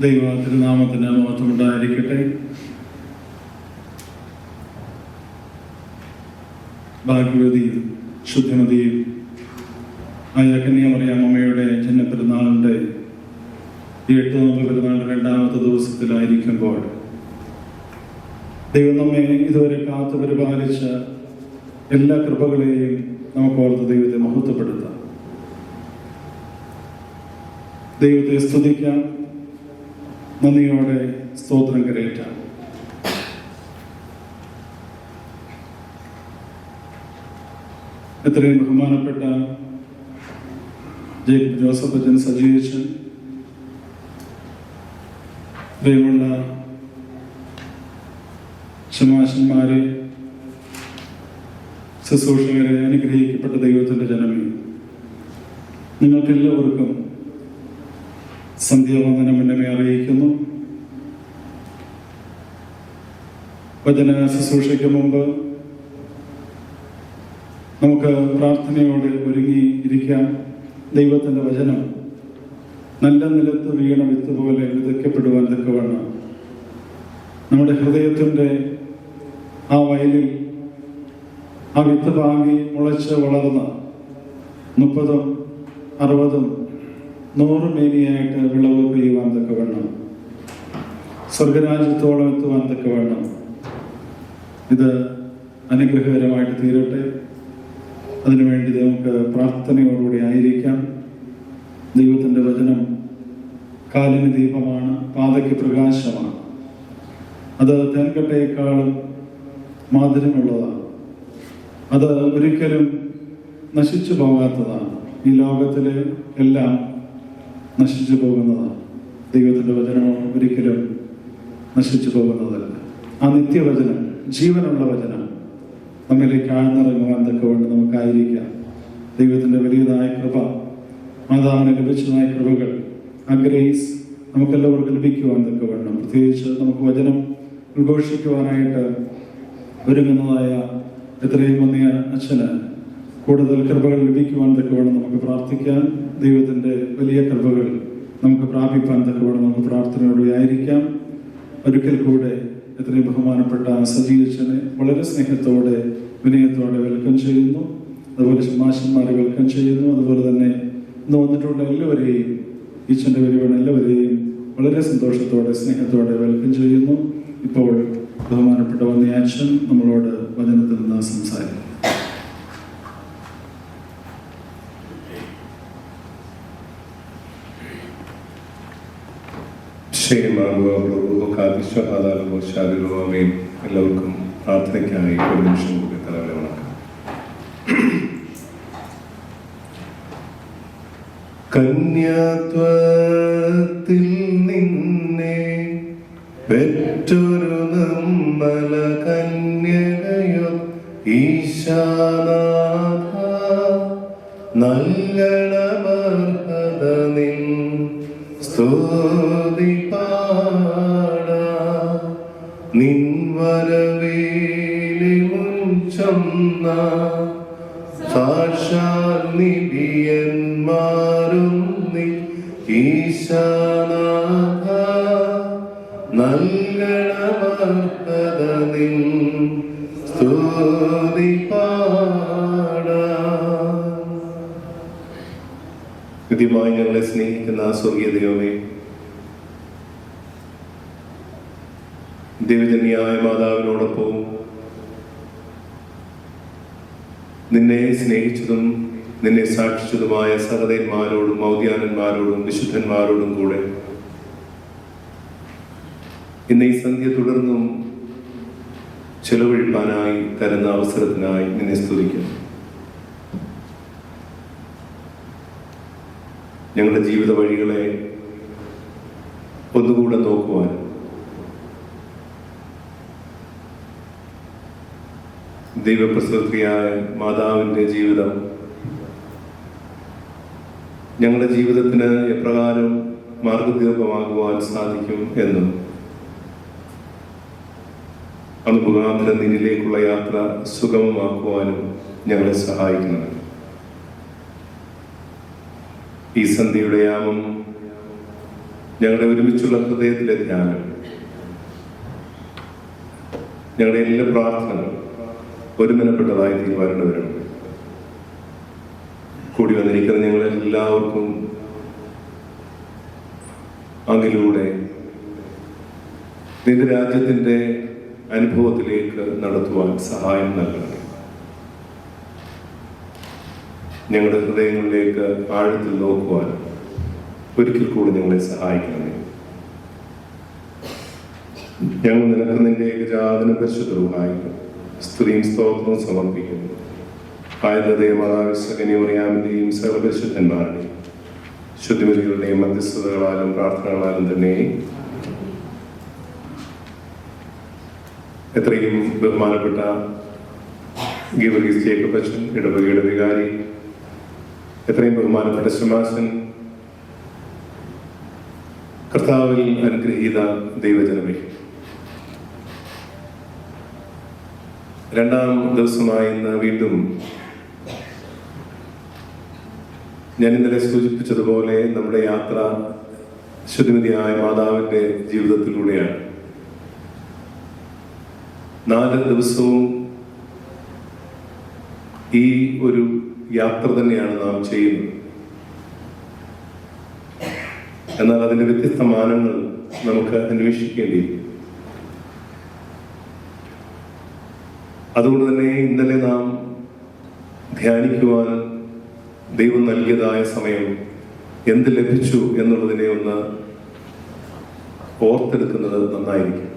ദൈവ തിരുനാമത്തിന് മഹത്വമുണ്ടായിരിക്കട്ടെ. ഭാഗ്യവതിയും ശുദ്ധിമതിയും ആയ കന്യാമറിയാമ്മയുടെ ജന്മപ്പെരുന്നാളിൻ്റെ ഈ 8 നോമ്പ് പെരുന്നാളിൻ്റെ 2ാമത്തെ ദിവസത്തിലായിരിക്കുമ്പോൾ ദൈവം നമ്മെ ഇതുവരെ കാത്തു പരിപാലിച്ച എല്ലാ കൃപകളെയും നമുക്ക് ഓർത്ത് ദൈവത്തെ മഹത്വപ്പെടുത്താം. ദൈവത്തെ സ്തുതിക്കാം, നന്ദിയോടെ സ്തോത്രം കരയറ്റാം. എത്രയും ബഹുമാനപ്പെട്ട ജേക്കബ് ജോസഫ് അച്ഛൻ സജീവച്ചൻ, ദൈവമുള്ള ശമാശന്മാരെ, ശുശ്രൂഷകരെ, അനുഗ്രഹിക്കപ്പെട്ട ദൈവത്തിൻ്റെ ജനമേ, നിങ്ങൾക്കെല്ലാവർക്കും സന്ധ്യാവന്ദനം എന്നെ അറിയിക്കുന്നു. വചന ശുശ്രൂഷയ്ക്ക് മുമ്പ് നമുക്ക് പ്രാർത്ഥനയോടെ ഒരുങ്ങി ഇരിക്കാം. ദൈവത്തിൻ്റെ വചനം നല്ല നിലത്ത് വീണ വിത്ത് പോലെ വിതയ്ക്കപ്പെടുവാൻ തക്കവണ്ണം നമ്മുടെ ഹൃദയത്തിൻ്റെ ആ വയലിൽ ആ വിത്ത് പാകി മുളച്ച് വളർന്ന 30, 60, 100 മേനിയായിട്ട് വിളവ് പെയ്യുവാൻ തക്കവണ്ണം, സ്വർഗരാജ്യത്തോളം എത്തുവാൻ തക്കവണ്ണം ഇത് അനുഗ്രഹകരമായിട്ട് തീരട്ടെ. അതിനുവേണ്ടി നമുക്ക് പ്രാർത്ഥനയോടുകൂടി ആയിരിക്കാം. ദൈവത്തിൻ്റെ വചനം കാലിന് ദീപമാണ്, പാതയ്ക്ക് പ്രകാശമാണ്. അത് തേൻകട്ടയേക്കാളും മാധുര്യമുള്ളതാണ്. അത് ഒരിക്കലും നശിച്ചു പോകാത്തതാണ്. ഈ ലോകത്തിലെ എല്ലാം നശിച്ചു പോകുന്നതാണ്. ദൈവത്തിൻ്റെ വചനം ഒരിക്കലും നശിച്ചു പോകുന്നതല്ല. ആ നിത്യവചനം, ജീവനുള്ള വചനം നമ്മിലേക്ക് ആഴ്ന്നിറങ്ങുവാൻ തക്കവണ്ണം നമുക്കായിരിക്കാം. ദൈവത്തിൻ്റെ വലിയതായ കൃപ, മാതാവിന് ലഭിച്ചതായ കൃപകൾ, ആ ഗ്രേസ് നമുക്കെല്ലാവർക്കും ലഭിക്കുവാൻ തക്കവണ്ണം, പ്രത്യേകിച്ച് നമുക്ക് വചനം ഉദ്ഘോഷിക്കുവാനായിട്ട് ഒരുങ്ങുന്നതായ എത്രയും വന്നിയ അച്ഛന് കൂടുതൽ കൃപകൾ ലഭിക്കുവാൻ തക്കവണ്ണം നമുക്ക് പ്രാർത്ഥിക്കാൻ. ദൈവത്തിൻ്റെ വലിയ കൃപകൾ നമുക്ക് പ്രാപിപ്പാൻ തക്കവണ്ണം നമുക്ക് പ്രാർത്ഥനയോടെ ആയിരിക്കാം. ഒരിക്കൽ കൂടെ എത്രയും ബഹുമാനപ്പെട്ട സജീവച്ചനെ വളരെ സ്നേഹത്തോടെ വിനയത്തോടെ വെൽക്കം ചെയ്യുന്നു. അതുപോലെ ശമാശന്മാരെ വെൽക്കം ചെയ്യുന്നു. അതുപോലെ തന്നെ ഇന്ന് വന്നിട്ടുള്ള എല്ലാവരെയും, ഈച്ചൻ്റെ വരികയാണ് എല്ലാവരെയും വളരെ സന്തോഷത്തോടെ സ്നേഹത്തോടെ വെൽക്കം ചെയ്യുന്നു. ഇപ്പോൾ ബഹുമാനപ്പെട്ട വന്യാച്ഛൻ നമ്മളോട് വചനത്തിൽ നിന്ന് സംസാരിക്കും. എല്ലാവർക്കും പ്രാർത്ഥനയ്ക്കായി ഒരു നിമിഷം കൂടി തലവരെ വണക്കം. കന്യാത്വത്തിൽ നിന്നെ പെറ്റൊരു നിർമ്മല കന്യകയോ ഈശാനാഥ, നൽകണമർഹത നിൻ സ്തുതി പാടാ. നിൻ വരവേലി മുൻചൊന്ന സാക്ഷാൽ നിബിയന്മാരും നീ ഈശാനാഥ, നൽകണമർഹത നിൻ സ്തുതി പാടാ. കൃത്യമായി ഞങ്ങളെ സ്നേഹിക്കുന്ന സ്വർഗീയ ദൈവമേ, ദൈവജന്യായ മാതാവിനോടൊപ്പം നിന്നെ സ്നേഹിച്ചതും നിന്നെ സാക്ഷിച്ചതുമായ സഹോദരന്മാരോടും മൗദ്യാനന്മാരോടും വിശുദ്ധന്മാരോടും കൂടെ ഇന്ന് ഈ സന്ധ്യ തുടർന്നും ചെലവഴിപ്പാനായി തരുന്ന അവസരത്തിനായി നിന്നെ സ്തുതിക്കുന്നു. ഞങ്ങളുടെ ജീവിത വഴികളെ ഒന്നുകൂടെ നോക്കുവാൻ, ദൈവപ്രസവത്രിയായ മാതാവിൻ്റെ ജീവിതം ഞങ്ങളുടെ ജീവിതത്തിന് എപ്രകാരം മാർഗദീപമാകുവാൻ സാധിക്കും എന്നും അത് മുഖാന്തരം നിന്നിലേക്കുള്ള യാത്ര സുഗമമാക്കുവാനും ഞങ്ങളെ സഹായിക്കുന്നത്. ഈ സന്ധ്യയുടെ യാമം ഞങ്ങളുടെ ഒരുമിച്ചുള്ള ഹൃദയത്തിലെ ധ്യാനം, ഞങ്ങളുടെ എല്ലാ പ്രാർത്ഥനകളും ഒരുമനപ്പെട്ടതായി തീരുമാനവരുണ്ട്. കൂടി വന്നിരിക്കുന്ന ഞങ്ങളെല്ലാവർക്കും അങ്ങിലൂടെ നിന്റെ രാജ്യത്തിൻ്റെ അനുഭവത്തിലേക്ക് നടത്തുവാൻ സഹായം നൽകണമേ. ഞങ്ങളുടെ ഹൃദയങ്ങളിലേക്ക് ആഴത്തിൽ നോക്കുവാൻ ഒരിക്കൽ കൂടി ഞങ്ങളെ സഹായിക്കണമേ. ഞങ്ങൾ നിനക്ക് നിന്റെ ഏകജാതന പരിശുദ്ധവുമായി സ്തുതിയും സ്തോത്രവും സമർപ്പിക്കുന്നു. ആയുധമാതാവിനെയും സർവപരിശുദ്ധന്മാരുടെയും ശുദ്ധിമതികളുടെയും മധ്യസ്ഥതകളാലും പ്രാർത്ഥനകളാലും തന്നെ എത്രയും ബഹുമാനപ്പെട്ട ഗീവർഗീസ് ജേക്കബ് അച്ഛൻ, ഇടവകയുടെ വികാരി, എത്രയും ബഹുമാനപ്പെട്ട ശമാശൻ, കർത്താവിൽ അനുഗ്രഹീത ദൈവജനമേ, രണ്ടാം ദിവസമായി ഇന്ന് വീണ്ടും ഞാൻ ഇന്നലെ സൂചിപ്പിച്ചതുപോലെ നമ്മുടെ യാത്ര ശുദ്ധിമതിയായ മാതാവിൻ്റെ ജീവിതത്തിലൂടെയാണ്. 4 ദിവസവും ഈ ഒരു യാത്ര തന്നെയാണ് നാം ചെയ്യുന്നത്. എന്നാൽ അതിൻ്റെ വ്യത്യസ്ത മാനങ്ങൾ നമുക്ക് അന്വേഷിക്കേണ്ടിയിരിക്കും. അതുകൊണ്ട് തന്നെ ഇന്നലെ നാം ധ്യാനിക്കുവാൻ ദൈവം നൽകിയതായ സമയം എന്ത് ലഭിച്ചു എന്നുള്ളതിനെ ഒന്ന് ഓർത്തെടുക്കുന്നത് നന്നായിരിക്കും.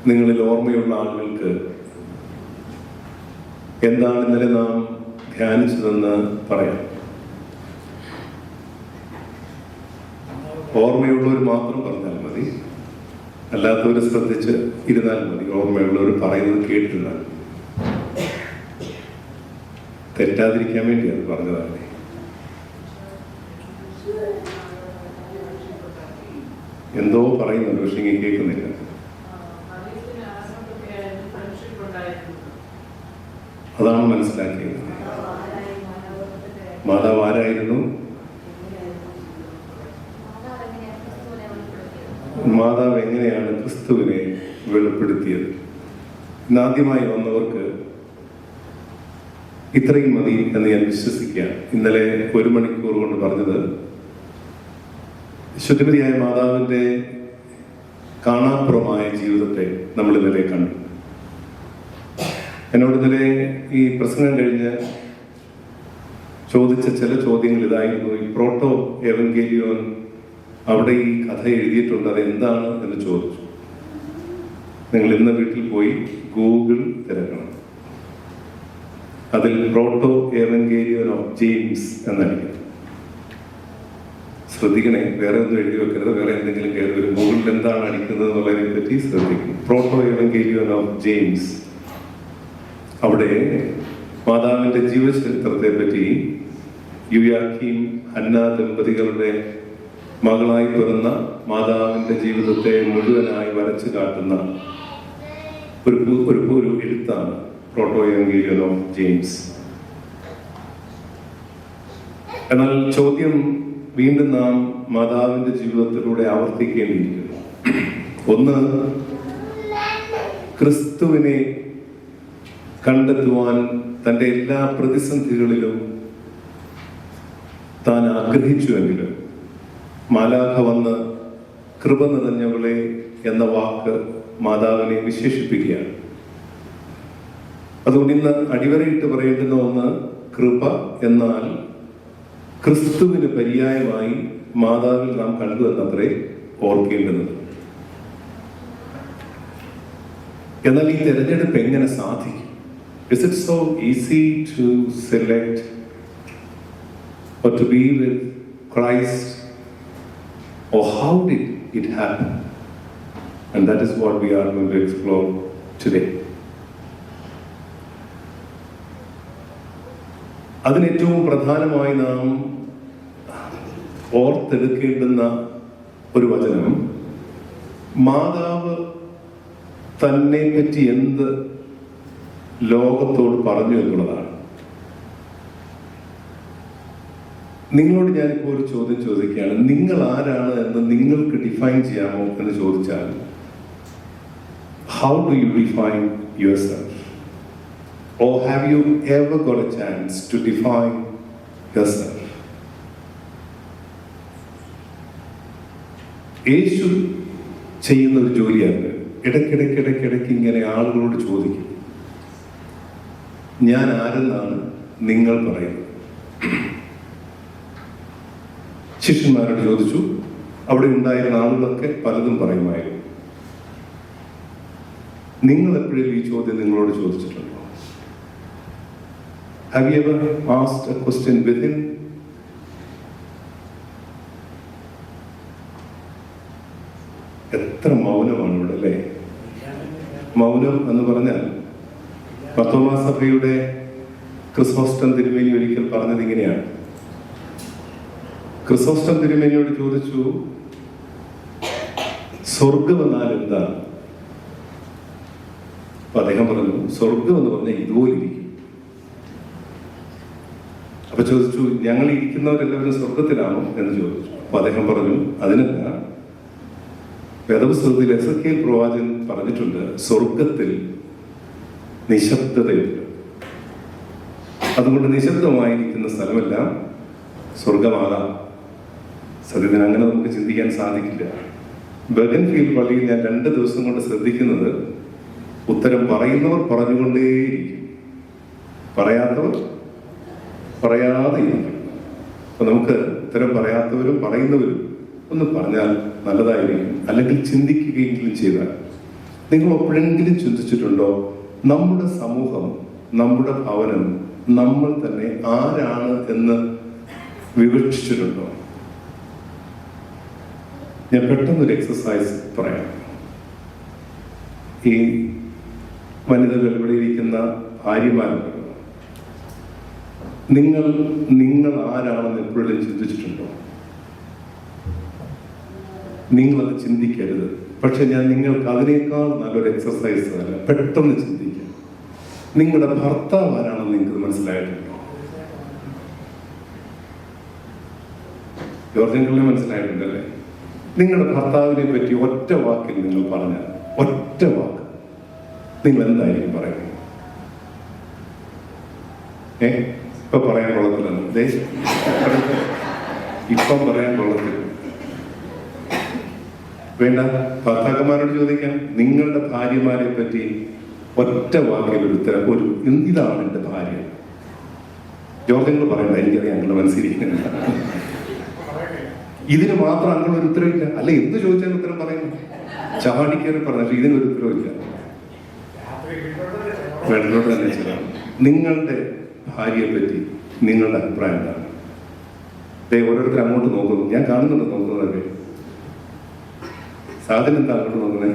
നിങ്ങളിൽ ഓർമ്മയുള്ള ആളുകൾക്ക് എന്താണ് ഇന്നലെ നാം ധ്യാനിച്ചതെന്ന് പറയാം. ഓർമ്മയുള്ളവർ മാത്രം പറഞ്ഞാൽ മതി, അല്ലാത്തവർ ശ്രദ്ധിച്ച് ഇരുന്നാൽ മതി. ഓർമ്മയുള്ളവർ പറയുന്നത് കേട്ടിരുന്നാൽ തെറ്റാതിരിക്കാൻ വേണ്ടി അത് പറഞ്ഞതാണ്. എന്തോ പറയുന്നുണ്ട്, പക്ഷെ ഇങ്ങനെ കേൾക്കുന്നില്ല. അതാണ് മനസ്സിലാക്കിയത്. മാതാവ് ആരായിരുന്നു? മാതാവ് എങ്ങനെയാണ് ക്രിസ്തുവിനെ വെളിപ്പെടുത്തിയത്? ഇന്നാദ്യമായി വന്നവർക്ക് ഇത്രയും മതി എന്ന് ഞാൻ വിശ്വസിക്കാം. ഇന്നലെ 1 മണിക്കൂർ കൊണ്ട് പറഞ്ഞത് ശുദ്ധിമതിയായ മാതാവിൻ്റെ കാണാപ്പുറമായ ജീവിതത്തെ നമ്മൾ ഇന്നലെ കണ്ടു. എന്നോട് ഇന്നലെ ഈ പ്രസംഗം കഴിഞ്ഞ് ചോദിച്ച ചില ചോദ്യങ്ങൾ ഇതായിരുന്നു. ഈ പ്രോട്ടോ എവൻഗേലിയോൻ അവിടെ ഈ കഥ എഴുതിയിട്ടുണ്ട്, അത് എന്താണ് എന്ന് ചോദിച്ചു. നിങ്ങൾ ഇന്ന് വീട്ടിൽ പോയി ഗൂഗിൾ തിരക്കണം. അതിൽ പ്രോട്ടോ എവൻഗേലിയോൻ ഓഫ് ജെയിംസ് എന്നടിക്കണം. ശ്രദ്ധിക്കണേ, വേറെ ഒന്നും എഴുതി വെക്കരുത്. വേറെ എന്തെങ്കിലും കയറി വരും. ഗൂഗിളിൽ എന്താണ് അടിക്കുന്നത് എന്നുള്ളതിനെ പറ്റി ശ്രദ്ധിക്കണം. Proto evangelion of James. അവിടെ മാതാവിന്റെ ജീവചരിത്രത്തെ പറ്റി യുയാക്കീം ഹന്ന ദമ്പതികളുടെ മകളായി പിറന്ന മാതാവിന്റെ ജീവിതത്തെ മുഴുവനായി വരച്ചു കാട്ടുന്ന ഒരു എഴുത്താണ് പ്രോട്ടോ എവൻഗേലിയോൻ ഓഫ് ജെയിംസ്. എന്നാൽ ചോദ്യം വീണ്ടും നാം മാതാവിന്റെ ജീവിതത്തിലൂടെ ആവർത്തിക്കേണ്ടിയിരിക്കുന്നു. ഒന്ന്, ക്രിസ്തുവിനെ കണ്ടെത്തുവാൻ തൻ്റെ എല്ലാ പ്രതിസന്ധികളിലും താൻ ആഗ്രഹിച്ചുവെങ്കിലും മാലാഖ വന്ന് കൃപ നിറഞ്ഞവളെ എന്ന വാക്ക് മാതാവിനെ വിശേഷിപ്പിക്കുകയാണ്. അതുകൊണ്ട് ഇന്ന് അടിവരയിട്ട് പറയേണ്ടുന്ന ഒന്ന്, കൃപ എന്നാൽ ക്രിസ്തുവിന് പര്യായമായി മാതാവിൽ നാം കണ്ടു എന്നത്രേ ഓർക്കേണ്ടുന്നത്. എന്നാൽ ഈ തെരഞ്ഞെടുപ്പ് എങ്ങനെ സാധിക്കും? Is it so easy to select or to be with Christ? Or how did it happen? And that is what we are going to explore today. അതിനേറ്റവും പ്രധാനമായി നാം ഓർത്തെടുക്കേണ്ടുന്ന ഒരു വചനം, മാതാവ് തന്നെ പറ്റി എന്ത് ലോകത്തോട് പറഞ്ഞു എന്നുള്ളതാണ്. നിങ്ങളോട് ഞാനിപ്പോൾ ഒരു ചോദ്യം ചോദിക്കുകയാണ്. നിങ്ങൾ ആരാണ് എന്ന് നിങ്ങൾക്ക് ഡിഫൈൻ ചെയ്യാമോ എന്ന് ചോദിച്ചാൽ, how do you define yourself? Or have you ever got a chance to define yourself? യേശു ചെയ്യുന്ന ഒരു ജോലിയാണ്. ഇടയ്ക്കിടയ്ക്ക് ഇങ്ങനെ ആളുകളോട് ചോദിക്കും, ഞാൻ ആരെന്നാണ് നിങ്ങൾ പറയുന്നത്? ശിഷ്യന്മാരോട് ചോദിച്ചു. അവിടെ ഉണ്ടായിരുന്ന ആളുകളൊക്കെ പലതും പറയുമായിരുന്നു. നിങ്ങൾ എപ്പോഴും ഈ ചോദ്യം നിങ്ങളോട് ചോദിച്ചിട്ടുണ്ടോ? Have you ever asked a question within? എത്ര മൗനമാണ് ഇവിടെ, അല്ലേ? മൗനം എന്ന് പറഞ്ഞാൽ പത്തോമാ സഭയുടെ ക്രിസോസ്റ്റം തിരുമേനി ഒരിക്കൽ പറഞ്ഞത് ഇങ്ങനെയാണ്. ക്രിസോസ്റ്റം തിരുമേനിയോട് ചോദിച്ചു, സ്വർഗം എന്നാൽ എന്താണ്? അപ്പൊ അദ്ദേഹം പറഞ്ഞു, സ്വർഗം എന്ന് പറഞ്ഞാൽ ഇതുപോലെ ഇരിക്കും. അപ്പൊ ചോദിച്ചു, ഞങ്ങൾ ഇരിക്കുന്നവരെല്ലാവരും സ്വർഗത്തിലാണോ എന്ന് ചോദിച്ചു. അപ്പൊ അദ്ദേഹം പറഞ്ഞു, അതിനല്ല, വേദപുസ്തകത്തിൽ എസെക്കിയേൽ പ്രവാചകൻ പറഞ്ഞിട്ടുണ്ട്, സ്വർഗത്തിൽ നിശബ്ദതയുണ്ട്. അതുകൊണ്ട് നിശബ്ദമായിരിക്കുന്ന സ്ഥലമെല്ലാം സ്വർഗമാകാം. സത്യത്തിന് അങ്ങനെ നമുക്ക് ചിന്തിക്കാൻ സാധിക്കില്ല. ബഗൻഫീൽഡ് പള്ളിയിൽ ഞാൻ 2 ദിവസം കൊണ്ട് ശ്രദ്ധിക്കുന്നത്, ഉത്തരം പറയുന്നവർ പറഞ്ഞുകൊണ്ടേയിരിക്കും, പറയാത്തവർ പറയാതെ ഇരിക്കും. അപ്പൊ നമുക്ക് ഉത്തരം പറയാത്തവരും പറയുന്നവരും ഒന്ന് പറഞ്ഞാൽ നല്ലതായിരിക്കും. അല്ലെങ്കിൽ ചിന്തിക്കുകയെങ്കിലും ചെയ്താൽ. നിങ്ങൾ എപ്പോഴെങ്കിലും ചിന്തിച്ചിട്ടുണ്ടോ, നമ്മുടെ സമൂഹം, നമ്മുടെ ഭവനം, നമ്മൾ തന്നെ ആരാണ് എന്ന് വിവക്ഷിച്ചിട്ടുണ്ടോ? ഞാൻ പെട്ടെന്നൊരു എക്സസൈസ് പറയാം. ഈ വനിതകൾ ഇവിടെ ഇരിക്കുന്ന ഭാര്യമാരുണ്ടല്ലോ, നിങ്ങൾ ആരാണെന്ന് എപ്പോഴും ചിന്തിച്ചിട്ടുണ്ടോ? നിങ്ങളത് ചിന്തിക്കരുത്. പക്ഷെ ഞാൻ നിങ്ങൾക്ക് അതിനേക്കാൾ നല്ലൊരു എക്സസൈസ് അല്ല, പെട്ടെന്ന് ചിന്തിക്കാം. നിങ്ങളുടെ ഭർത്താവ് ആരാണെന്ന് നിങ്ങൾക്ക് മനസ്സിലായിട്ടുണ്ടോ? ജോർജിനെ മനസ്സിലായിട്ടുണ്ടല്ലേ? നിങ്ങളുടെ ഭർത്താവിനെ പറ്റി ഒറ്റ വാക്കിൽ നിങ്ങൾ പറഞ്ഞാൽ, ഒറ്റ വാക്ക്, നിങ്ങൾ എന്തായിരിക്കും പറയുന്നത്? ഇപ്പൊ പറയാൻ കൊള്ളത്തില്ല, ഇപ്പം പറയാൻ കൊള്ളത്തില്ല. വേണ്ട, ഭർത്താക്കന്മാരോട് ചോദിക്കാം, നിങ്ങളുടെ ഭാര്യമാരെ പറ്റി ഒറ്റ വാക്കിൽ ഒരു ഉത്തരം, ഇതാണ് എന്റെ ഭാര്യ. ജോർജങ്ങൾ പറയണ്ട, എനിക്കറിയാം ഞങ്ങളുടെ മനസ്സിലിരിക്കുന്നില്ല. ഇതിന് മാത്രം അങ്ങനെ ഒരു ഉത്തരവില്ല. അല്ല, എന്ത് ചോദിച്ചാലും ഉത്തരം പറയുന്നു. ചാടിക്കയറി പറഞ്ഞു, ഇതിനൊരു ഉത്തരവില്ല. വെള്ളോട് തന്നെ ചെയ്യാം. നിങ്ങളുടെ ഭാര്യയെ പറ്റി നിങ്ങളുടെ അഭിപ്രായം എന്താണ്? ഓരോരുത്തർ അങ്ങോട്ട് നോക്കുന്നു, ഞാൻ കാണുന്നുണ്ട് നോക്കുന്നതൊക്കെ. സാധനം എന്താ അങ്ങോട്ട് നോക്കുന്നത്?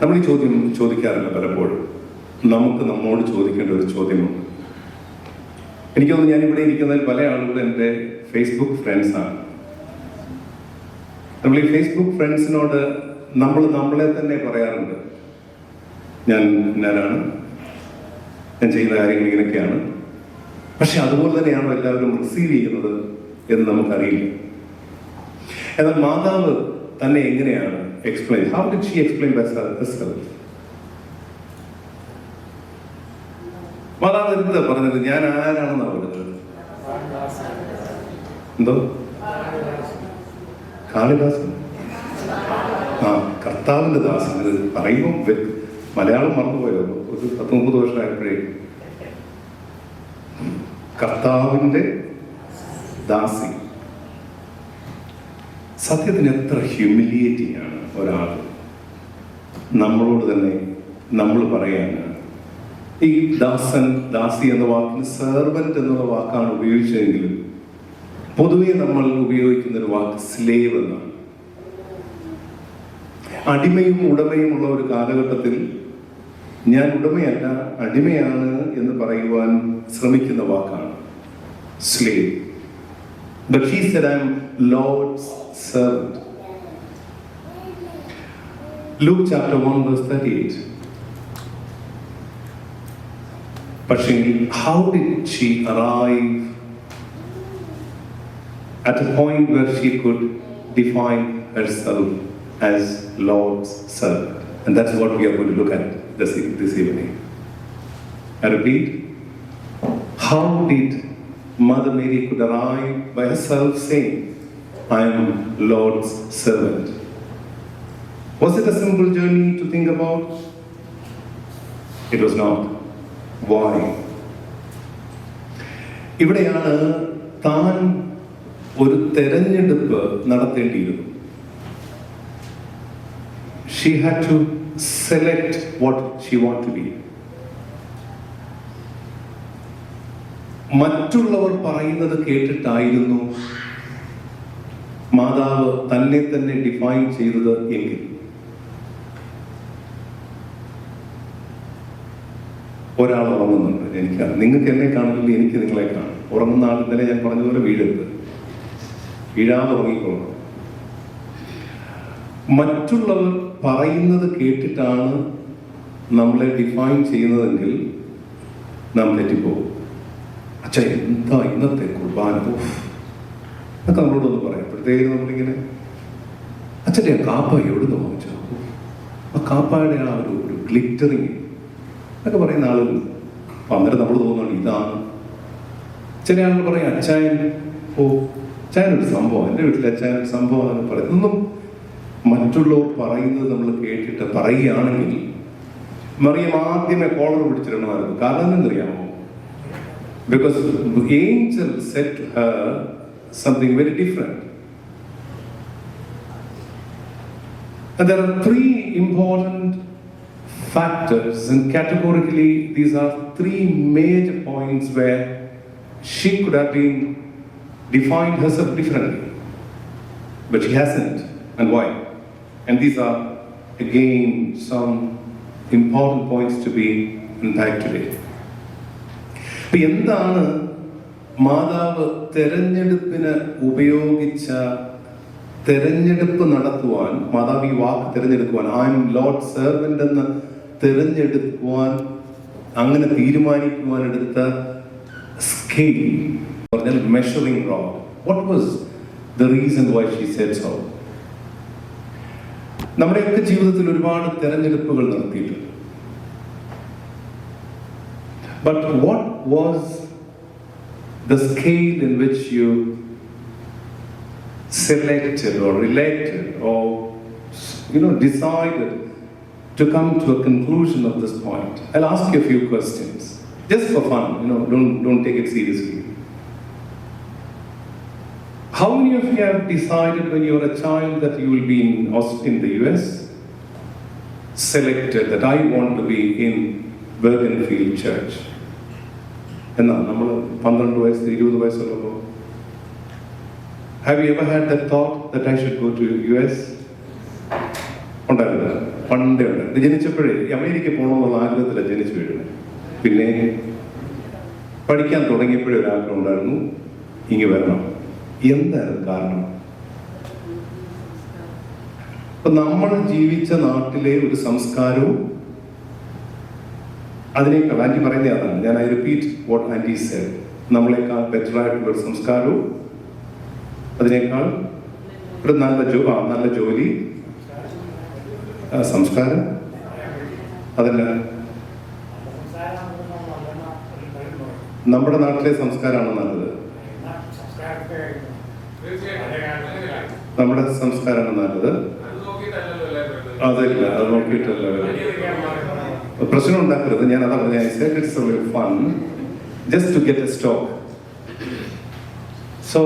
നമ്മൾ ഈ ചോദ്യം ചോദിക്കാറില്ല പലപ്പോഴും. നമുക്ക് നമ്മോട് ചോദിക്കേണ്ട ഒരു ചോദ്യമുണ്ട്. എനിക്ക് തോന്നുന്നു, ഞാൻ ഇവിടെ ഇരിക്കുന്നതിൽ പല ആളുകളും എൻ്റെ ഫേസ്ബുക്ക് ഫ്രണ്ട്സാണ്. നമ്മൾ ഈ ഫേസ്ബുക്ക് ഫ്രണ്ട്സിനോട് നമ്മൾ നമ്മളെ തന്നെ പറയാറുണ്ട്, ഞാനാണ്, ഞാൻ ചെയ്യുന്ന കാര്യങ്ങൾ ഇങ്ങനെയൊക്കെയാണ്. പക്ഷെ അതുപോലെ തന്നെയാണോ എല്ലാവരും റിസീവ് ചെയ്യുന്നത് എന്ന് നമുക്കറിയില്ല. എന്നാൽ മാതാവ് തന്നെ എങ്ങനെയാണ് explain? How did she explain herself? മാതാവ് എന്താ പറഞ്ഞത്? ഞാൻ ആരാണെന്നാണ് പറഞ്ഞത്. എന്തോ കാളിദാസൻ? ആ, കർത്താവിന്റെ ദാസൻ. ഇത് പറയുമ്പോൾ മലയാളം മറന്നുപോയോ? ഒരു 30 വർഷമായപ്പോഴേ. കർത്താവിന്റെ ദാസി. സത്യത്തിന് എത്ര ഹ്യൂമിലിയേറ്റിംഗ് ആണ് ഒരാൾ നമ്മളോട് തന്നെ നമ്മൾ പറയാനാണ്. ഈ ദാസൻ, ദാസി എന്ന വാക്കിന് സെർവന്റ് എന്നുള്ള വാക്കാണ് ഉപയോഗിച്ചതെങ്കിലും പൊതുവെ നമ്മൾ ഉപയോഗിക്കുന്ന ഒരു വാക്ക് സ്ലേവ് എന്നാണ്. അടിമയും ഉടമയും ഉള്ള ഒരു കാലഘട്ടത്തിൽ ഞാൻ ഉടമയല്ല, അടിമയാണ് എന്ന് പറയുവാൻ ശ്രമിക്കുന്ന വാക്കാണ് slave. But she said, I am Lord's servant. Luke chapter 1 verse 38. പക്ഷേ how did she arrive at a point where she could define herself as Lord's servant? And that's what we are going to look at this evening. I repeat, how did Mother Mary could arrive by herself saying, I am Lord's servant? Was it a simple journey to think about? It was not. Why? ഇവിടെയാണ് താൻ ഒരു തെരഞ്ഞെടുപ്പ് നടത്തേണ്ടിയിരുന്നു. She had to select what she wanted to be. മറ്റുള്ളവർ പറയുന്നത് കേട്ടിട്ടായിരുന്നു മാതാവ് തന്നെ തന്നെ define ചെയ്തത് എങ്കിൽ ഒരാൾ ഉറങ്ങുന്നുണ്ട്. എനിക്ക് നിങ്ങൾക്ക് എന്നെ കാണില്ല, എനിക്ക് നിങ്ങളെ കാണും. ഉറങ്ങുന്ന ആൾ ഇന്നലെ ഞാൻ പറഞ്ഞതുപോലെ വീഴരുത്, വീഴാതെ ഉറങ്ങിക്കൊള്ളണം. മറ്റുള്ളവർ പറയുന്നത് കേട്ടിട്ടാണ് നമ്മളെ ഡിഫൈൻ ചെയ്യുന്നതെങ്കിൽ നാം തെറ്റിപ്പോകും. അച്ഛാ എന്താ ഇന്നത്തെ കുർബാന എന്നൊക്കെ നമ്മളോടൊന്ന് പറയാം. പ്രത്യേകം നമ്മളിങ്ങനെ അച്ഛൻ്റെ ആ കാപ്പ എവിടുന്ന് വാങ്ങിച്ചോ, ആ കാപ്പായുടെ ആ ഒരു ഗ്ലിറ്ററിങ് എന്നൊക്കെ പറയുന്ന ആളുകൾ. അപ്പം അന്നേരം നമ്മൾ തോന്നുന്നു ഇതാണ്. ചില ആളുകൾ പറയും അച്ചായൻ അച്ചായനൊരു സംഭവം, എൻ്റെ വീട്ടിൽ അച്ചായൻ സംഭവം എന്നൊക്കെ പറയും. ഇതൊന്നും മറ്റുള്ളവർ പറയുന്നത് നമ്മൾ കേട്ടിട്ട് പറയുകയാണെങ്കിൽ മറിയം ആദ്യമേ കോളർ പിടിച്ചിടണമായിരുന്നു. കാരണം എന്തെന്നറിയാമോ? Because the angel said to her something very different. And there are three important factors, and categorically these are three major points where she could have been defined herself differently, but she hasn't. And why? And these are again some important points to be unpacked today. എന്താണ് മാതാവ് തെരഞ്ഞെടുപ്പിന് ഉപയോഗിച്ച തെരഞ്ഞെടുപ്പ് നടത്തുവാൻ, മാതാവ് ഈ വാക്ക് തിരഞ്ഞെടുക്കുവാൻ, I M Lord servant എന്ന് തിരഞ്ഞെടുക്കുവാൻ, അങ്ങനെ തീരുമാനിക്കുവാൻ എടുത്ത സ്കെയിൽ, പറഞ്ഞാൽ measuring road. What was the reason why she said so? നമ്മുടെയൊക്കെ ജീവിതത്തിൽ ഒരുപാട് തെരഞ്ഞെടുപ്പുകൾ നടത്തിയിട്ടുണ്ട്. But what was the scale in which you selected or elected or decided to come to a conclusion of this point? I'll ask you a few questions just for fun. Don't take it seriously. How many of you have decided when you were a child that you will be in the US, selected that I want to be in Bergenfield Church? എന്നാ നമ്മൾ 12 വയസ്സ് 20 വയസ്സുള്ളപ്പോൾ have you ever had that thought that I should go to US? ഉണ്ടായിരുന്നില്ല, പണ്ടേ ഉണ്ടായിരുന്നു. ജനിച്ചപ്പോഴേ America പോകണമെന്നുള്ള ആഗ്രഹത്തിലാണ് ജനിച്ചു വീഴുന്നത്. പിന്നെ പഠിക്കാൻ തുടങ്ങിയപ്പോഴേ ഒരാഗ്രഹം ഉണ്ടായിരുന്നു, ഇങ്ങ് വരണം. എന്തായിരുന്നു കാരണം? അപ്പൊ നമ്മൾ ജീവിച്ച നാട്ടിലെ ഒരു സംസ്കാരവും അതിനേക്കാൾ, ആന്റി പറയുന്ന അതാണ്, ഞാൻ I repeat what aunty said, നമ്മളെക്കാൾ ബെറ്റർ ആയിട്ടുള്ള ഒരു സംസ്കാരവും അതിനേക്കാൾ ഒരു നല്ല ജോലി, സംസ്കാരം, അതല്ല നമ്മുടെ നാട്ടിലെ സംസ്കാരമാണ് നല്ലത്. നമ്മുടെ സംസ്കാരമാണ് നല്ലത്. അതല്ല, അത് നോക്കിയിട്ടല്ല. പ്രശ്നം ഉണ്ടാക്കരുത്. ഞാൻ അതാ പറഞ്ഞ it's fun just to get a stock. So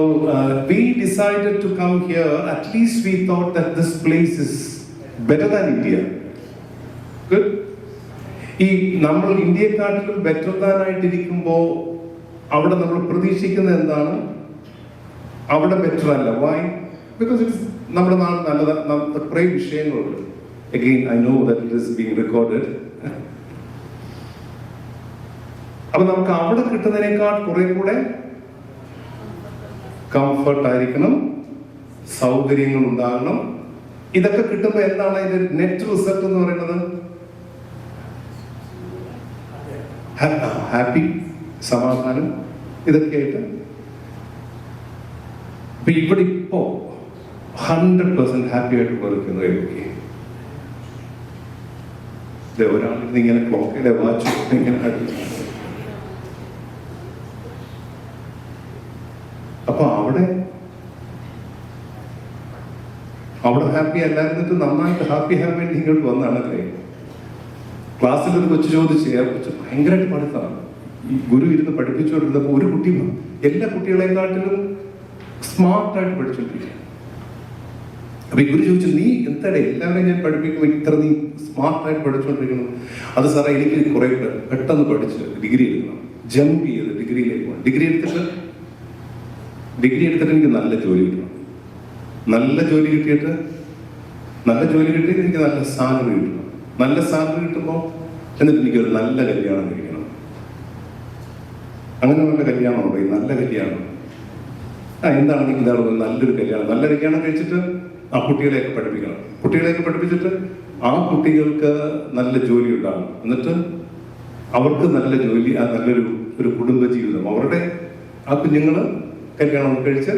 we decided to come here. At least we thought that this place is better than India. Good. ഈ നമ്മൾ ഇന്ത്യയെക്കാട്ടിലും ബെറ്റർ ദാൻ ആയിട്ടിരിക്കുമ്പോൾ അവിടെ നമ്മൾ പ്രതീക്ഷിക്കുന്നത് എന്താണ്? അവിടെ ബെറ്റർ അല്ല. വൈ? ബിക്കോസ് ഇറ്റ്സ് നമ്മുടെ നാട് നല്ലതാണ്. കുറേ വിഷയങ്ങളുണ്ട്. Again, I know that it is being recorded. അപ്പൊ നമുക്ക് അവിടെ കിട്ടുന്നതിനേക്കാൾ കുറെ കൂടെ കംഫർട്ട് ആയിരിക്കണം, സൗകര്യങ്ങൾ ഉണ്ടാകണം. ഇതൊക്കെ കിട്ടുമ്പോൾ എന്താണ് അതിന്റെ നെറ്റ് റിസൾട്ട് എന്ന് പറയുന്നത്? ഹാപ്പി, സമാധാനം, ഇതൊക്കെയായിട്ട്. അപ്പൊ ഇവിടെ ഇപ്പോ 100% ഹാപ്പി ആയിട്ട് കൊടുക്കുന്നത് ഓക്കെ. ഒരാളിൽ ഇങ്ങനെ ക്ലോക്കിലെ വാച്ച് ഇങ്ങനെ അപ്പൊ അവിടെ ഹാപ്പി അല്ലായിരുന്നിട്ട് നന്നായിട്ട് ഹാപ്പി ആകാൻ വേണ്ടി ഇങ്ങോട്ട് വന്നാണല്ലേ. ക്ലാസ്സിൽ ഒരു കൊച്ചു ചോദിച്ച് കൊച്ചു ഭയങ്കരമായിട്ട് പഠിത്തമാണ്. ഈ ഗുരു ഇരുന്ന് പഠിപ്പിച്ചുകൊണ്ടിരുന്നപ്പോൾ ഒരു കുട്ടി എല്ലാ കുട്ടികളെക്കാട്ടിലും സ്മാർട്ടായിട്ട് പഠിച്ചുകൊണ്ടിരിക്കുക. അപ്പൊ ഈ ഗുരു ചോദിച്ചു, നീ എന്തായാലും എല്ലാവരെയും ഞാൻ പഠിപ്പിക്കുമ്പോൾ ഇത്ര നീ സ്മാർട്ടായിട്ട് പഠിച്ചുകൊണ്ടിരിക്കണം? അത് സാറേ എനിക്ക് കുറെ പെട്ടെന്ന് പഠിച്ച് ഡിഗ്രി എടുക്കണം, ജമ്പ് ചെയ്ത് ഡിഗ്രിയിലേക്ക് പോകണം. ഡിഗ്രി എടുത്തിട്ട് എനിക്ക് നല്ല ജോലി കിട്ടണം. നല്ല ജോലി കിട്ടി എനിക്ക് നല്ല സാലറി കിട്ടണം. നല്ല സാലറി കിട്ടുമ്പോൾ എന്നിട്ട് എനിക്കൊരു നല്ല കല്യാണം കഴിക്കണം. അങ്ങനെ നല്ല കല്യാണം ഉണ്ടോ? നല്ല കല്യാണം എന്താണെങ്കിൽ ഇതാണ് നല്ലൊരു കല്യാണം. നല്ല കല്യാണം കഴിച്ചിട്ട് ആ കുട്ടികളെയൊക്കെ പഠിപ്പിക്കണം. കുട്ടികളെയൊക്കെ പഠിപ്പിച്ചിട്ട് ആ കുട്ടികൾക്ക് നല്ല ജോലി ഉണ്ടാകും. എന്നിട്ട് അവർക്ക് നല്ല ജോലി, നല്ലൊരു കുടുംബ ജീവിതം, അവരുടെ ആ കുഞ്ഞുങ്ങള് കല്യാണം കഴിച്ച്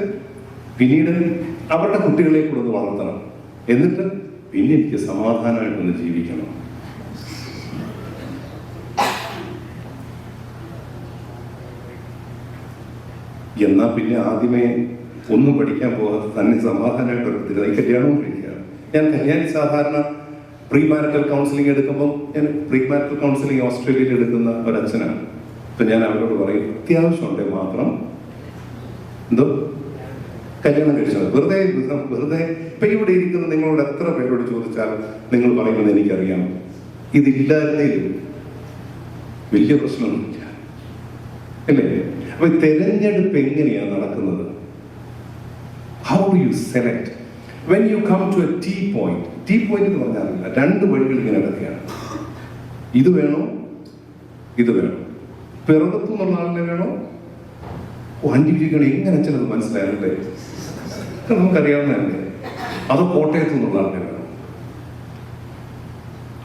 പിന്നീട് അവരുടെ കുട്ടികളെ കൂടെ ഒന്ന് വളർത്തണം. എന്നിട്ട് പിന്നെ എനിക്ക് സമാധാനമായിട്ടൊന്ന് ജീവിക്കണം. എന്നാ പിന്നെ ആദ്യമേ ഒന്നും പഠിക്കാൻ പോകാതെ തന്നെ സമാധാനമായിട്ട് ഈ കല്യാണവും കഴിക്കുക. ഞാൻ സാധാരണ പ്രീ മാരിറ്റൽ കൗൺസിലിംഗ് എടുക്കുമ്പോൾ ഞാൻ പ്രീ മാരിറ്റൽ കൗൺസിലിംഗ് ഓസ്ട്രേലിയയിൽ എടുക്കുന്ന ഒരു അച്ഛനാണ്. അപ്പൊ ഞാൻ അവരോട് പറയും, അത്യാവശ്യമുണ്ടെങ്കിൽ മാത്രം കല്യാണം കഴിച്ചത്. വെറുതെ ഇപ്പൊ ഇവിടെ ഇരിക്കുന്ന നിങ്ങളോട് എത്ര പേരോട് ചോദിച്ചാൽ നിങ്ങൾ പറയുന്നത് എനിക്കറിയാം. ഇതില്ലായിരുന്നേലും വലിയ പ്രശ്നമൊന്നുമില്ല, അല്ലേ? അപ്പൊ തെരഞ്ഞെടുപ്പ് എങ്ങനെയാണ് നടക്കുന്നത്? How do you select when you come to a T point? T point എന്ന് പറഞ്ഞാൽ രണ്ട് വഴികൾ ഇങ്ങനെ കിടക്കുകയാണ്. ഇത് വേണോ, ഇത് വേണോ? പിറവത്തു നിന്നുള്ള ആളിനെ വേണോ, വണ്ടി ഇരിക്കണം? എങ്ങനെ ചിലത് മനസ്സിലായല്ലേ? നമുക്കറിയാവുന്നതല്ലേ. അത് കോട്ടയത്തു നിന്നുള്ള ആളിനെ വേണം.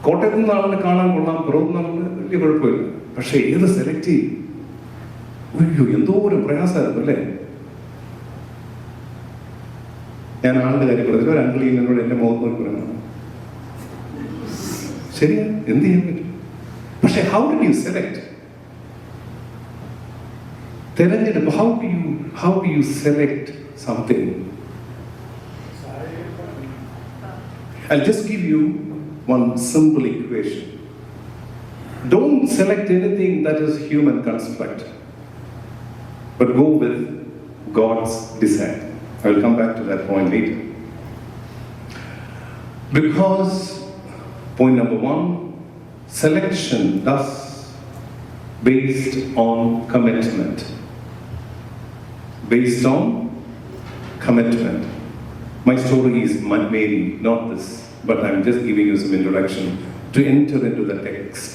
കോട്ടയത്തു നിന്ന് ആളിനെ കാണാൻ കൊള്ളാം, പിറവത്തുനിന്ന് ആളിന് വലിയ കുഴപ്പമില്ല. പക്ഷെ ഏത് സെലക്ട് ചെയ്യും? അയ്യോ, എന്തോ ഒരു പ്രയാസമായിരുന്നു അല്ലേ? ഞാൻ ആളുടെ കാര്യം പറഞ്ഞില്ല, ഒരു അങ്കിൾ എന്നോട് എന്റെ മുഖത്ത് നോക്കി പറയണം, ശരിയാ, എന്ത് ചെയ്യാൻ പറ്റും? പക്ഷെ ഹൗ ഡു യു സെലക്ട്? തെരഞ്ഞെടുപ്പ്, how do you select something? I'll just give you one simple equation. Don't select anything that is human construct, but go with God's design. I will come back to that point later. Because point number one, selection thus based on commitment. Based on commitment. My story is Mary, not this, but I'm just giving you some introduction to enter into the text.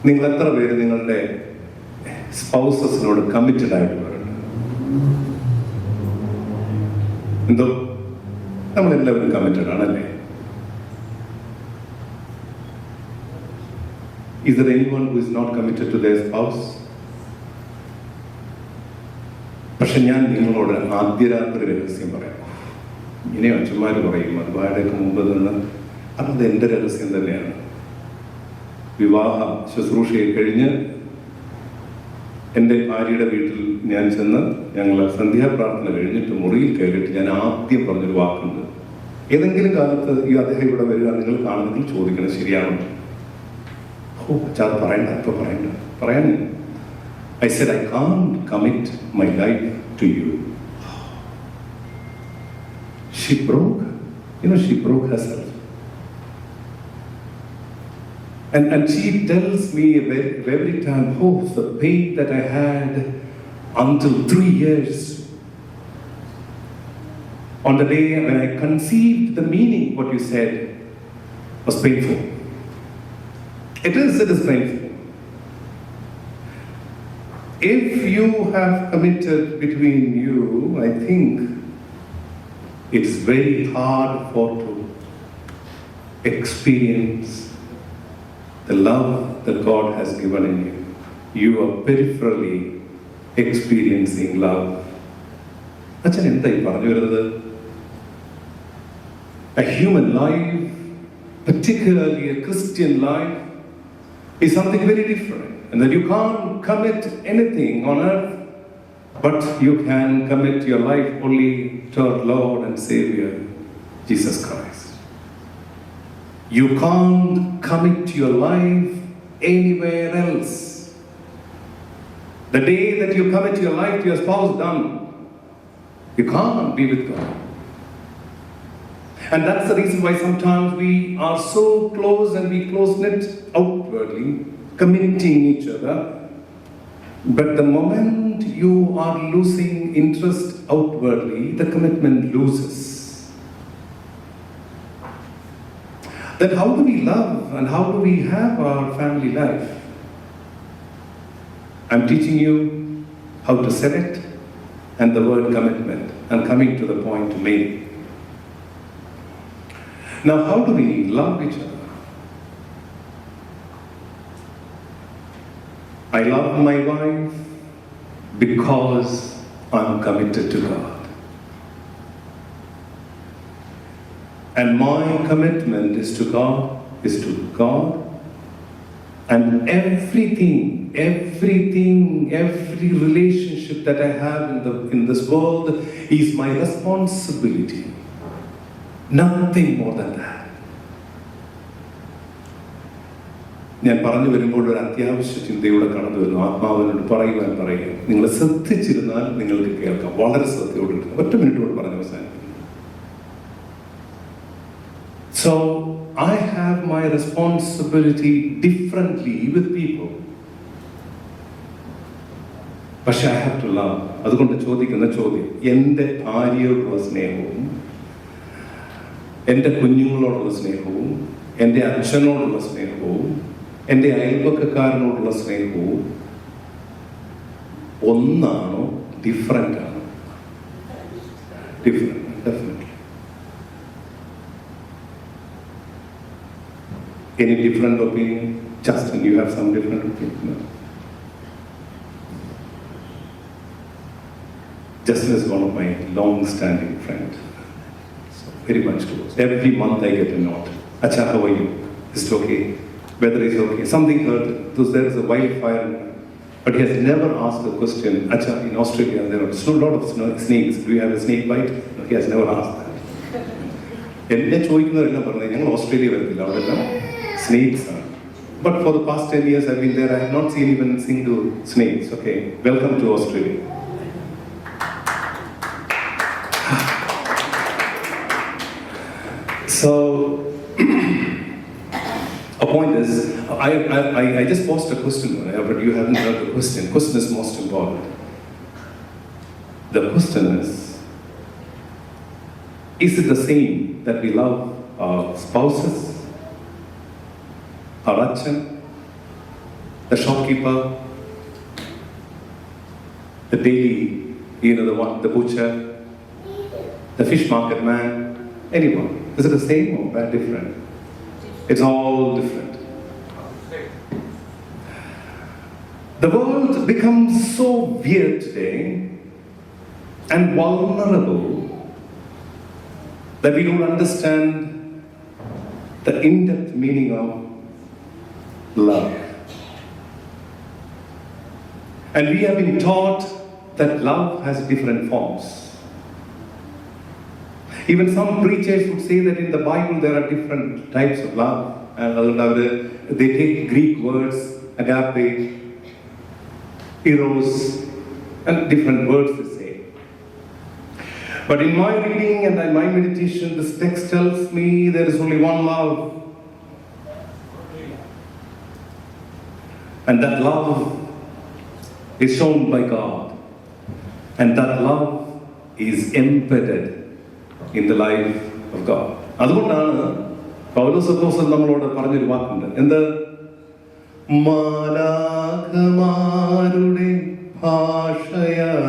നിങ്ങൾ എത്ര പേര് നിങ്ങളുടെ സ്പൗസസിനോട് committed ആയിട്ട് പറയുന്നു? എന്തോ നമ്മളെല്ലാവരും committed ആണല്ലേ? Is there anyone who is not committed to their spouse? പക്ഷെ ഞാൻ നിങ്ങളോട് ആദ്യരാത്രി രഹസ്യം പറയാം. ഇനി അച്ഛന്മാര് പറയും അത് ഭാര്യയ്ക്ക് മുമ്പ് നിന്ന്, അത് എൻ്റെ രഹസ്യം തന്നെയാണ്. വിവാഹ ശുശ്രൂഷയെ കഴിഞ്ഞ് എൻ്റെ ഭാര്യയുടെ വീട്ടിൽ ഞാൻ ചെന്ന് ഞങ്ങൾ സന്ധ്യാപ്രാർത്ഥന കഴിഞ്ഞിട്ട് മുറിയിൽ കയറിയിട്ട് ഞാൻ ആദ്യം പറഞ്ഞൊരു വാക്കുണ്ട്. ഏതെങ്കിലും കാലത്ത് ഈ അദ്ദേഹം ഇവിടെ വരിക, നിങ്ങൾ കാണുന്നെങ്കിൽ ചോദിക്കണം, ശരിയാണോ? പറയണ്ട. I said, I can't commit my life to you. She broke herself. And she tells me every time, the pain that I had until 3 years. On the day when I conceived the meaning, what you said was painful. It is painful. If you have committed between you, I think it's very hard to experience the love that God has given in you. You are peripherally experiencing love. അച്ഛൻ എന്തായി പറഞ്ഞു വരുന്നത്? A human life, particularly a Christian life, is something very different. And that you can't commit anything on earth, but you can commit your life only to our Lord and Savior, Jesus Christ. You can't commit your life anywhere else. The day that you commit your life to your spouse, done. You can't be with God. And that's the reason why sometimes we are so close and we close-knit outwardly, committing each other. But the moment you are losing interest outwardly, the commitment loses. Then how do we love and how do we have our family life? I'm teaching you how to select and the word commitment, and coming to the point made. Now, how do we love each other? I love my wife because I'm committed to God. And my commitment is to God, and every relationship that I have in this world is my responsibility. Nothing more than that. ഞാൻ പറഞ്ഞു വരുമ്പോൾ ഒരു അത്യാവശ്യ ചിന്തയോടെ കടന്നു വരുന്നു. ആത്മാവിനോട് പറയുക. നിങ്ങൾ ശ്രദ്ധിച്ചിരുന്നാൽ നിങ്ങൾക്ക് കേൾക്കാം. വളരെ ശ്രദ്ധയോടെ ഒറ്റ മിനിറ്റ് കൊണ്ട് പറഞ്ഞ് അവസാനിക്കും. So I have my responsibility differently with people. പക്ഷെ I have to love. അതുകൊണ്ട് ചോദിക്കുന്ന ചോദ്യം, എൻ്റെ ഭാര്യയോടുള്ള സ്നേഹവും എൻ്റെ കുഞ്ഞുങ്ങളോടുള്ള സ്നേഹവും എൻ്റെ അച്ഛനോടുള്ള സ്നേഹവും എൻ്റെ അയൽപക്കക്കാരനോടുള്ള സ്നേഹവും ഒന്നാണോ, ഡിഫറൻ്റ് ആണോ? Different, definitely. Any different opinion? Justin, you have some different opinion? No. Justin is one of my long-standing friends. So very much close. Every month I get a note. Acha, how are you? Is it okay? Weather is okay. Something hurt. There is a wildfire. But he has never asked the question, Acha, in Australia there are a lot of snakes. Do you have a snake bite? No, he has never asked that. എന്നെ ചോദിക്കുന്നവരെല്ലാം പറഞ്ഞത് ഞങ്ങൾ Australia വരുന്നില്ല, അവിടെ snakes are. But for the past 10 years I've been there, I have not seen even single snakes. Okay, welcome to Australia. So, a point is, I just posed a question, but you haven't heard the question. Question is most important. The question is it the same that we love our spouses, our achan, the shopkeeper, the daily, the butcher, the fish market man, anyone? Is it the same or that different? It's all different. The world becomes so weird today and vulnerable that we don't understand the in-depth meaning of love. And we have been taught that love has different forms. Even some preachers would say that in the Bible there are different types of love. And they take Greek words, agape, eros, and different words they say. But in my reading and in my meditation, this text tells me there is only one love. And that love is shown by God. And that love is embedded in the life of God. അതുകൊണ്ടാണ് പൗലോസ് അപ്പോസ്തലൻ നമ്മളോട് പറഞ്ഞൊരു വാക്കുണ്ട്. എന്ത്? മാലാഖമാരുടെ ഭാഷയറിഞ്ഞാലും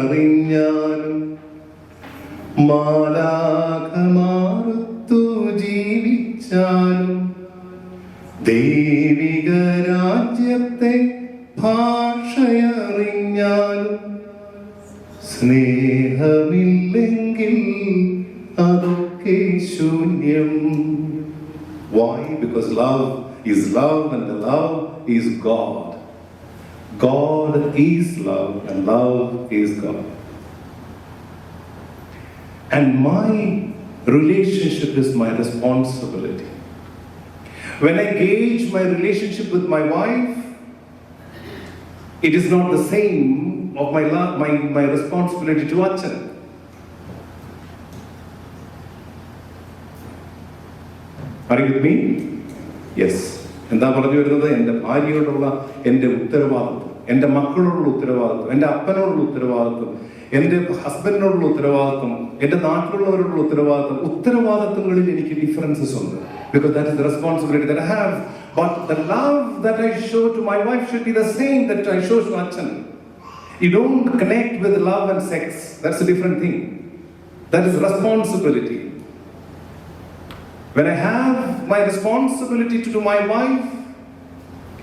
മാലാഖമാർത്തു ജീവിച്ചാലും ദൈവ ദൈവിക രാജ്യത്തെ ഭാഷയറിഞ്ഞാലും സ്നേഹമില്ലെങ്കിൽ അതൊക്കെ ശൂന്യം. Why? Because love is love and the love is God. God is love and love is God. And my relationship is my responsibility. When I gauge my relationship with my wife, it is not the same of my love, my responsibility to Achan. Are you with me? Yes. എന്താ പറഞ്ഞു വരുന്നത്? എൻ്റെ ഭാര്യയോടുള്ള എൻ്റെ ഉത്തരവാദിത്വം, എൻ്റെ മക്കളോടുള്ള ഉത്തരവാദിത്വം, എൻ്റെ അപ്പനോടുള്ള ഉത്തരവാദിത്വം, എൻ്റെ ഹസ്ബൻഡിനോടുള്ള ഉത്തരവാദിത്വം, എൻ്റെ നാട്ടിലുള്ളവരോടുള്ള ഉത്തരവാദിത്വം. ഉത്തരവാദിത്വങ്ങളിൽ എനിക്ക് ഡിഫറൻസസ് ഉണ്ട്. Because that is the responsibility that I have. But the love that I show to my wife should be the same that I show to Achan. You don't connect with love and sex. That's a different thing. That is responsibility. When I have my responsibility to my wife,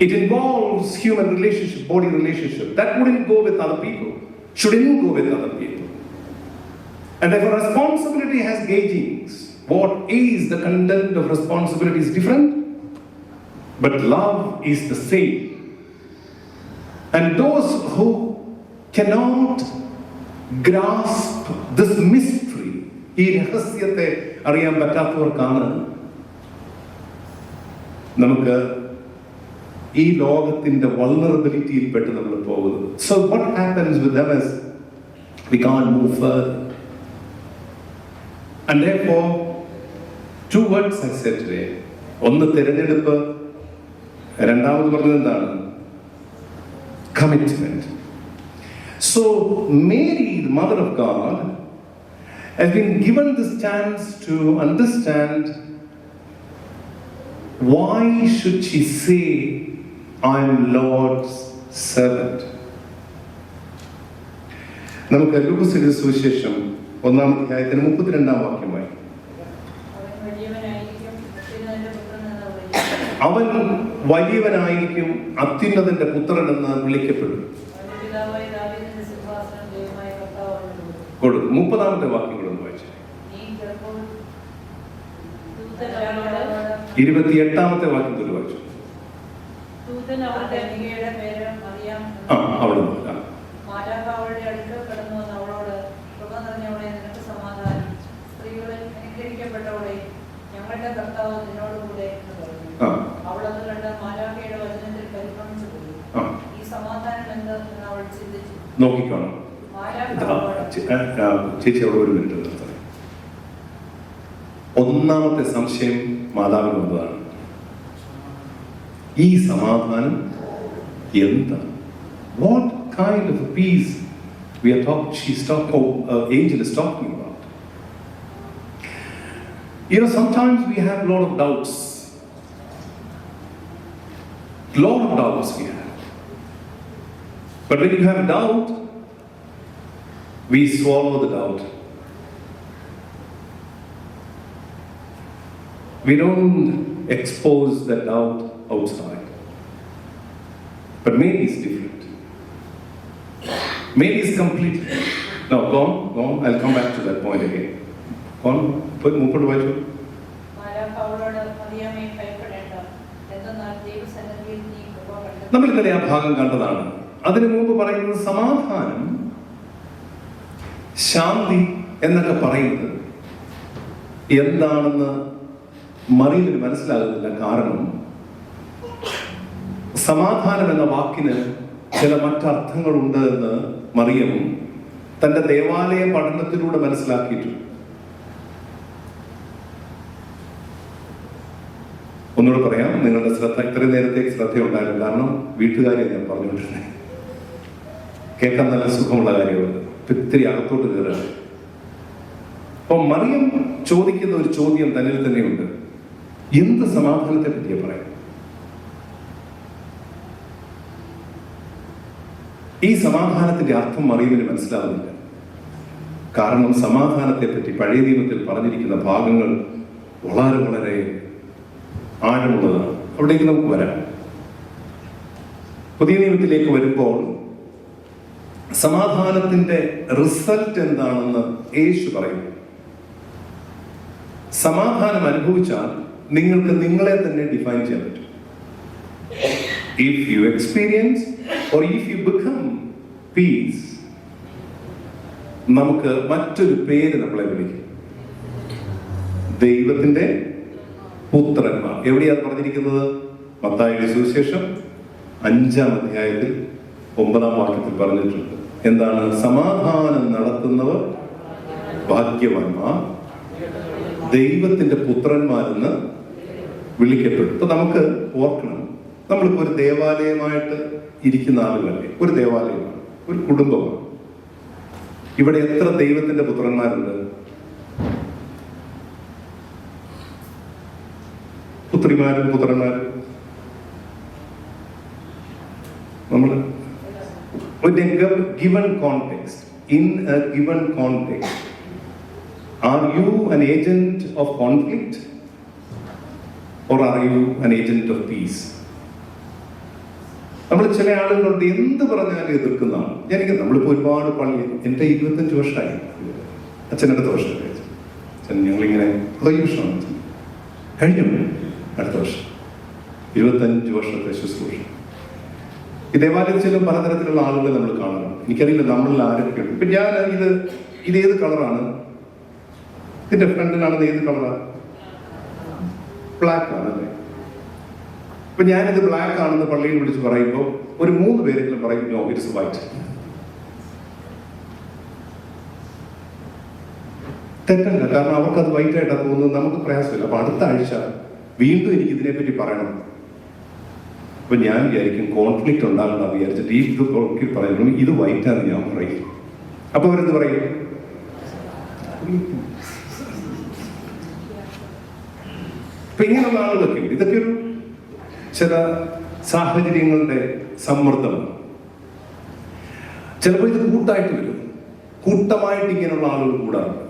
it involves human relationship, body relationship. That wouldn't go with other people. Shouldn't go with other people. And therefore responsibility has gaugings. What is the content of responsibility is different, but love is the same. And those who cannot grasp this mystery, ഈ രഹസ്യത്തെ അറിയാൻ പറ്റാത്തവർക്കാണ് നമുക്ക് ഈ ലോകത്തിന്റെ വൾനറബിലിറ്റിയിൽ പെട്ട് നമ്മൾ പോകുന്നത്. So what happens with them is we can't move further. And therefore, two words I said today. ഒന്ന് തിരഞ്ഞെടുപ്പ്, രണ്ടാമത് പറഞ്ഞത് എന്താണ്? Commitment. So Mary, the mother of God, has been given this chance to understand why should she say, I am Lord's servant. നമുക്ക് ലൂക്കോസിന്റെ സുവിശേഷം 1-ാം അധ്യായത്തിന് 32-ാം വാക്യമായി. അവൻ വലിയവനായിരിക്കും, അത്യുന്നതന്റെ പുത്രൻ എന്ന് വിളിക്കപ്പെടും. 30-ാമത്തെ വാക്യങ്ങളൊന്ന് വായിച്ചു. 28-ാമത്തെ വാക്യത്തിൽ വായിച്ചു. അവിടെ നോക്കിക്കോണം. ചേച്ചി അവിടെ ഒരു മിനിറ്റ് നിർത്തണം. ഒന്നാമത്തെ സംശയം മാതാവിന് വന്നതാണ്. ഈ സമാധാനം എന്താണ്? What kind of peace we are angel is talking about? You know, sometimes we have a lot of doubts. Lot of doubts we have. But when you have doubt, we swallow the doubt. We don't expose that doubt outside. But Mary is different. Mary is completely. Now, go on. I'll come back to that point again. Go on. Move on. നമ്മൾ ഇന്നലെ ആ ഭാഗം കണ്ടതാണ്. അതിനു മുമ്പ് പറയുന്നത് സമാധാനം, ശാന്തി എന്നൊക്കെ പറയുന്നത് എന്താണെന്ന് മറിയമിന് മനസ്സിലാകുന്നില്ല. കാരണം സമാധാനം എന്ന വാക്കിന് ചില മറ്റർത്ഥങ്ങളുണ്ട് എന്ന് മറിയം തന്റെ ദേവാലയ പഠനത്തിലൂടെ മനസ്സിലാക്കിയിട്ടുണ്ട്. ഒന്നുകൂടെ പറയാം, നിങ്ങളുടെ ശ്രദ്ധ ഇത്രയും നേരത്തേക്ക് ശ്രദ്ധയുണ്ടായിരുന്നു. കാരണം വീട്ടുകാരെ ഞാൻ പറഞ്ഞുകൊണ്ടിരുന്നത് കേൾക്കാൻ നല്ല സുഖമുള്ള കാര്യമാണ്. ഇത്തിരി അകത്തോട്ട് കയറുക. അപ്പൊ മറിയം ചോദിക്കുന്ന ഒരു ചോദ്യം തന്നിൽ തന്നെയുണ്ട്. എന്ത് സമാധാനത്തെ പറ്റിയാ പറയാം? ഈ സമാധാനത്തിന്റെ അർത്ഥം മറിയമിന് മനസ്സിലാവുന്നില്ല. കാരണം സമാധാനത്തെ പറ്റി പഴയ നിയമത്തിൽ പറഞ്ഞിരിക്കുന്ന ഭാഗങ്ങൾ വളരെ വളരെ ആഴമുള്ളതാണ്. അവിടേക്ക് നമുക്ക് വരാം. പുതിയ നിയമത്തിലേക്ക് വരുമ്പോൾ സമാധാനത്തിന്റെ റിസൾട്ട് എന്താണെന്ന് യേശു പറയുന്നു. സമാധാനം അനുഭവിച്ചാൽ നിങ്ങൾക്ക് നിങ്ങളെ തന്നെ ഡിഫൈൻ ചെയ്യാൻ പറ്റും. If you experience or if you become peace, നമുക്ക് മറ്റൊരു പേര് നമ്മളെ വിളിക്കും, ദൈവത്തിന്റെ പുത്രന്മാർ. എവിടെയാണ് പറഞ്ഞിരിക്കുന്നത്? മത്തായിയുടെ സുവിശേഷം 5-ാം അധ്യായത്തിൽ 9-ാം വാക്യത്തിൽ പറഞ്ഞിട്ടുണ്ട്. എന്താണ്? സമാധാനം നടത്തുന്നവർ ഭാഗ്യവാന്മാർ, ദൈവത്തിന്റെ പുത്രന്മാരെന്ന് വിളിക്കപ്പെട്ടു. ഇപ്പൊ നമുക്ക് ഓർക്കണം, നമ്മളിപ്പോ ഒരു ദേവാലയമായിട്ട് ഇരിക്കുന്ന ആളുകളല്ലേ, ഒരു ദേവാലയമാണ്, ഒരു കുടുംബമാണ്. ഇവിടെ എത്ര ദൈവത്തിന്റെ പുത്രന്മാരുണ്ട്? പുത്രിമാരും പുത്രന്മാരും. നമ്മൾ given context, in a given context, are you an agent of conflict or are you an agent of peace? നമ്മൾ ചില ആളുകളുണ്ട് എന്ത് പറഞ്ഞാലും എതിർക്കുന്നതാണ്. നമ്മളിപ്പോൾ ഒരുപാട് പള്ളി, എൻ്റെ 25 വർഷമായി, അച്ഛനടുത്ത വർഷം അച്ഛൻ ഞങ്ങളിങ്ങനെ വർഷമാണ് കഴിഞ്ഞു, അടുത്ത വർഷം 25 വർഷത്തെ ശുശ്രൂഷ. ഈ ദേവാലയത്തിലും പലതരത്തിലുള്ള ആളുകളെ നമ്മൾ കാണുന്നു. എനിക്കറിയില്ല നമ്മളിൽ ആരൊക്കെ ഉണ്ട്. ഇപ്പൊ ഞാൻ ഇത് ഏത് കളറാണ്? ഇതിന്റെ ഫ്രണ്ടിലാണെന്ന് ഏത് കളറാണ്? ബ്ലാക്ക് ആണല്ലേ. ഇപ്പൊ ഞാനിത് ബ്ലാക്ക് ആണെന്ന് പള്ളിയിൽ വിളിച്ച് പറയുമ്പോൾ ഒരു 3 പേരെങ്കിലും പറയും നോ ഇറ്റ്സ് വൈറ്റ്. തെറ്റല്ല, കാരണം അവർക്കത് വൈറ്റ് ആയിട്ടാണ് തോന്നുന്നത്, നമുക്ക് പ്രയാസമില്ല. അപ്പൊ അടുത്ത ആഴ്ച വീണ്ടും എനിക്ക് ഇതിനെപ്പറ്റി പറയണം. അപ്പൊ ഞാൻ വിചാരിക്കും കോൺഫ്ലിക്റ്റ് ഉണ്ടാകണം വിചാരിച്ചിട്ട് ഈ ഇത് കോൺഫ്ലിക്റ്റ് പറയുന്നു, ഇത് വൈറ്റാന്ന് ഞാൻ പറയും. അപ്പൊ അവരെന്ത് പറയും? അപ്പൊ ഇങ്ങനെയുള്ള ആളുകളൊക്കെ ഉണ്ട്. ഇതൊക്കെ ഒരു ചില സാഹചര്യങ്ങളുടെ സമ്മർദ്ദമാണ്. ചിലപ്പോൾ ഇത് കൂട്ടായിട്ട് വരും, കൂട്ടമായിട്ട് ഇങ്ങനെയുള്ള ആളുകൾ കൂടാറുണ്ട്.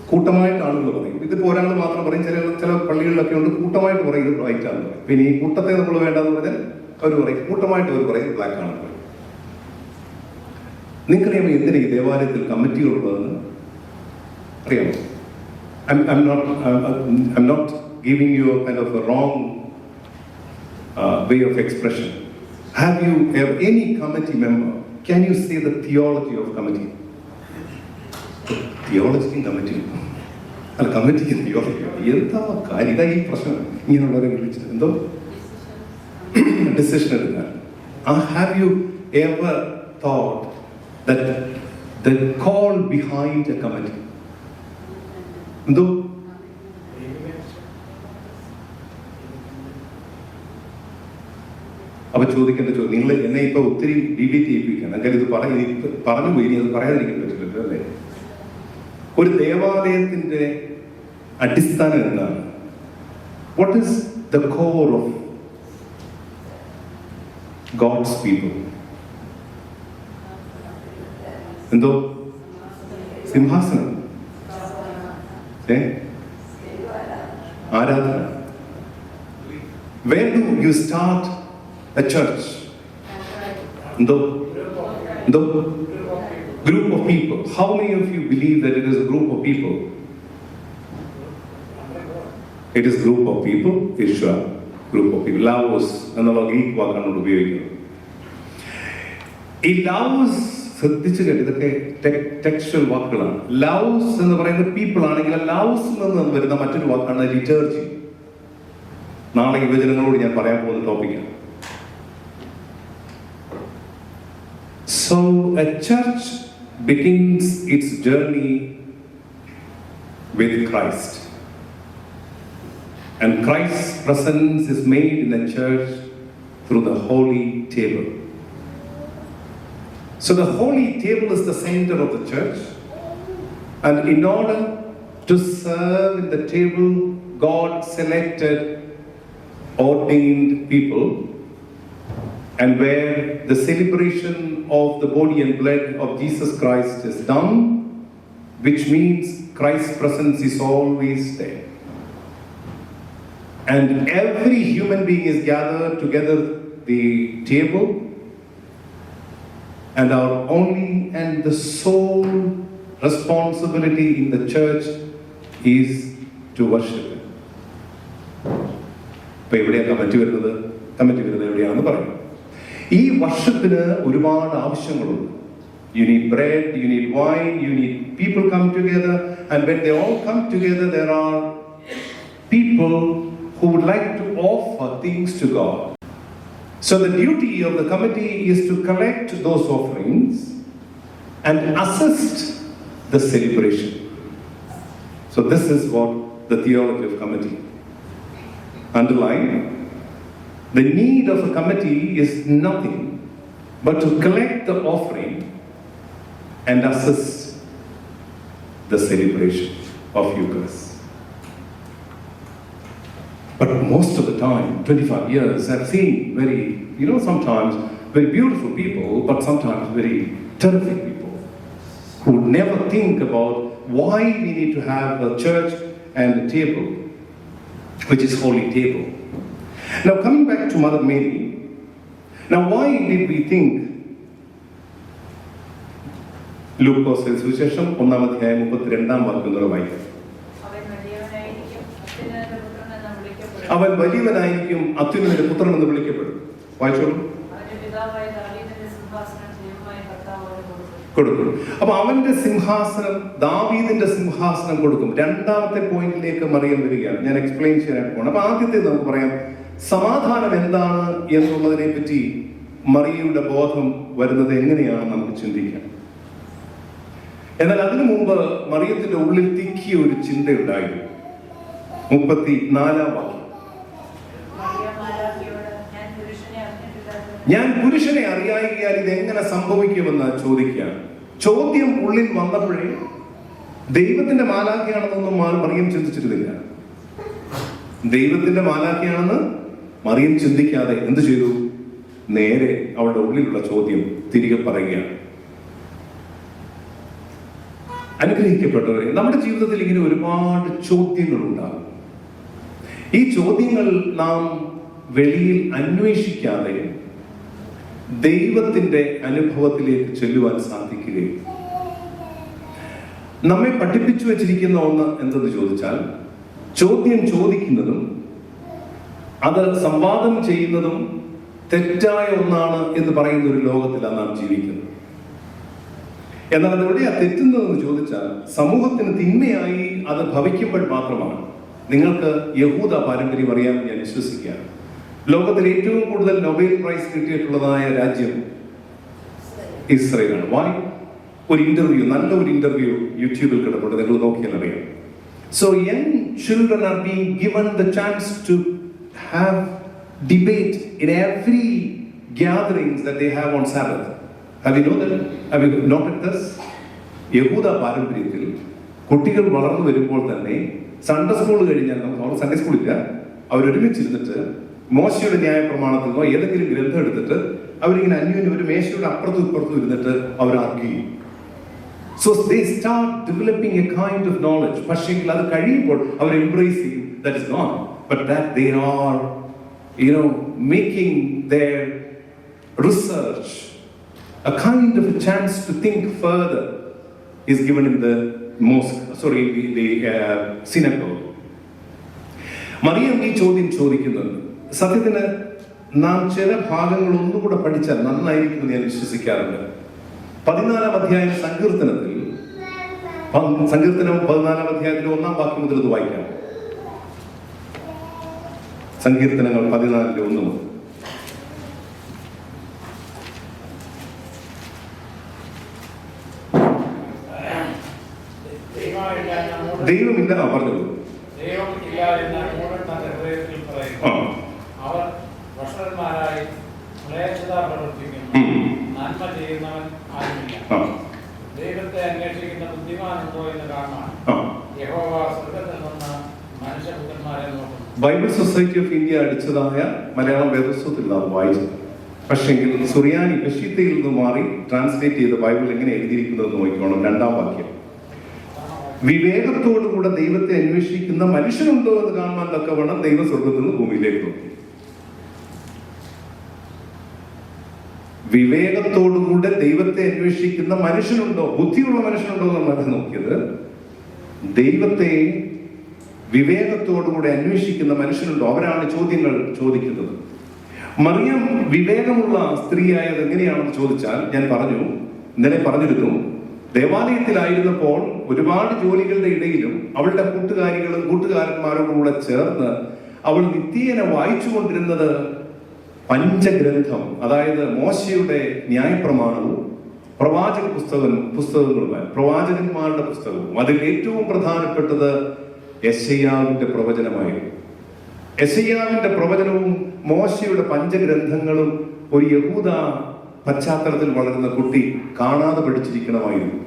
കൂട്ടമായിട്ട് ആളുകൾ പറയും. ഇതിപ്പോ ഒരാൾ മാത്രം പറയും. ചില പള്ളികളിലൊക്കെ ഉണ്ട് കൂട്ടമായിട്ട് പറയും ഇത് വൈറ്റ് ആണെന്ന് പറയും. പിന്നെ ഈ കൂട്ടത്തെ നമ്മൾ വേണ്ടെന്ന് പറഞ്ഞാൽ അവർ പറയും കൂട്ടമായിട്ട് അവർ പറയും ബ്ലാക്ക് ആണെന്ന് പറയും. നിങ്ങൾക്കറിയാമോ എന്തിനാ ഈ ദേവാലയത്തിൽ കമ്മിറ്റികളുള്ളതെന്ന് അറിയാമോ? I'm not giving you a kind of a wrong way of expression. Have you any committee member? Can you say the theology of committee? തിയോളജിക്കും കമ്മിറ്റിയും അല്ല, കമ്മിറ്റിക്കും തിയോളജിക്കും എന്താ കാര്യം? ഈ പ്രശ്നം ഇങ്ങനെയുള്ളവരെ വിളിച്ചിട്ട് എന്തോ ഡിസിഷൻ എടുക്കാൻ. Have you ever thought that the call behind A committee എന്തോ? അപ്പൊ ചോദിക്കേണ്ട ചോദ്യം, നിങ്ങൾ എന്നെ ഇപ്പൊ ഒത്തിരി ഡിബേറ്റ് ചെയ്യിപ്പിക്കണം. അങ്ങനെ ഇത് പറഞ്ഞു പോയി, അത് പറയാതിരിക്കാൻ പറ്റില്ലല്ലോ അല്ലേ? ഒരു ദേവാലയത്തിന്റെ അടിസ്ഥാനം എന്താണ്? What is the core of God's people? എന്തോ? സിംഹാസനം, ആരാധന. Where do you start a church? എന്തോ? Group of people. How many of you believe that it is a group of people? It is group of people. Ishra, group of people. Laos എന്നുള്ള Greek വാക്കാണ് ഉപയോഗിക്കുന്നത്. ഈ Laos ശ്രദ്ധിച്ചു കേട്ട്, ഇതൊക്കെ textual വാക്കുകളാണ്. Laos എന്ന് പറയുന്ന പീപ്പിൾ ആണെങ്കിൽ ലാവോസിൽ നിന്ന് വരുന്ന മറ്റൊരു വാക്കാണ് ലിറ്റർജി. നാളെ യുവജനങ്ങളോട് ഞാൻ പറയാൻ പോകുന്ന ടോപ്പിക്കാണ്. So a church begins its journey with Christ, and Christ's presence is made in the church through the holy table. So the holy table is the center of the church, and in order to serve in the table, God selected ordained people, and where the celebration of the body and blood of Jesus Christ is done, which means Christ's presence is always there. And every human being is gathered together the table, and our only and the sole responsibility in the church is to worship Him. ഇപ്പൊ എവിടെയാണ് committee വരുന്നത്? Committee വരുന്നത് എവിടെയാണെന്ന് പറയും. ഈ വർഷത്തിന് ഒരുപാട് ആവശ്യങ്ങളുണ്ട്. You need bread, you need wine, you need people come together, and when they all come together, there are people who would like to offer things to God. So the duty of the committee is to collect those offerings and assist the celebration. So this is what the theology of committee. Underline, the need of a committee is nothing but to collect the offering and assist the celebration of Eucharist. But most of the time, 25 years, I've seen very, sometimes very beautiful people, but sometimes very terrific people who never think about why we need to have a church and a table, which is holy table. Now coming back to Mother Mary, now why did we think ലൂക്കോസ് സുവിശേഷം 1-ാം അധ്യായം 32-ാം വാക്യം വായിക്കാം. അവൻ വലിയവനായിരിക്കും, അത്യുന്നതന്റെ പുത്രൻ എന്ന് വിളിക്കപ്പെടും. വായിച്ചോളൂ. കൊടുക്കും. അപ്പൊ അവന്റെ സിംഹാസനം, ദാവീദിന്റെ സിംഹാസനം കൊടുക്കും. രണ്ടാമത്തെ പോയിന്റിലേക്ക് മറിയം വരികയാണ്. ഞാൻ എക്സ്പ്ലെയിൻ ചെയ്യാനായിട്ട് പോകണം. അപ്പൊ ആദ്യത്തെ നമുക്ക് പറയാം, സമാധാനം എന്താണ് എന്നുള്ളതിനെ പറ്റി മറിയയുടെ ബോധം വരുന്നത് എങ്ങനെയാണ് നമുക്ക് ചിന്തിക്കാം. എന്നാൽ അതിനു മുമ്പ് മറിയത്തിന്റെ ഉള്ളിൽ തിക്കിയ ഒരു ചിന്തയുണ്ടായിരുന്നു. 34-ാം വാക്യം, ഞാൻ പുരുഷനെ അറിയായികയാൽ ഇത് എങ്ങനെ സംഭവിക്കുമെന്ന് ചോദിക്കുകയാണ്. ചോദ്യം ഉള്ളിൽ വന്നപ്പോഴേ ദൈവത്തിന്റെ മാലാഖയാണെന്നൊന്നും മറിയം ചിന്തിച്ചിരുന്നില്ല. ദൈവത്തിന്റെ മാലാഖയാണെന്ന് മറിയം ചിന്തിക്കാതെ എന്ത് ചെയ്തു? നേരെ അവളുടെ ഉള്ളിലുള്ള ചോദ്യം തിരികെ പറയുകയാണ്. അനുഗ്രഹിക്കപ്പെട്ടവരെ, നമ്മുടെ ജീവിതത്തിൽ ഇങ്ങനെ ഒരുപാട് ചോദ്യങ്ങൾ ഉണ്ടാകും. ഈ ചോദ്യങ്ങൾ നാം വെളിയിൽ അന്വേഷിക്കാതെ ദൈവത്തിന്റെ അനുഭവത്തിലേക്ക് ചെല്ലുവാൻ സാധിക്കുകയും, നമ്മെ പഠിപ്പിച്ചു വെച്ചിരിക്കുന്ന ഒന്ന് എന്തെന്ന് ചോദിച്ചാൽ, ചോദ്യം ചോദിക്കുന്നതും അത് സംവാദം ചെയ്യുന്നതും തെറ്റായ ഒന്നാണ് എന്ന് പറയുന്ന ഒരു ലോകത്തിലാണ് നാം ജീവിക്കുന്നത്. എന്നാൽ അതെവിടെയാ തെറ്റുന്നതെന്ന് ചോദിച്ചാൽ, സമൂഹത്തിന് തിന്മയായി അത് ഭവിക്കുമ്പോൾ മാത്രമാണ്. നിങ്ങൾക്ക് യഹൂദ പാരമ്പര്യം അറിയാൻ ഞാൻ വിശ്വസിക്കുകയാണ്. ലോകത്തിൽ ഏറ്റവും കൂടുതൽ നൊബേൽ പ്രൈസ് കിട്ടിയിട്ടുള്ളതായ രാജ്യം ഇസ്രയേലാണ്. വായ്, ഒരു ഇന്റർവ്യൂ, നല്ല ഒരു ഇന്റർവ്യൂ യൂട്യൂബിൽ കിടപ്പുണ്ട്, നിങ്ങൾ നോക്കിയാൽ അറിയാം. So young children are being given the chance to have debate in every gatherings that they have on Sabbath. Have you known that? Have you noted this? യഹൂദ പാരമ്പര്യത്തിൽ കുട്ടികൾ വളർന്നു വരുമ്പോൾ തന്നെ സൺഡേ സ്കൂൾ കഴിഞ്ഞാൽ, അവർ സൺഡേ സ്കൂളില്ല, അവരൊരുമിച്ചിരുന്നിട്ട് മോശയുടെ ന്യായ പ്രമാണത്തിൽ നിന്നോ ഏതെങ്കിലും ഗ്രന്ഥം എടുത്തിട്ട് അവരിങ്ങനെ അന്യോന്യം ഒരു മേശയുടെ അപ്പുറത്തും ഇപ്പുറത്തും ഇരുന്നിട്ട് അവർ ആർഗ്യൂ ചെയ്യും. So they start developing a kind of knowledge. പക്ഷേ അത് കഴിയുമ്പോൾ അവർ embrace ചെയ്യും, that is not, but that they are, making their research, a kind of a chance to think further is given in the synagogue. Mariyam ഈ ചോദ്യം ചോദിക്കുന്നുണ്ട്. സത്യത്തിന് നാം ചില ഭാഗങ്ങൾ ഒന്നുകൂടെ പഠിച്ചാൽ നന്നായിരിക്കുമെന്ന് ഞാൻ വിശ്വസിക്കാറുണ്ട്. 14-ാം അധ്യായം സങ്കീർത്തനം 14-ാം അധ്യായത്തിലെ 1-ാം വാക്യം മുതൽ ഇത് വായിക്കാം. സങ്കീർത്തനങ്ങൾ 14-1 മുതൽ. ദൈവമില്ല പറഞ്ഞത്. ദൈവത്തെ അന്വേഷിക്കുന്ന ബുദ്ധിമാനുണ്ടോ എന്ന് കാണാൻ യഹോവ സ്വർഗ്ഗത്തിൽ നിന്ന് മനുഷ്യപുത്രന്മാരെ നോക്കുന്നു. ബൈബിൾ സൊസൈറ്റി ഓഫ് ഇന്ത്യ അടിച്ചതായ മലയാളം വേദപുസ്തകത്തിൽ നാം വായിച്ചത്. പക്ഷെങ്കിൽ സുറിയാനി ബഷീത്തയിൽ നിന്ന് മാറി ട്രാൻസ്ലേറ്റ് ചെയ്ത ബൈബിൾ എങ്ങനെ എഴുതിയിരിക്കുന്നത് നോക്കിക്കോണം. 2-ാം വാക്യം, വിവേകത്തോടുകൂടെ ദൈവത്തെ അന്വേഷിക്കുന്ന മനുഷ്യനുണ്ടോ എന്ന് കാണാൻ തക്കവണ്ണം ദൈവം സ്വർഗ്ഗത്തിൽ നിന്ന് ഭൂമിയിലേക്ക് നോക്കി. വിവേകത്തോടുകൂടെ ദൈവത്തെ അന്വേഷിക്കുന്ന മനുഷ്യനുണ്ടോ, ബുദ്ധിയുള്ള മനുഷ്യനുണ്ടോ എന്നല്ല നോക്കിയത്. ദൈവത്തെ വിവേകത്തോടുകൂടെ അന്വേഷിക്കുന്ന മനുഷ്യനുണ്ടോ, അവരാണ് ചോദ്യങ്ങൾ ചോദിക്കുന്നത്. മറിയം വിവേകമുള്ള സ്ത്രീയായത് എങ്ങനെയാണെന്ന് ചോദിച്ചാൽ, ഞാൻ ഇന്നലെ പറഞ്ഞിരുന്നു, ദേവാലയത്തിലായിരുന്നപ്പോൾ ഒരുപാട് ജോലികളുടെ ഇടയിലും അവളുടെ കൂട്ടുകാരികളും കൂട്ടുകാരന്മാരോടും കൂടെ ചേർന്ന് അവൾ നിത്യേന വായിച്ചുകൊണ്ടിരുന്നത് പഞ്ചഗ്രന്ഥം, അതായത് മോശയുടെ ന്യായപ്രമാണവും പ്രവാചകന്മാരുടെ പുസ്തകവും. അതിൽ ഏറ്റവും പ്രധാനപ്പെട്ടത് യെശയ്യാവിന്റെ പ്രവചനമായിരുന്നു. യെശയ്യാവിന്റെ പ്രവചനവും മോശയുടെ പഞ്ചഗ്രന്ഥങ്ങളും ഒരു യഹൂദ പശ്ചാത്തലത്തിൽ വളരുന്ന കുട്ടി കാണാതെ പഠിച്ചിരിക്കണമായിരുന്നു.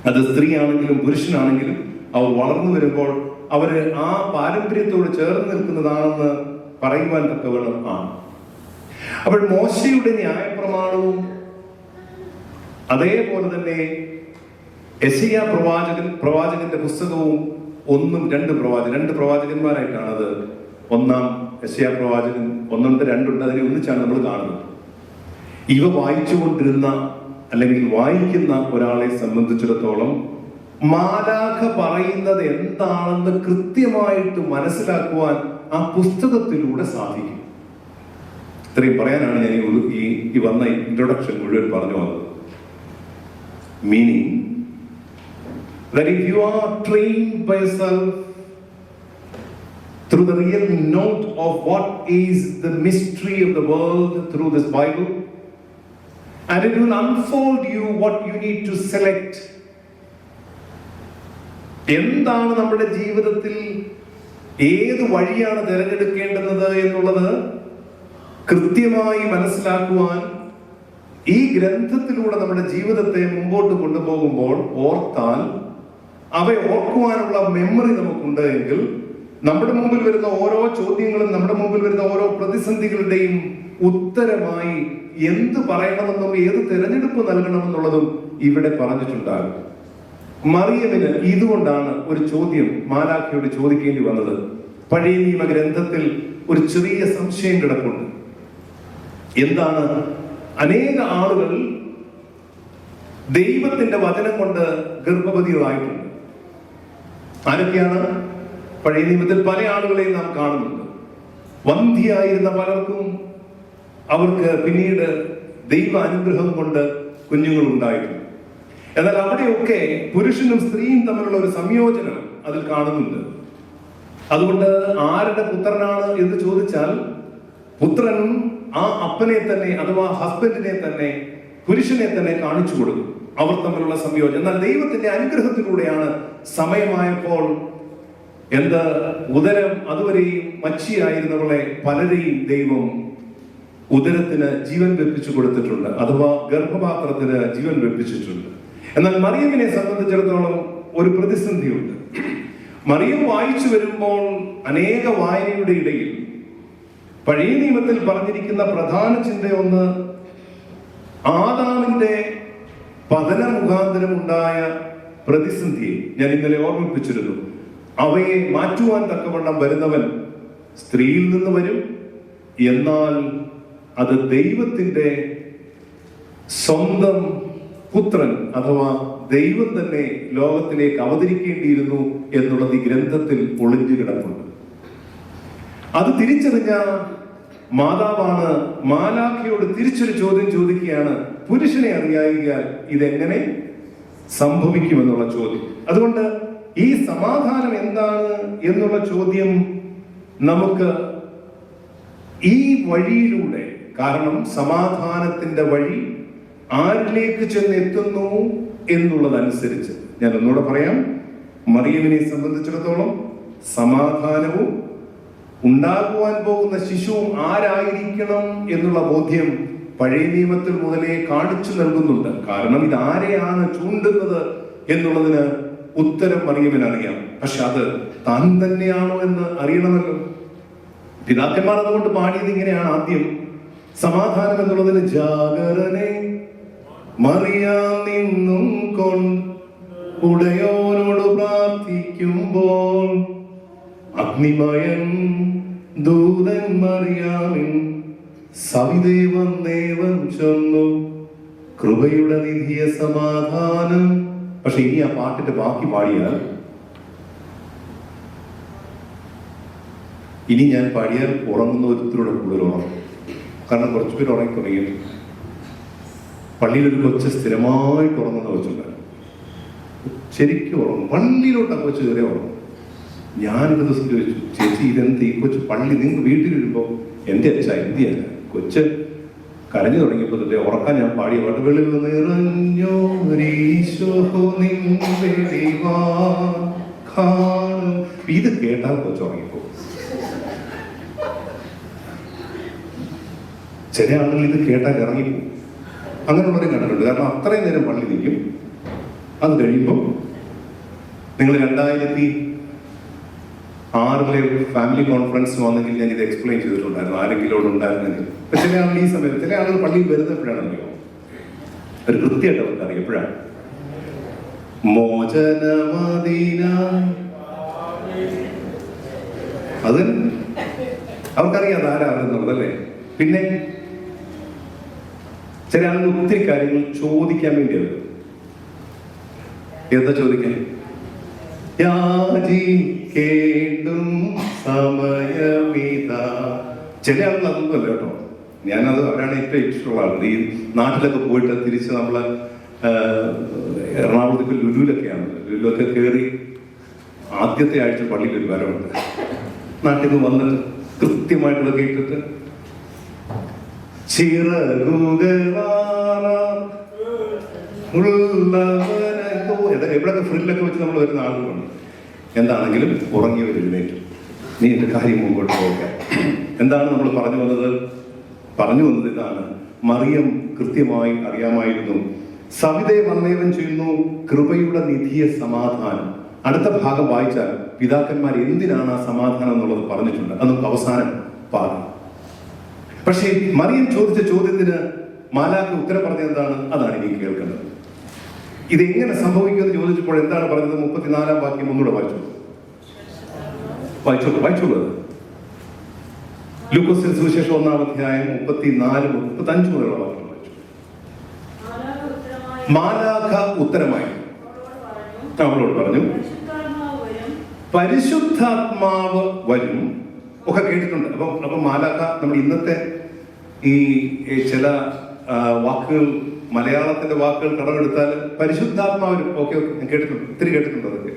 അത് സ്ത്രീയാണെങ്കിലും പുരുഷനാണെങ്കിലും അവർ വളർന്നു വരുമ്പോൾ അവര് ആ പാരമ്പര്യത്തോട് ചേർന്ന് നിൽക്കുന്നതാണെന്ന് പറയുവാൻ തക്കവണ്ണം ആണ്. അപ്പോൾ മോശയുടെ ന്യായപ്രമാണവും അതേപോലെ തന്നെ യെശയ്യാ പ്രവാചകന്റെ പുസ്തകവും രണ്ട് പ്രവാചകന്മാരായിട്ടാണ് അത്. ഒന്നാം യെശയ്യാ പ്രവാചകൻ, 1 2 അതിനെ ഒന്നിച്ചാണ് നമ്മൾ കാണുന്നത്. ഇവ വായിച്ചുകൊണ്ടിരുന്ന അല്ലെങ്കിൽ വായിക്കുന്ന ഒരാളെ സംബന്ധിച്ചിടത്തോളം മാലാഖ പറയുന്നത് എന്താണെന്ന് കൃത്യമായിട്ട് മനസ്സിലാക്കുവാൻ ആ പുസ്തകത്തിലൂടെ സാധിക്കും. ഇത്രയും പറയാനാണ് ഞാൻ ഈ വന്ന ഇൻട്രൊഡക്ഷൻ മുഴുവൻ പറഞ്ഞു വന്നത്. Meaning that if you are trained by yourself through the real note of what is the mystery of the world through this Bible, and it will unfold you what you need to select. എന്താണ് നമ്മുടെ ജീവിതത്തിൽ ഏത് വഴിയാണ് തിരഞ്ഞെടുക്കേണ്ടത് എന്നുള്ളത് കൃത്യമായി മനസ്സിലാക്കുവാൻ ഈ ഗ്രന്ഥത്തിലൂടെ നമ്മുടെ ജീവിതത്തെ മുമ്പോട്ട് കൊണ്ടുപോകുമ്പോൾ ഓർത്താൽ, അവയെ ഓർക്കുവാനുള്ള മെമ്മറി നമുക്കുണ്ട് എങ്കിൽ, നമ്മുടെ മുമ്പിൽ വരുന്ന ഓരോ ചോദ്യങ്ങളും നമ്മുടെ മുമ്പിൽ വരുന്ന ഓരോ പ്രതിസന്ധികളുടെയും ഉത്തരമായി എന്ത് പറയണമെന്നും ഏത് തിരഞ്ഞെടുപ്പ് നൽകണമെന്നുള്ളതും ഇവിടെ പറഞ്ഞിട്ടുണ്ടാകും. മറിയമിന് ഇതുകൊണ്ടാണ് ഒരു ചോദ്യം മാലാഖയോട് ചോദിക്കേണ്ടി വന്നത്. പഴയ നിയമ ഗ്രന്ഥത്തിൽ ഒരു ചെറിയ സംശയം കിടപ്പുണ്ട്. എന്താണ്? അനേക ആളുകൾ ദൈവത്തിന്റെ വചനം കൊണ്ട് ഗർഭവതികളായിട്ടുണ്ട്. ആരൊക്കെയാണ്? പഴയ നിയമത്തിൽ പല ആളുകളെയും നാം കാണുന്നുണ്ട്. വന്ധ്യയായിരുന്ന പലർക്കും അവർക്ക് പിന്നീട് ദൈവ അനുഗ്രഹം കൊണ്ട് കുഞ്ഞുങ്ങൾ ഉണ്ടായിട്ടുണ്ട്. എന്നാൽ അവിടെയൊക്കെ പുരുഷനും സ്ത്രീയും തമ്മിലുള്ള ഒരു സംയോജനം അതിൽ കാണുന്നുണ്ട്. അതുകൊണ്ട് ആരുടെ പുത്രനാണ് എന്ന് ചോദിച്ചാൽ, പുത്രൻ ആ അപ്പനെ തന്നെ അഥവാ ഹസ്ബൻഡിനെ തന്നെ, പുരുഷനെ തന്നെ കാണിച്ചു കൊടുക്കും. അവർ തമ്മിലുള്ള സംയോജനം. എന്നാൽ ദൈവത്തിന്റെ അനുഗ്രഹത്തിലൂടെയാണ് സമയമായപ്പോൾ ഉദരം അതുവരെയും മച്ചിയായിരുന്നവളെ പലരെയും ദൈവം ഉദരത്തിന് ജീവൻ വെപ്പിച്ചു കൊടുത്തിട്ടുണ്ട്, അഥവാ ഗർഭപാത്രത്തിന് ജീവൻ വെപ്പിച്ചിട്ടുണ്ട്. എന്നാൽ മറിയമിനെ സംബന്ധിച്ചിടത്തോളം ഒരു പ്രതിസന്ധിയുണ്ട്. മറിയം വായിച്ചു വരുമ്പോൾ അനേക വായനയുടെ ഇടയിൽ പഴയ നിയമത്തിൽ പറഞ്ഞിരിക്കുന്ന പ്രധാന ചിന്തയൊന്ന്, ആദാമിന്റെ പതന മുഖാന്തരം ഉണ്ടായ പ്രതിസന്ധിയെ ഞാൻ ഇന്നലെ ഓർമ്മിപ്പിച്ചിരുന്നു. അവയെ മാറ്റുവാൻ തക്കവണ്ണം വരുന്നവൻ സ്ത്രീയിൽ നിന്ന് വരും, എന്നാൽ അത് ദൈവത്തിന്റെ സ്വന്തം പുത്രൻ അഥവാ ദൈവം തന്നെ ലോകത്തിലേക്ക് അവതരിക്കേണ്ടിയിരുന്നു എന്നുള്ളത് ഈ ഗ്രന്ഥത്തിൽ ഒളിഞ്ഞു കിടപ്പുണ്ട്. അത് തിരിച്ചറിഞ്ഞ മാതാവാണ് മാലാഖയോട് തിരിച്ചൊരു ചോദ്യം ചോദിക്കുകയാണ്, പുരുഷനെ അറിയായികയാൽ ഇതെങ്ങനെ സംഭവിക്കുമെന്നുള്ള ചോദ്യം. അതുകൊണ്ട് ഈ സമാധാനം എന്താണ് എന്നുള്ള ചോദ്യം നമുക്ക് ഈ വഴിയിലൂടെ, കാരണം സമാധാനത്തിന്റെ വഴി ആരിലേക്ക് ചെന്ന് എത്തുന്നു എന്നുള്ളതനുസരിച്ച്, ഞാൻ ഒന്നുകൂടെ പറയാം, മറിയമിനെ സംബന്ധിച്ചിടത്തോളം സമാധാനവും ഉണ്ടാകുവാൻ പോകുന്ന ശിശുവും ആരായിരിക്കണം എന്നുള്ള ബോധ്യം പഴയ നിയമത്തിൽ മുതലേ കാണിച്ചു നൽകുന്നുണ്ട്. കാരണം ഇത് ആരെയാണ് ചൂണ്ടുന്നത് എന്നുള്ളതിന് ഉത്തരം മറിയമിന് അറിയാം. പക്ഷെ അത് താൻ തന്നെയാണോ എന്ന് അറിയണമല്ലോ. പിതാക്കന്മാർ അതുകൊണ്ട് പാടിയത് ഇങ്ങനെയാണ്. ആദ്യം സമാധാനം എന്നുള്ളതിന് ജാഗരനെ മറിയാം നിന്നും ഉടയോനോട് പ്രാർത്ഥിക്കുമ്പോൾ അഗ്നിമയൻ ദൂതൻ മറിയാമിൻ സവിദേവം ചൊന്നു കൃപയുടെ നിധിയ സമാധാനം. പക്ഷെ ഇനി ആ പാട്ടിന്റെ ബാക്കി പാടിയാൽ, ഇനി ഞാൻ പാടിയാൽ ഉറങ്ങുന്ന ഒരുത്തരുടെ കൂടുതൽ ഉറങ്ങും. കാരണം കുറച്ചുപേർ ഉറങ്ങി തുടങ്ങിയിട്ട് പള്ളിയിലൊരു കൊച്ച് സ്ഥിരമായിട്ട് ഉറങ്ങുന്ന കൊച്ചുണ്ടായിരുന്നു. ശരിക്കും ഉറങ്ങും, പള്ളിയിലോട്ട് ആ കൊച്ച് കയറി ഉറങ്ങും. ഞാനൊരു ദിവസം ചോദിച്ചു, ചേച്ചി ഇതെന്ത് ഈ കൊച്ച് പള്ളി നിങ്ങൾക്ക് വീട്ടിൽ വരുമ്പോൾ? എൻ്റെ അച്ഛ എന്തിയാണ് കൊച്ച് കരഞ്ഞു തുടങ്ങിയപ്പോൾ തൊട്ടേ ഉറക്കാൻ ഞാൻ പാടിയ പാട്ട് വെളിയിൽ നിറഞ്ഞോ ഇത് കേട്ടാൽ കൊച്ച് ഉറങ്ങിപ്പോ. ചില ആളുകൾ ഇത് കേട്ടാൽ ഇറങ്ങിപ്പോകും. അങ്ങനെയുള്ളവരെ കണ്ടിട്ടുണ്ട്. കാരണം അത്രയും നേരം പള്ളി നിൽക്കും. അത് കഴിയുമ്പോൾ നിങ്ങൾ 2006 ഫാമിലി കോൺഫറൻസ് വന്നെങ്കിൽ ഞാൻ ഇത് എക്സ്പ്ലെയിൻ ചെയ്തിട്ടുണ്ടായിരുന്നു, ആരെങ്കിലും അവിടെ ഉണ്ടായിരുന്നെങ്കിൽ. അപ്പൊ ചില ആളുകൾ ഈ സമയത്ത്, ചില ആളുകൾ പള്ളിയിൽ വരുന്നത് എപ്പോഴാണെന്നറിയോ? ഒരു കൃത്യമായിട്ട് അവർക്ക് അറിയാം എപ്പോഴാണ്. മോചനമദീന, അത് അവർക്കറിയാം ആരാകുന്നുള്ളതല്ലേ. പിന്നെ ചില ആളുകൾ ഒത്തിരി കാര്യങ്ങൾ ചോദിക്കാൻ വേണ്ടിയത്. എന്താ ചോദിക്കാൻ? യാചിക്കേണ്ടും സമയമിതാ. ചില ആളുകൾ അതൊന്നുമല്ല കേട്ടോ. ഞാനത് അവരാണ് ഏറ്റവും ഇഷ്ടമുള്ള ആളുകൾ. ഈ നാട്ടിലൊക്കെ പോയിട്ട് തിരിച്ച് നമ്മള് എറണാകുളത്തേക്ക് ലുലുവിലൊക്കെയാണ്. ലുലുവൊക്കെ കയറി ആദ്യത്തെ ആഴ്ച പള്ളിയിൽ ഒരു വരവുണ്ട്. നാട്ടിൽ നിന്ന് വന്നിട്ട് കൃത്യമായിട്ടുള്ള കേട്ടിട്ട് എവിടെയൊക്കെ ഫ്രില്ലൊക്കെ വെച്ച് നമ്മൾ വരുന്ന ആളുകളുണ്ട്. എന്താണെങ്കിലും ഉറങ്ങിയവർ എഴുന്നേറ്റു. നീ എന്റെ കാര്യം മുമ്പോട്ട് പോകാൻ. എന്താണ് നമ്മൾ പറഞ്ഞു വന്നത് ഇതാണ്. മറിയം കൃത്യമായി അറിയാമായിരുന്നു. സവിതേവം ചെയ്യുന്നു കൃപയുടെ നിധിയ സമാധാനം. അടുത്ത ഭാഗം വായിച്ചാൽ പിതാക്കന്മാർ എന്തിനാണ് ആ സമാധാനം എന്നുള്ളത് പറഞ്ഞിട്ടുണ്ട്. അത് നമുക്ക് അവസാനം പാടാം. പക്ഷേ മറിയം ചോദിച്ച ചോദ്യത്തിന് മാലാഖ ഉത്തരം പറഞ്ഞത് എന്താണ്? അതാണ് ഇനി കേൾക്കുന്നത്. ഇതെങ്ങനെ സംഭവിക്കുമെന്ന് ചോദിച്ചപ്പോൾ എന്താണ് പറഞ്ഞത്? 34 വാക്യം ഒന്നുകൂടെ വായിച്ചോളൂ. ലൂക്കോസിന്റെ സുവിശേഷം 1-ാം അധ്യായം 34-35 മുതലുള്ള വാക്യം വായിച്ചു. മാലാഖ ഉത്തരമായി അവളോട് പറഞ്ഞു, പരിശുദ്ധാത്മാവ് വരും. ഒക്കെ കേട്ടിട്ടുണ്ട്. അപ്പൊ മാലാഖ നമ്മൾ ഇന്നത്തെ ഈ ചില വാക്കുകൾ, മലയാളത്തിന്റെ വാക്കുകൾ കടമെടുത്താൽ പരിശുദ്ധാത്മാവിനും ഒക്കെ ഞാൻ കേട്ടിട്ടുണ്ട്, ഒത്തിരി കേട്ടിട്ടുണ്ട്. അതൊക്കെ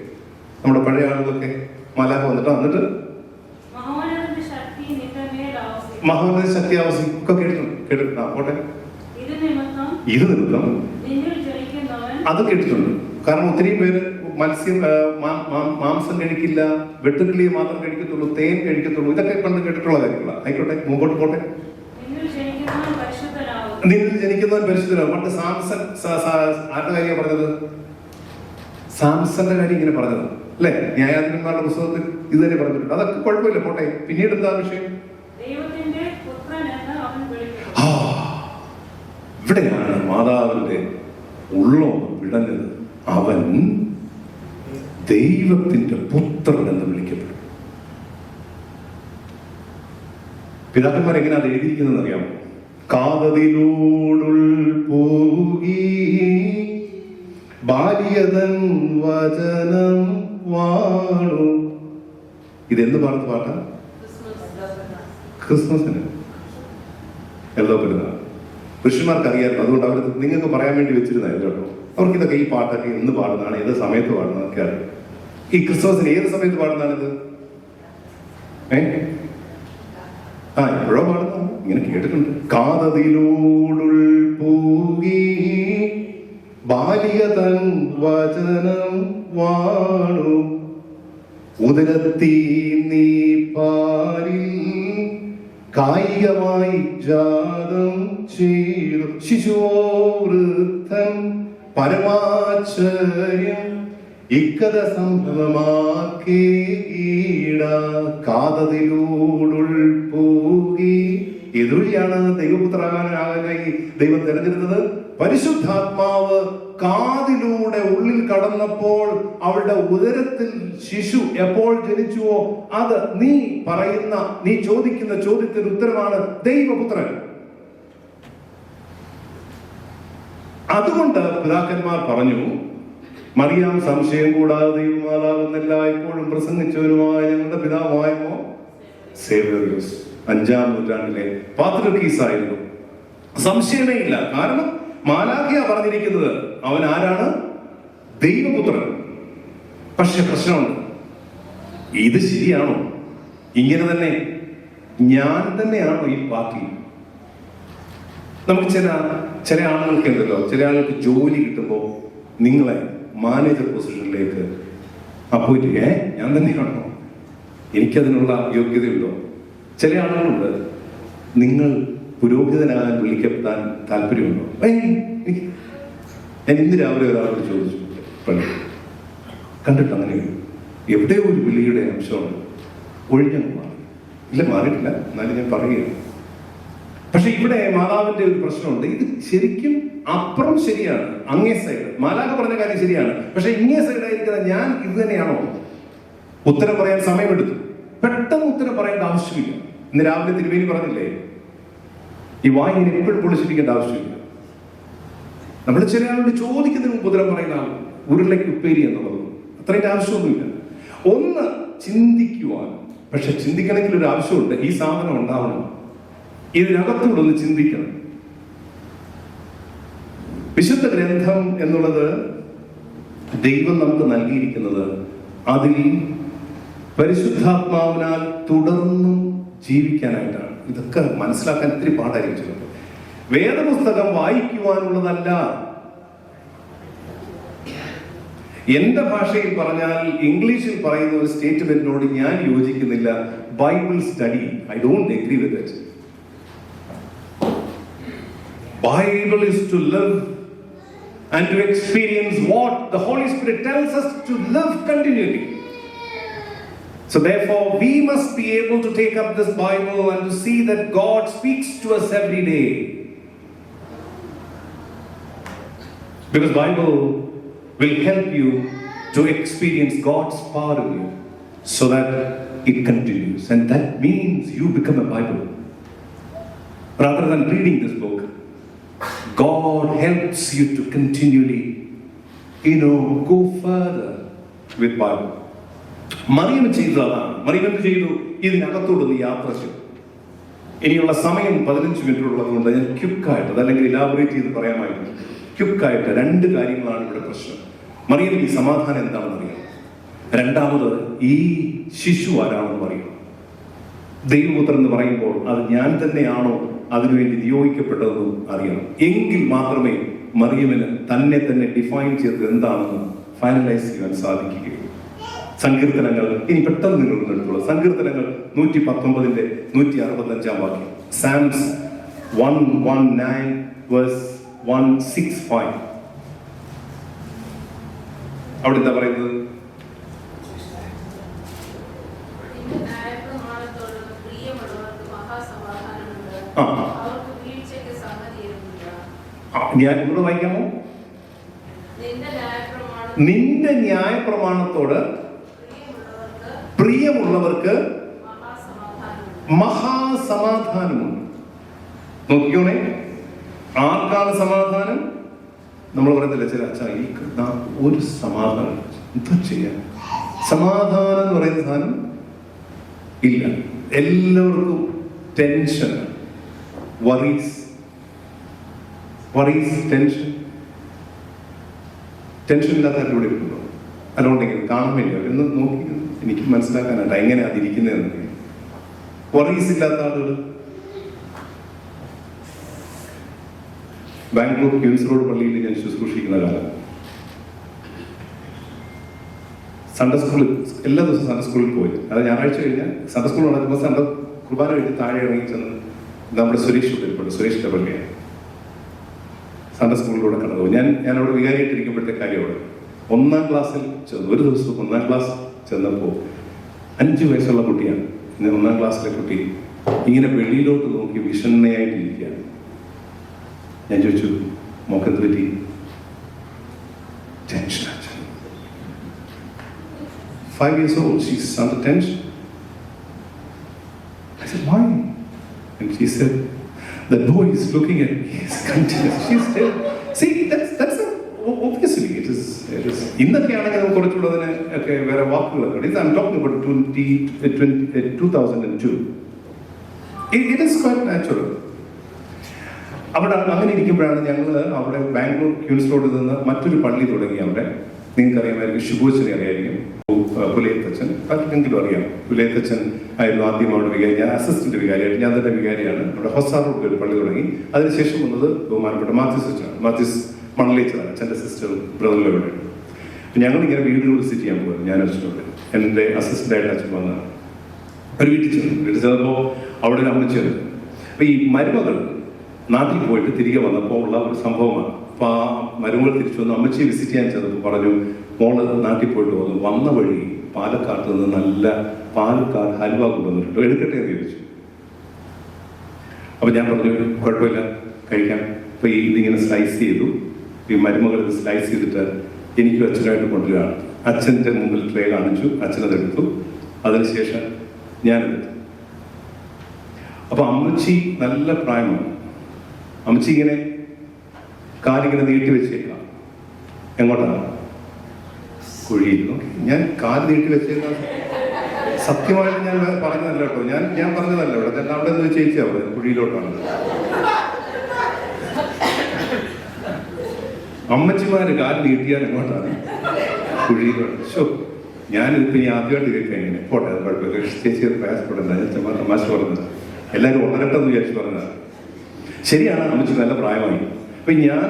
നമ്മുടെ പഴയ ആളുകളൊക്കെ മാലാഖ വന്നിട്ട് മഹോന്നത ശക്തി ആവസി ഒക്കെ കേട്ടിട്ടുണ്ട്. പോട്ടെ, ഇത് നിമിത്തം അത് കേട്ടിട്ടുണ്ട്. കാരണം ഒത്തിരി പേര് മാംസം കഴിക്കില്ല, വെട്ടുകിളിയെ മാത്രം കഴിക്കത്തുള്ളൂ, തേൻ കഴിക്കത്തുള്ളൂ. ഇതൊക്കെ പണ്ട് കേട്ടിട്ടുള്ള കാര്യങ്ങളാണ്. ആയിക്കോട്ടെ, മുമ്പോട്ട് പോട്ടെ. നിന്നിൽ ജനിക്കുന്നവൻ പരിശുദ്ധനാവും. പണ്ട് സാംസൺ ആരുടെ കാര്യമാണ് പറഞ്ഞത്? സാംസന്റെ കാര്യം ഇങ്ങനെ പറഞ്ഞത് അല്ലെ? ന്യായാധിപന്മാരുടെ പുസ്തകത്തിൽ ഇത് തന്നെ പറഞ്ഞിട്ടുണ്ട്. അതൊക്കെ കുഴപ്പമില്ല, പോട്ടെ. പിന്നീട് എന്താ വിഷയം? ഇവിടെയാണ് മാതാവിന്റെ ഉള്ളം വിടഞ്ഞത്. അവൻ ദൈവത്തിന്റെ പുത്രൻ എന്ന് വിളിക്കപ്പെടും. പിതാക്കന്മാർ എങ്ങനെ അത് എഴുതിയിരിക്കുന്നത് അറിയാമോ? കാതതിലൂടുൾ പോകി ബാല്യതൻ വചനം വാണു. ഇതെന്ന് പാടുന്ന പാട്ടാ? ക്രിസ്മസിന് എല്ലോ പെരുന്നാൾ. പുരുഷന്മാർക്ക് അറിയാമായിരുന്നു. അതുകൊണ്ട് അവർ നിങ്ങൾക്ക് പറയാൻ വേണ്ടി വെച്ചിരുന്നായിരുന്നു കേട്ടോ. അവർക്ക് ഇതൊക്കെ ഈ പാട്ടൊക്കെ എന്ന് പാടുന്നതാണ്, ഏത് സമയത്ത് പാടുന്നതൊക്കെ അറിയാം. ഈ ക്രിസ്മസിന് ഏത് സമയത്ത് പാടുന്നതാണിത്? എപ്പോഴോ പാടുന്ന ഇങ്ങനെ കേട്ടിട്ടുണ്ട്. കാതതിലൂടുൾ പൂകി ബാല്യതൻ വചനം വാണു ഉദരത്തി നീ പാലിൽ കായികമായി ജാതം ചെയ്തു ശിശുവോ വൃദ്ധൻ പരമാശ്ചര്യം ഇക്കഥ സംഭവമാക്കിയിട. കാതതിലൂടുൾ പോകി. ഇതുവഴിയാണ് ദൈവപുത്രനാകാനായി ദൈവം തിരഞ്ഞെടുത്തത്. പരിശുദ്ധാത്മാവ് കാതിലൂടെ ഉള്ളിൽ കടന്നപ്പോൾ അവളുടെ ഉദരത്തിൽ ശിശു എപ്പോൾ ജനിച്ചുവോ അത് നീ ചോദിക്കുന്ന ചോദ്യത്തിന് ഉത്തരമാണ് ദൈവപുത്രൻ. അതുകൊണ്ട് പിതാക്കന്മാർ പറഞ്ഞു, മറിയാം സംശയം കൂടാതെ ദൈവമാതാവെന്നല്ല ഇപ്പോഴും പ്രസംഗിച്ചവരുമായ ഞങ്ങളുടെ പിതാവായമോ സേവ്യറിയോസ് 5-ാം നൂറ്റാണ്ടിലെ പാത്രികീസായിരുന്നു. സംശയമേ ഇല്ല. കാരണം മാലാഖിയ പറഞ്ഞിരിക്കുന്നത് അവൻ ആരാണ്? ദൈവപുത്രൻ. പക്ഷെ പ്രശ്നമുണ്ട്, ഇത് ശരിയാണോ? ഇങ്ങനെ തന്നെ ഞാൻ തന്നെയാണോ ഈ പാർട്ടി? നമുക്ക് ചില ആളുകൾക്ക് ഉണ്ടല്ലോ, ചില ആളുകൾക്ക് ജോലി കിട്ടുമ്പോൾ നിങ്ങളെ മാനേജർ പൊസിഷനിലേക്ക് അപ്പോയിന്റ് ഞാൻ തന്നെയാണോ? എനിക്കതിനുള്ള യോഗ്യതയുണ്ടോ? ചില ആളുകളുണ്ട്, നിങ്ങൾ പുരോഹിതനാകാൻ വിളിക്കപ്പെടാൻ താല്പര്യമുണ്ടോ? ഞാൻ ഇന്ന് രാവിലെ ഒരാളോട് ചോദിച്ചു, കണ്ടിട്ട് അങ്ങനെ എവിടെയോ ഒരു വിളിയുടെ അംശമുണ്ട്, ഒഴിഞ്ഞു മാറി. ഇല്ല, മാറിയിട്ടില്ല, എന്നാലും ഞാൻ പറയുകയാണ്. പക്ഷെ ഇവിടെ മാതാവിന്റെ ഒരു പ്രശ്നമുണ്ട്. ഇത് ശരിക്കും അപ്പുറം ശരിയാണ്, അങ്ങേ സൈഡ് മാലാഖ പറഞ്ഞ കാര്യം ശരിയാണ്. പക്ഷെ ഇങ്ങേ സൈഡായിരിക്കുന്ന ഞാൻ ഇത് തന്നെയാണോ? ഉത്തരം പറയാൻ സമയമെടുത്തു. പെട്ടെന്ന് ഉത്തരം പറയേണ്ട ആവശ്യമില്ല. ഇന്ന് രാവിലെ തിരുവേനി പറഞ്ഞില്ലേ, ഈ വായിനെ എപ്പോഴും പൊളിച്ചിരിക്കേണ്ട ആവശ്യമില്ല. നമ്മൾ ചില ആളോട് ചോദിക്കുന്നതിന് മുമ്പ് ഉത്തരം പറയുന്ന ആൾ ഉരുളയ്ക്ക് ഉപ്പേരി എന്നുള്ളത് അത്രയും ആവശ്യമൊന്നുമില്ല. ഒന്ന് ചിന്തിക്കുവാൻ. പക്ഷെ ചിന്തിക്കണമെങ്കിൽ ഒരു ആവശ്യമുണ്ട്, ഈ സാധനം ഉണ്ടാവണം, ഇതിനകത്തൂടെ ഒന്ന് ചിന്തിക്കണം. വിശുദ്ധ ഗ്രന്ഥം എന്നുള്ളത് ദൈവം നമുക്ക് നൽകിയിരിക്കുന്നത് അതിൽ പരിശുദ്ധാത്മാവിനാൽ തുടർന്നും ജീവിക്കാനായിട്ടാണ്. ഇതൊക്കെ മനസ്സിലാക്കാൻ ഇത്തിരി പാടായിരിക്കും. വേദപുസ്തകം വായിക്കുവാനുള്ളതല്ല. എന്റെ ഭാഷയിൽ പറഞ്ഞാൽ, ഇംഗ്ലീഷിൽ പറയുന്ന ഒരു സ്റ്റേറ്റ്മെന്റിനോട് ഞാൻ യോജിക്കുന്നില്ല. Bible study, I don't agree with it. Bible is to live and to experience what the Holy Spirit tells us to live continually. So therefore we must be able to take up this Bible and to see that God speaks to us every day. Because Bible will help you to experience God's power in you so that it continues, and that means you become a Bible. Rather than reading this book, God helps you to continually, go further with Bible. Mariyam ചെയ്തതാണ്. മറിയം എന്ത് ചെയ്തു? ഇതിനകത്തോടൊന്ന് യാത്ര ചെയ്തു. ഇനിയുള്ള സമയം 15 minute ഉള്ളത് കൊണ്ട് ഞാൻ ക്വിക്കായിട്ട്, അതല്ലെങ്കിൽ ഇലാബറേറ്റ് ചെയ്ത് പറയാമായിരുന്നു. ക്വിക്കായിട്ട് 2 കാര്യങ്ങളാണ് ഇവിടെ പ്രശ്നം. മറിയം ഈ സമാധാനം എന്താണെന്ന് അറിയാം. രണ്ടാമത്, ഈ ശിശു ആരാണെന്ന് പറയും. ദൈവപുത്രൻ എന്ന് പറയുമ്പോൾ അത് ഞാൻ തന്നെയാണോ അതിനുവേണ്ടി നിയോഗിക്കപ്പെട്ടതെന്നും അറിയണം. എങ്കിൽ മാത്രമേ മറിയമിന് തന്നെ ഡിഫൈൻ ചെയ്തത് എന്താണെന്ന് ഫൈനലൈസ് ചെയ്യാൻ സാധിക്കുകയുള്ളൂ. സങ്കീർത്തനങ്ങൾ, ഇനി പെട്ടെന്ന് നിങ്ങൾ എടുത്തോളൂ. സങ്കീർത്തനങ്ങൾ 119 165 വാക്യം. സാംസ് 119 verse 165. അവിടെ എന്താ പറയുന്നത്? ഇവിടെ വായിക്കാമോ? നിന്റെ ന്യായപ്രമാണത്തോട് പ്രിയമുള്ളവർക്ക് മഹാസമാധാനമുണ്ട്. നോക്കിക്കോണേ, ആർക്കാണ് സമാധാനം? നമ്മൾ പറയുന്നില്ല ചില ഈ ഒരു സമാധാനം എന്താ ചെയ്യാൻ? സമാധാനം എന്ന് പറയുന്ന സാധനം ഇല്ല. എല്ലാവർക്കും ടെൻഷൻ, വറീസ്, ടെൻഷൻ ഇല്ലാത്ത ഇവിടെ ഇരിക്കുന്നുണ്ടോ? അതുകൊണ്ടെങ്കിൽ കാണാൻ വേണ്ടിയോ എന്ന് നോക്കി എനിക്ക് മനസ്സിലാക്കാനായിട്ട് എങ്ങനെ അതിരിക്കുന്നതെന്ന്. വറീസ് ഇല്ലാത്ത ആളുകൾ ബാംഗ്ലൂർ ക്യൂൻസ് റോഡ് പള്ളിയിൽ ഞാൻ ശുശ്രൂഷിക്കുന്ന കാലം സൺഡേ സ്കൂളിൽ എല്ലാ ദിവസവും സൺഡേ സ്കൂളിൽ പോയി. അത് ഞായറാഴ്ച കഴിഞ്ഞാൽ സൺഡേ സ്കൂൾ നടക്കുമ്പോൾ സൺഡേ കുർബാന കഴിഞ്ഞ് താഴെ ഇറങ്ങി ചെന്ന് നമ്മുടെ സുരേഷ് ഉൾപ്പെടും, സുരേഷിന്റെ പള്ളിയാണ്. സൺഡേ സ്കൂളിലൂടെ കടന്നു. ഞാൻ അവിടെ വികാരിയായിട്ടിരിക്കുമ്പോഴത്തെ കാര്യം അവിടെ 1ാം ക്ലാസ്സിൽ ചെന്നു. ഒരു ദിവസം 1ാം ക്ലാസ് ചെന്നപ്പോൾ 5 വയസ്സുള്ള കുട്ടിയാണ്. 1ാം ക്ലാസ്സിലെ കുട്ടി ഇങ്ങനെ വെളിയിലോട്ട് നോക്കി വിഷണ്ണയായിട്ടിരിക്കുകയാണ്. ഞാൻ ചോദിച്ചു, മോക്കെന്ത് പറ്റി? Tension. 5 years old, she's under tension. I said, why? And she said, the boy is looking at me. He's continuous. She's still. See, that's ഇന്നൊക്കെയാണെങ്കിൽ നമുക്ക് കുറച്ചുള്ളതിന് ഒക്കെ വേറെ വാക്കുകളൊക്കെ ഉണ്ട്. I am talking about 2002. It is quite natural. അവിടെ അങ്ങനെ ഇരിക്കുമ്പോഴാണ് ഞങ്ങൾ അവിടെ ബാംഗ്ലൂർ ക്യൂൻസ് റോഡിൽ നിന്ന് മറ്റൊരു പള്ളി തുടങ്ങി. അവിടെ നിങ്ങൾക്ക് അറിയാമായിരിക്കും, ശുഭോച്ചനെ അറിയായിരിക്കും, പുലയത്തച്ഛൻ, ആർക്കെങ്കിലും അറിയാം. പുലയത്തച്ഛൻ ആയിരുന്നു ആദ്യം അവിടെ വികാരി. ഞാൻ അസിസ്റ്റന്റ് വികാരിയായിട്ട്, ഞാൻ തന്നെ വികാരിയാണ്. അവിടെ ഹൊസാർ റോഡിൽ ഒരു പള്ളി തുടങ്ങി. അതിനുശേഷം വന്നത് ബഹുമാനപ്പെട്ട മാത്യൂസ് അച്ഛനാണ്. മാത്യൂസ് മണലേച്ചറാണ് അച്ഛൻ്റെ സിസ്റ്ററും ബ്രദറിലും ഇവിടെ. ഞങ്ങളിങ്ങനെ വീടുകൾ വിസിറ്റ് ചെയ്യാൻ പോകുന്നത്, ഞാൻ അച്ഛനോട് എൻ്റെ അസിസ്റ്റൻ്റായിട്ട് അച്ഛൻ വന്നതാണ്. ഒരു വീട്ടിൽ ചെന്നപ്പോൾ അവിടെ ഒരു അമ്മച്ചിയുണ്ട്. അപ്പോൾ ഈ മരുമകൾ നാട്ടിൽ പോയിട്ട് തിരികെ വന്നപ്പോൾ ഉള്ള ഒരു സംഭവമാണ്. അപ്പോൾ ആ മരുമകൾ തിരിച്ചു വന്ന് അമ്മച്ചിയെ വിസിറ്റ് ചെയ്യാൻ ചെന്നപ്പോൾ പറഞ്ഞു, മോള് നാട്ടിൽ പോയിട്ട് വന്ന വഴി പാലക്കാട്ട് നിന്ന് നല്ല പാലക്കാട് ഹൽവ കൊണ്ടുവന്നിട്ടുണ്ട്, എടുക്കട്ടെ എന്ന് ചോദിച്ചു. അപ്പോൾ ഞാൻ പറഞ്ഞു കുഴപ്പമില്ല, കഴിക്കാം. അപ്പോൾ ഇതിങ്ങനെ സ്ലൈസ് ചെയ്തു. ഈ മരുമകൾ ഇത് സ്ലൈസ് ചെയ്തിട്ട് എനിക്ക് അച്ഛനായിട്ട് കൊണ്ടുവരികയാണ്. അച്ഛൻ്റെ മുമ്പിൽ ട്രേ കാണിച്ചു, അച്ഛനതെടുത്തു. അതിനുശേഷം ഞാനെടുത്തു. അപ്പോൾ അമ്മച്ചി നല്ല പ്രായമാണ്. അമ്മച്ചി ഇങ്ങനെ കാലിങ്ങനെ നീട്ടി വെച്ചേക്കാം. എങ്ങോട്ടാണ്? കുഴിയിൽ. ഞാൻ കാല് നീട്ടി വെച്ചേക്കാം. സത്യമായിട്ട് ഞാൻ പറഞ്ഞതല്ല കേട്ടോ, ഞാൻ പറഞ്ഞതല്ല. ഇവിടെ ഞാൻ അവിടെ നിന്ന് ചേച്ചിയാ പറഞ്ഞത് കുഴിയിലോട്ടാണ്. അമ്മച്ചിമാര് കാല് നീട്ടിയാൽ എങ്ങോട്ടാണ്? കുഴിയിലോട്ട്. ഷോ, ഞാനിതിപ്പോൾ ഈ ആദ്യമായിട്ട് കേൾക്കാം ഇങ്ങനെ. പോട്ടെ, അത് കുഴപ്പമില്ല, ചേച്ചി പ്രയാസപ്പെടണ്ട, ഞാൻ തമാശ പറഞ്ഞത്. എല്ലാവരും ഉണരട്ടെന്ന് വിചാരിച്ചു പറഞ്ഞതാണ്. ശരിയാണ്, അമ്മച്ചി നല്ല പ്രായമായി. അപ്പൊ ഞാൻ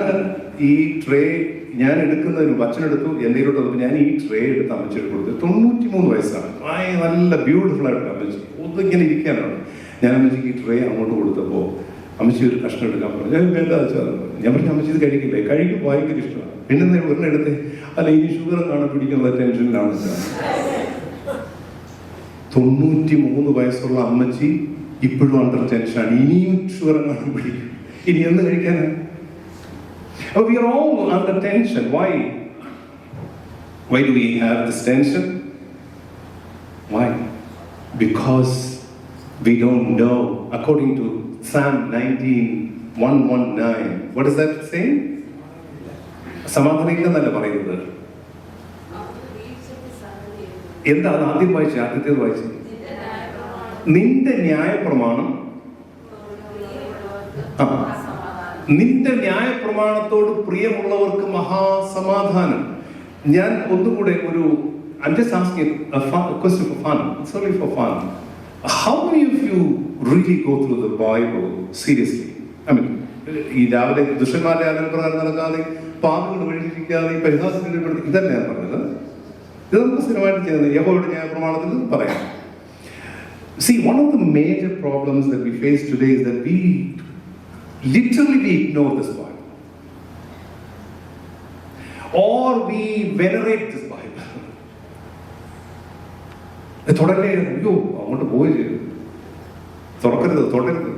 ഈ ട്രേ ഞാൻ എടുക്കുന്നതിന് അച്ഛനെടുത്തു, എന്തെങ്കിലും വന്നപ്പോൾ ഞാൻ ഈ ട്രേ എടുത്ത് അമ്മച്ചിയുടെ കൊടുത്തു. 93 വയസ്സാണ്, നല്ല ബ്യൂട്ടിഫുൾ ആയിട്ട് അമ്മച്ചി ഒന്നിങ്ങനെ ഇരിക്കാനാണ്. ഞാൻ അമ്മച്ചിക്ക് ഈ ട്രേ അങ്ങോട്ട് കൊടുത്തപ്പോൾ അമ്മച്ചി ഒരു കഷ്ണം എടുക്കാൻ പറഞ്ഞു. വേണ്ട വെച്ചാൽ ഞാൻ പറഞ്ഞു, അമ്മച്ചി ഇത് കഴിക്കില്ലേ? കഴിക്കും, ഭയങ്കര ഇഷ്ടമാണ്. പിന്നെ ഒരെണ്ണം എടുത്തേ. അല്ല, ഇനി ഷുഗർ കാണാൻ പിടിക്കുന്ന ടെൻഷനിലാണ്. 93 വയസ്സുള്ള അമ്മച്ചി ഇപ്പോഴും അണ്ടർ ടെൻഷനാണ്. ഇനിയും ഷുഗർ കാണാൻ പിടിക്കും. ഇനി എന്ന് കഴിക്കാനാണ്? We are all under tension. Why do we have this tension? Why? Because we don't know. According to Psalm 19:119, what is that saying? സമാധാനിക്കുന്നല്ല പറയുന്നത്. എന്താണ് ആദ്യം വായിച്ചത്? ആദ്യത്തേത് വായിച്ചത് നിന്റെ ന്യായപ്രമാണം. നിന്റെ ന്യായപ്രമാണത്തോട് പ്രിയമുള്ളവർക്ക് മഹാസമാധാനം. ഞാൻ ഒന്നുകൂടെ I'm just asking a question for fun. It's only for fun. How many of you really go through the Bible seriously? I mean, ഈ രാവിലെ ദുഷ്ടന്മാരുടെ ആഗ്രഹപ്രകാരം നടക്കാതെ, പാപങ്ങൾ വഴിയിരിക്കാതെ, പരിഹാസങ്ങൾ ഇതല്ല ഞാൻ പറഞ്ഞത്. ഇത് നമുക്ക് സ്ഥിരമായിട്ട് ചെയ്യുന്നത് യഹോവയുടെ ന്യായപ്രമാണത്തിൽ പറയാം. See, one of the major problems that we face today is that we ignore this Bible, or we venerate this Bible. തുടരേ, അയ്യോ അങ്ങോട്ട് പോയി തുടരരുത്.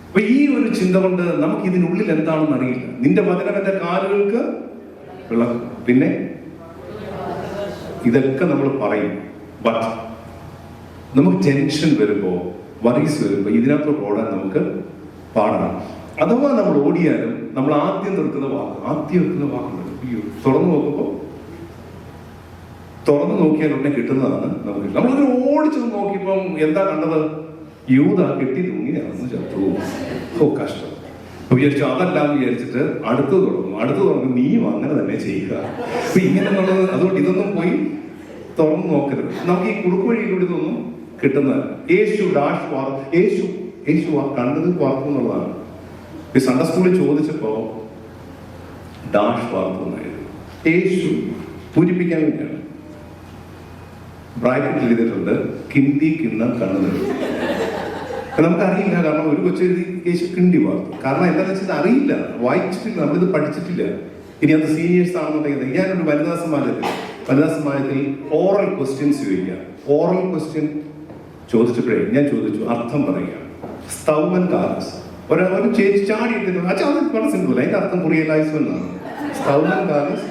അപ്പൊ ഈ ഒരു ചിന്ത കൊണ്ട് നമുക്ക് ഇതിനുള്ളിൽ എന്താണെന്ന് അറിയില്ല. നിന്റെ വചനം എന്റെ കാലുകൾക്ക് വിളക്ക്. പിന്നെ ഇതൊക്കെ നമ്മൾ പറയും. ബട്ട് നമുക്ക് ടെൻഷൻ വരുമ്പോ, വറീസ് വരുമ്പോ ഇതിനകത്തോട്ട് ഓടാൻ നമുക്ക് പാടാണ്. അഥവാ നമ്മൾ ഓടിയാലും നമ്മൾ ആദ്യം വെക്കുന്ന വാക്കുണ്ട്. അയ്യോ, തുറന്നു നോക്കിയാൽ ഉടനെ കിട്ടുന്നതാണ് നമുക്ക്. നമ്മളൊരു ഓടിച്ചു നോക്കിയപ്പം എന്താ കണ്ടത്? യൂദ കെട്ടി തൂങ്ങിയാണെന്ന് ചത്തു. കഷ്ടം. വിചാരിച്ചു അതല്ലാന്ന് വിചാരിച്ചിട്ട് അടുത്ത് തുടങ്ങും. നീയും അങ്ങനെ തന്നെ ചെയ്യുക. അപ്പൊ ഇങ്ങനെയുള്ളത്. അതുകൊണ്ട് ഇതൊന്നും പോയി തുറന്നു നോക്കരുത്. നമുക്ക് ഈ കുറുക്കു വഴിയിലൂടെ ഇതൊന്നും കിട്ടുന്നതല്ല. യേശു കണ്ടത് വാർത്തു എന്നുള്ളതാണ്. ഈ സൺഡേ സ്കൂളിൽ ചോദിച്ചപ്പോ ഡാഷ് വാർത്തു എന്നായിരുന്നു. യേശു പൂരിപ്പിക്കാൻ വേണ്ടിയാണ്. ബ്രാക്കറ്റിൽ എഴുതിയിട്ടുണ്ട് കിണ്ടി കിണ്ണം കണ്ണു നിന്നു. നമുക്കറിയില്ല. കാരണം ഒരു കൊച്ചെഴുതി യേശു കിണ്ടി വാർത്തു. കാരണം എന്താണെന്ന് വെച്ചാൽ അറിയില്ല, വായിച്ചിട്ടില്ല, നമ്മളിത് പഠിച്ചിട്ടില്ല. ഇനി അത് സീനിയേഴ്സ് ആണെന്നുണ്ടെങ്കിൽ ഞാനൊരു വനിതാ സമാജത്തിൽ ഓറൽ ക്വസ്റ്റ്യൻസ് ചോദിക്കാം. ഓറൽ ക്വസ്റ്റ്യൻ ചോദിച്ചപ്പോഴേ ഞാൻ ചോദിച്ചു അർത്ഥം പറയുക. സ്തൗമൻ കാലസ് ഒരു ചേച്ചി ചാടിയിട്ട് അച്ഛാ അത് വളരെ സിമ്പിൾ. അതിന്റെ അർത്ഥം കുറിയലായിസം എന്നാണ്. സ്തൗമൻ കാലസ്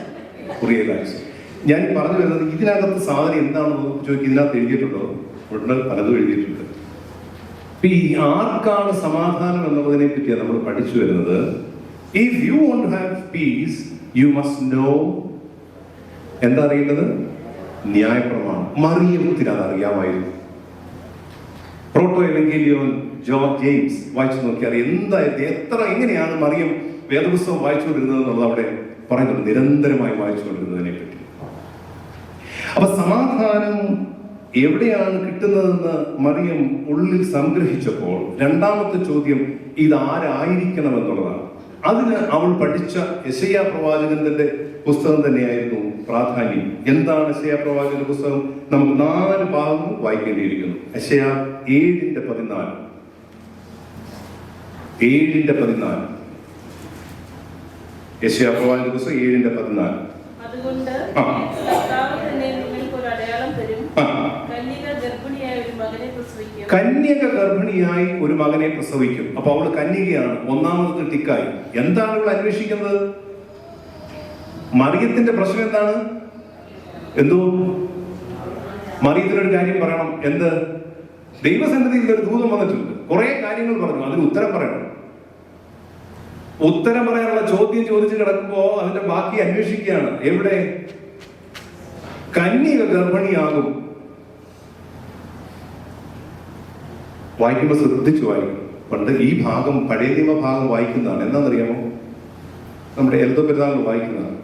കുറിയലായിസം. ഞാൻ പറഞ്ഞു വരുന്നത് ഇതിനകത്ത് സാധനം എന്താണെന്ന് ചോദിക്കും. ഇതിനകത്ത് എഴുതിയിട്ടുണ്ടോ? ഉടനെ പലതും എഴുതിയിട്ടുണ്ട്. ഈ ആർക്കാണ് സമാധാനം എന്നുള്ളതിനെ പറ്റിയാണ് നമ്മൾ പഠിച്ചു വരുന്നത്. If you want to have peace, you must know എന്താ അറിയേണ്ടത്? ന്യായപ്രമാണം. മറിയത്തിന് അത് അറിയാമായിരുന്നു. പ്രോട്ടോ എവങ്കേലിയോൻ ജെയിംസ് വായിച്ചു നോക്കിയാൽ എന്തായിരുന്നു, എങ്ങനെയാണ് മറിയം വേദപുസ്തകം വായിച്ചുകൊണ്ടിരുന്നത് എന്നുള്ളത് അവിടെ പറയുന്നുണ്ട്. നിരന്തരമായി വായിച്ചുകൊണ്ടിരുന്നതിനെ പറ്റി. അപ്പൊ സമാധാനം എവിടെയാണ് കിട്ടുന്നതെന്ന് മറിയം ഉള്ളിൽ സംഗ്രഹിച്ചപ്പോൾ രണ്ടാമത്തെ ചോദ്യം ഇതാരായിരിക്കണം എന്നുള്ളതാണ്. അതിന് അവൾ പഠിച്ച യെശയ്യാ പ്രവാചകന്റെ പുസ്തകം തന്നെയായിരുന്നു പ്രാധാന്യം. എന്താണ് യെശയ്യാ പ്രവാചകന്റെ പുസ്തകം? നമുക്ക് 4 ഭാഗം വായിക്കേണ്ടിയിരിക്കുന്നു. യെശയ്യാ 7:14. 7:14. യെശയ്യാ പ്രവാചകന്റെ പുസ്തകം 7:14. അതുകൊണ്ട് കർത്താവ് തന്നെ നിങ്ങൾക്ക് ഒരു അടയാളം തരും. കന്യക ഗർഭിണിയായ ഒരു മകനെ പ്രസവിക്കും. കന്യക ഗർഭിണിയായി ഒരു മകനെ പ്രസവിക്കും. അപ്പൊ അവള് കന്യകയാണ്. ഒന്നാമത്തെ ടിക്കായി. എന്താണ് അവൾ അന്വേഷിക്കുന്നത്? മറിയത്തിന്റെ പ്രശ്നം എന്താണ്? എന്തോ മറിയത്തിനൊരു കാര്യം പറയണം. എന്ത്? ദൈവസന്നിധിയിൽ ഒരു ദൂതം വന്നിട്ടുണ്ട്, കുറെ കാര്യങ്ങൾ പറഞ്ഞു, അതിന് ഉത്തരം പറയണം. ഉത്തരം പറയാനുള്ള ചോദ്യം ചോദിച്ചു കിടക്കുമ്പോ അതിന്റെ ബാക്കി അന്വേഷിക്കുകയാണ്. എവിടെ? കന്യക ഗർഭിണിയാകും. വായിക്കുമ്പോൾ ശ്രദ്ധിച്ചു വായിക്കും. പണ്ട് ഈ ഭാഗം പഴയ നിയമ ഭാഗം വായിക്കുന്നതാണ്. എന്താണെന്നറിയാമോ? നമ്മുടെ എൽദോ പെരുന്നാളിൽ വായിക്കുന്നതാണ്.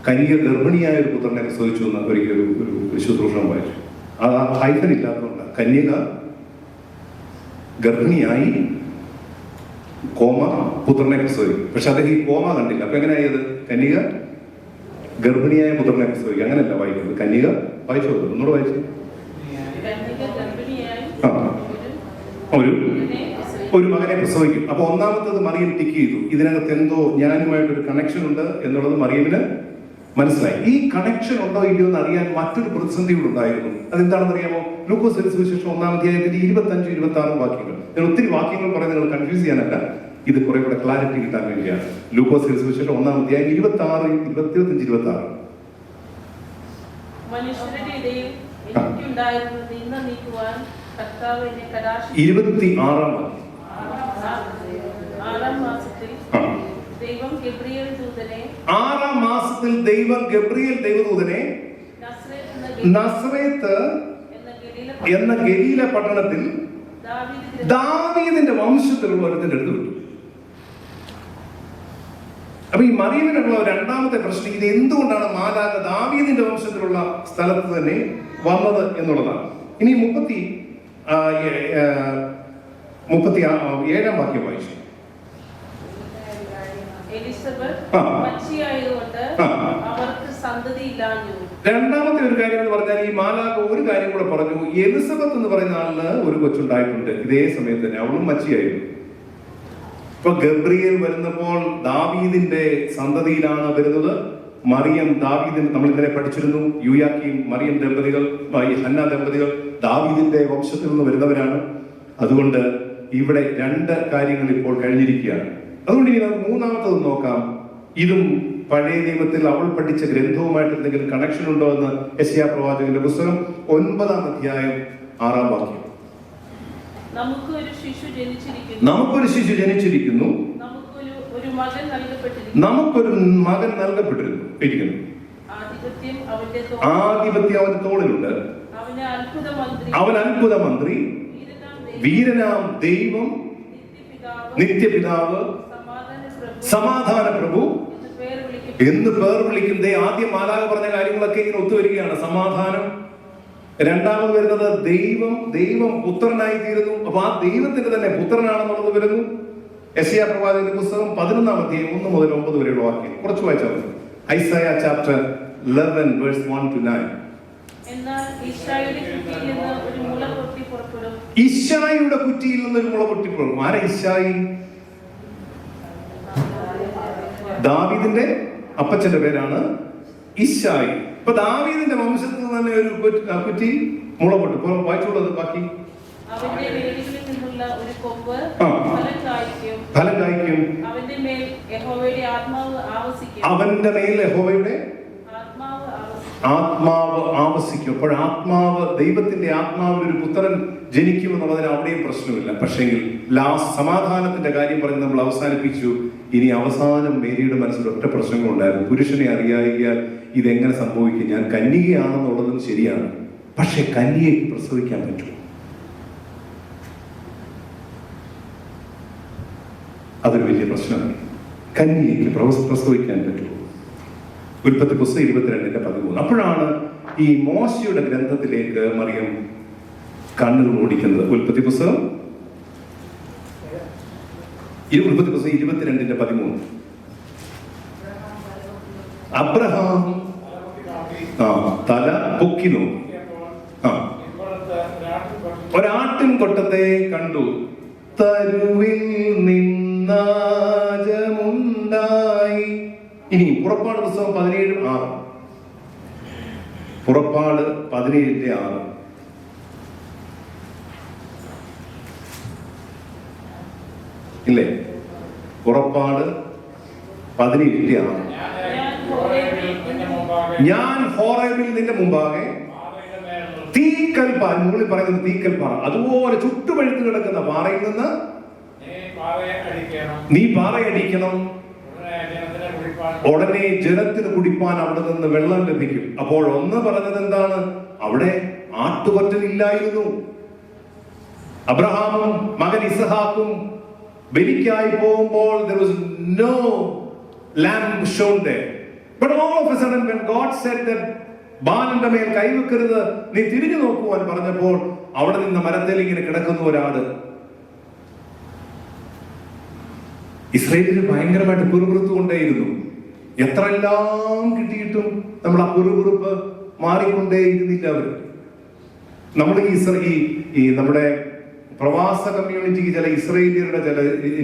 കന്യക ഗർഭിണിയായ ഒരു പുത്രനെ പ്രസവിച്ചു എന്ന് ഒരിക്കൽ ഒരു ശുശ്രൂഷണം വായിച്ചു. അത് ആ ഹൈഫൻ ഇല്ലാത്തതുകൊണ്ട് കന്യക ഗർഭിണിയായി കോമ പുത്രനെ പ്രസവിക്കും. പക്ഷെ അദ്ദേഹം ഈ കോമ കണ്ടില്ല. അപ്പൊ എങ്ങനെയായത്? കന്യക ഗർഭിണിയായ പുത്രനെ പ്രസവിക്കും. അങ്ങനെയല്ല വായിക്കുന്നത്. കന്യക വായിച്ചു കൊടുക്കും. ഒന്നുകൂടെ വായിച്ചു. ഒരു മകനെ പ്രസവിക്കും. അപ്പൊ ഒന്നാമത്തത് മറിയം ടിക്ക് ചെയ്തു. ഇതിനകത്ത് എന്തോ ഞാനുമായിട്ടൊരു കണക്ഷൻ ഉണ്ട് എന്നുള്ളത് മറിയമിന് മനസ്സിലായി. ഈ കണക്ഷൻ ഉണ്ടോ ഇല്ലയോ എന്ന് അറിയാൻ മറ്റൊരു പ്രതിസന്ധി ഉണ്ടായിരുന്നു. അതെന്താണെന്ന് അറിയാമോ? ലൂക്കോസ് സുവിശേഷം 1-ാം അധ്യായത്തിന്റെ 25-26 വാക്യങ്ങൾ. ഞാൻ ഒത്തിരി വാക്യങ്ങൾ പറയുന്നത് നിങ്ങൾ കൺഫ്യൂസ് ചെയ്യാനല്ല, ഇത് കുറെ കൂടെ ക്ലാരിറ്റി കിട്ടാൻ വേണ്ടിയാണ്. ലൂക്കോസ് സുവിശേഷം 1-ാം അധ്യായം 25-26. മനുഷ്യരുടെ ഇടയിൽ എനിക്കുണ്ടായിരുന്നത് ഇന്ന് നീക്കുവാൻ കർത്താവ് എന്നെ കടാക്ഷിച്ചു. 26-ാം വാക്യം. 6-ാം മാസത്തിൽ ദൈവം ഗബ്രിയേൽ ദൂതനെ 6-ാം മാസത്തിൽ ദൈവം ഗബ്രിയേൽ ദൈവദൂതനെ നസ്രേത്ത് എന്ന ഗലീല പട്ടണത്തിൽ ദാവീദിന്റെ വംശത്തിലുള്ള ഒരുത്തിന്റെ അടുത്ത് വിട്ടു. അപ്പൊ ഈ മറിയമിനുള്ള രണ്ടാമത്തെ പ്രശ്നം, ഇത് എന്തുകൊണ്ടാണ് മാലാഖ ദാവീദിന്റെ വംശത്തിലുള്ള സ്ഥലത്ത് തന്നെ വന്നത് എന്നുള്ളതാണ്. ഇനി 37-ാം വാക്യം വായിച്ചു. രണ്ടാമത്തെ ഒരു കാര്യം എന്ന് പറഞ്ഞാൽ ഈ മാലാഖ ഒരു കാര്യം കൂടെ പറഞ്ഞു. എലിസബത്ത് എന്ന് പറയുന്ന ആളിന് ഒരു കൊച്ചുണ്ടായിട്ടുണ്ട്. ഇതേ സമയത്ത് തന്നെ അവളും മച്ചിയായിരുന്നു. ഇപ്പൊ ഗബ്രിയേൽ വരുന്നപ്പോൾ ദാവീദിന്റെ സന്തതിയിലാണ് വരുന്നത്. മറിയം ദാവീദിന്റെ, നമ്മൾ ഇന്നലെ പഠിച്ചിരുന്നു, യൂയാക്കീം മറിയം ദമ്പതികൾ, ഹന്ന ദമ്പതികൾ ദാവീദിന്റെ വംശത്തിൽ നിന്ന് വരുന്നവരാണ്. അതുകൊണ്ട് ഇവിടെ 2 കാര്യങ്ങൾ ഇപ്പോൾ കഴിഞ്ഞിരിക്കുകയാണ്. അതുകൊണ്ട് ഇനി നമുക്ക് മൂന്നാമത്തത് നോക്കാം. ഇതും പഴയ നിയമത്തിൽ അവൾ പഠിച്ച ഗ്രന്ഥവുമായിട്ട് എന്തെങ്കിലും കണക്ഷൻ ഉണ്ടോ എന്ന് യെശയ്യാ പ്രവാചകന്റെ പുസ്തകം 9-ാം അധ്യായം 6-ാം വാക്യം. നമുക്കൊരു ശിശു ജനിച്ചിരിക്കുന്നു, നമുക്കൊരു മകൻ നൽകപ്പെട്ടിരിക്കുന്നു. ആധിപത്യം അവന്റെ തോളിലുണ്ട്. അവൻ അത്ഭുത മന്ത്രി, വീരനാം ദൈവം, നിത്യപിതാവ്, സമാധാന പ്രഭു എന്ന് പേർ വിളിക്കും. ആദ്യം മാലാഖ പറഞ്ഞ കാര്യങ്ങളൊക്കെ ഇങ്ങനെ ഒത്തുവരികയാണ്. സമാധാനം. രണ്ടാമത് വരുന്നത് ദൈവം പുത്രനായി തീരുന്നു. അപ്പൊ ആ ദൈവത്തിന്റെ തന്നെ പുത്രനാണെന്നുള്ളത് വരുന്നു. യെശയ്യാ പ്രവാചകന്റെ പുസ്തകം 11-ാം അധ്യായം 1 മുതൽ 9 വരെയുള്ള വാക്യം കുറച്ച് വായിച്ചാൽ മതി. Isaiah chapter 11 verse 1-9. എന്നാൽ ഇശ്ശായിയുടെ കുറ്റിയിൽ നിന്ന് ഒരു മുള പൊട്ടി പുറപ്പെടും. ഇശ്ശായിയുടെ കുറ്റിയിൽ നിന്ന് ഒരു മുള പൊട്ടി പുറപ്പെടും. ആരാ ഇശ്ശായി? ദാവീദിന്റെ അപ്പച്ചന്റെ പേരാണ് ഇശ്ശായി. ഇപ്പൊ ദാവീദിന്റെ വംശത്തിൽ നിന്ന് തന്നെ ഒരു കുറ്റി മുള പൊട്ടി. വായിച്ചുള്ളത് ബാക്കി. അവന്റെ വേരുകളിൽ നിന്നുള്ള ഒരു കൊമ്പ് ഫലം കായ്ക്കും. അവന്റെ മേൽ യഹോവയുടെ ആത്മാവ് ആവസിക്കും. അവന്റെ മേൽ യഹോവയുടെ ആത്മാവ് ആവസിക്കും. അപ്പോൾ ആത്മാവ്, ദൈവത്തിന്റെ ആത്മാവിൽ ഒരു പുത്രൻ ജനിക്കുമെന്നുള്ളതിന് അവിടെയും പ്രശ്നമില്ല. പക്ഷെങ്കിൽ സമാധാനത്തിന്റെ കാര്യം പറഞ്ഞ് നമ്മൾ അവസാനിപ്പിച്ചു. ഇനി അവസാനം മേരിയുടെ മനസ്സിൽ ഒറ്റ പ്രശ്നങ്ങളുണ്ടായിരുന്നു. പുരുഷനെ അറിയാതിരിക്കാൻ ഇതെങ്ങനെ സംഭവിക്കും? ഞാൻ കന്യകയാണെന്നുള്ളതും ശരിയാണ്, പക്ഷെ കന്യകയ്ക്ക് പ്രസവിക്കാൻ പറ്റുമോ? അതൊരു വലിയ പ്രശ്നമാണ്. കന്യകയ്ക്ക് പ്രസവിക്കാൻ പറ്റുമോ? ഉൽപ്പത്തി പുസ്തകം 22:13. അപ്പോഴാണ് ഈ മോശയുടെ ഗ്രന്ഥത്തിലേക്ക് മറിയം കണ്ണുകൾ ഓടിക്കുന്നത്. ഉൽപ്പത്തി പുസ്തകം 22:13. അബ്രഹാം തല പൊക്കി നോക്കി. ഒരാട്ടിൻ കൊട്ടത്തെ കണ്ടു. തരുവിൽ നിന്നാജമുണ്ടായി. ഇനി പുറപ്പാട് പുസ്തകം 17:6. പുറപ്പാട് 17:6. ഇല്ലേ? പുറപ്പാട് 17:6. ഞാൻ ഹോറേബിൽ നിന്റെ മുമ്പാകെ തീക്കൽപ്പാറ, മുകളിൽ പറയുന്നത് തീക്കൽപ്പാറ, അതുപോലെ ചുട്ടുപഴുത്ത് കിടക്കുന്ന പാറയിൽ നിന്ന് നീ പാറയടിക്കണം, ഉടനെ ജനത്തിന് കുടിപ്പാൻ അവിടെ നിന്ന് വെള്ളം ലഭിക്കും. അപ്പോൾ ഒന്ന് പറഞ്ഞത് എന്താണ്? അവിടെ ആട്ടുകൊറ്റനില്ലായിരുന്നു. അബ്രഹാമും മകൻ ഇസഹാക്കും ബലിക്കായി പോകുമ്പോൾ there was no lamb shown there. But all of a sudden when God said that ബാലന്റെ മേൽ കൈവെക്കരുത്, നീ തിരിഞ്ഞു നോക്കുവാൻ പറഞ്ഞപ്പോൾ അവിടെ നിന്ന് മരത്തിൽ ഇങ്ങനെ കിടക്കുന്ന ഒരാട്. ഇസ്രായേലിന് ഭയങ്കരമായിട്ട് പിറുപിറുത്തുകൊണ്ടേയിരുന്നു. എത്രയെല്ലാം കിട്ടിയിട്ടും നമ്മൾ ആ പിറുപിറുപ്പ് മാറിക്കൊണ്ടേയിരുന്നില്ല. അവർ നമ്മൾ ഈ നമ്മുടെ പ്രവാസ കമ്മ്യൂണിറ്റിക്ക് ചില ഇസ്രായേലിയരുടെ ചില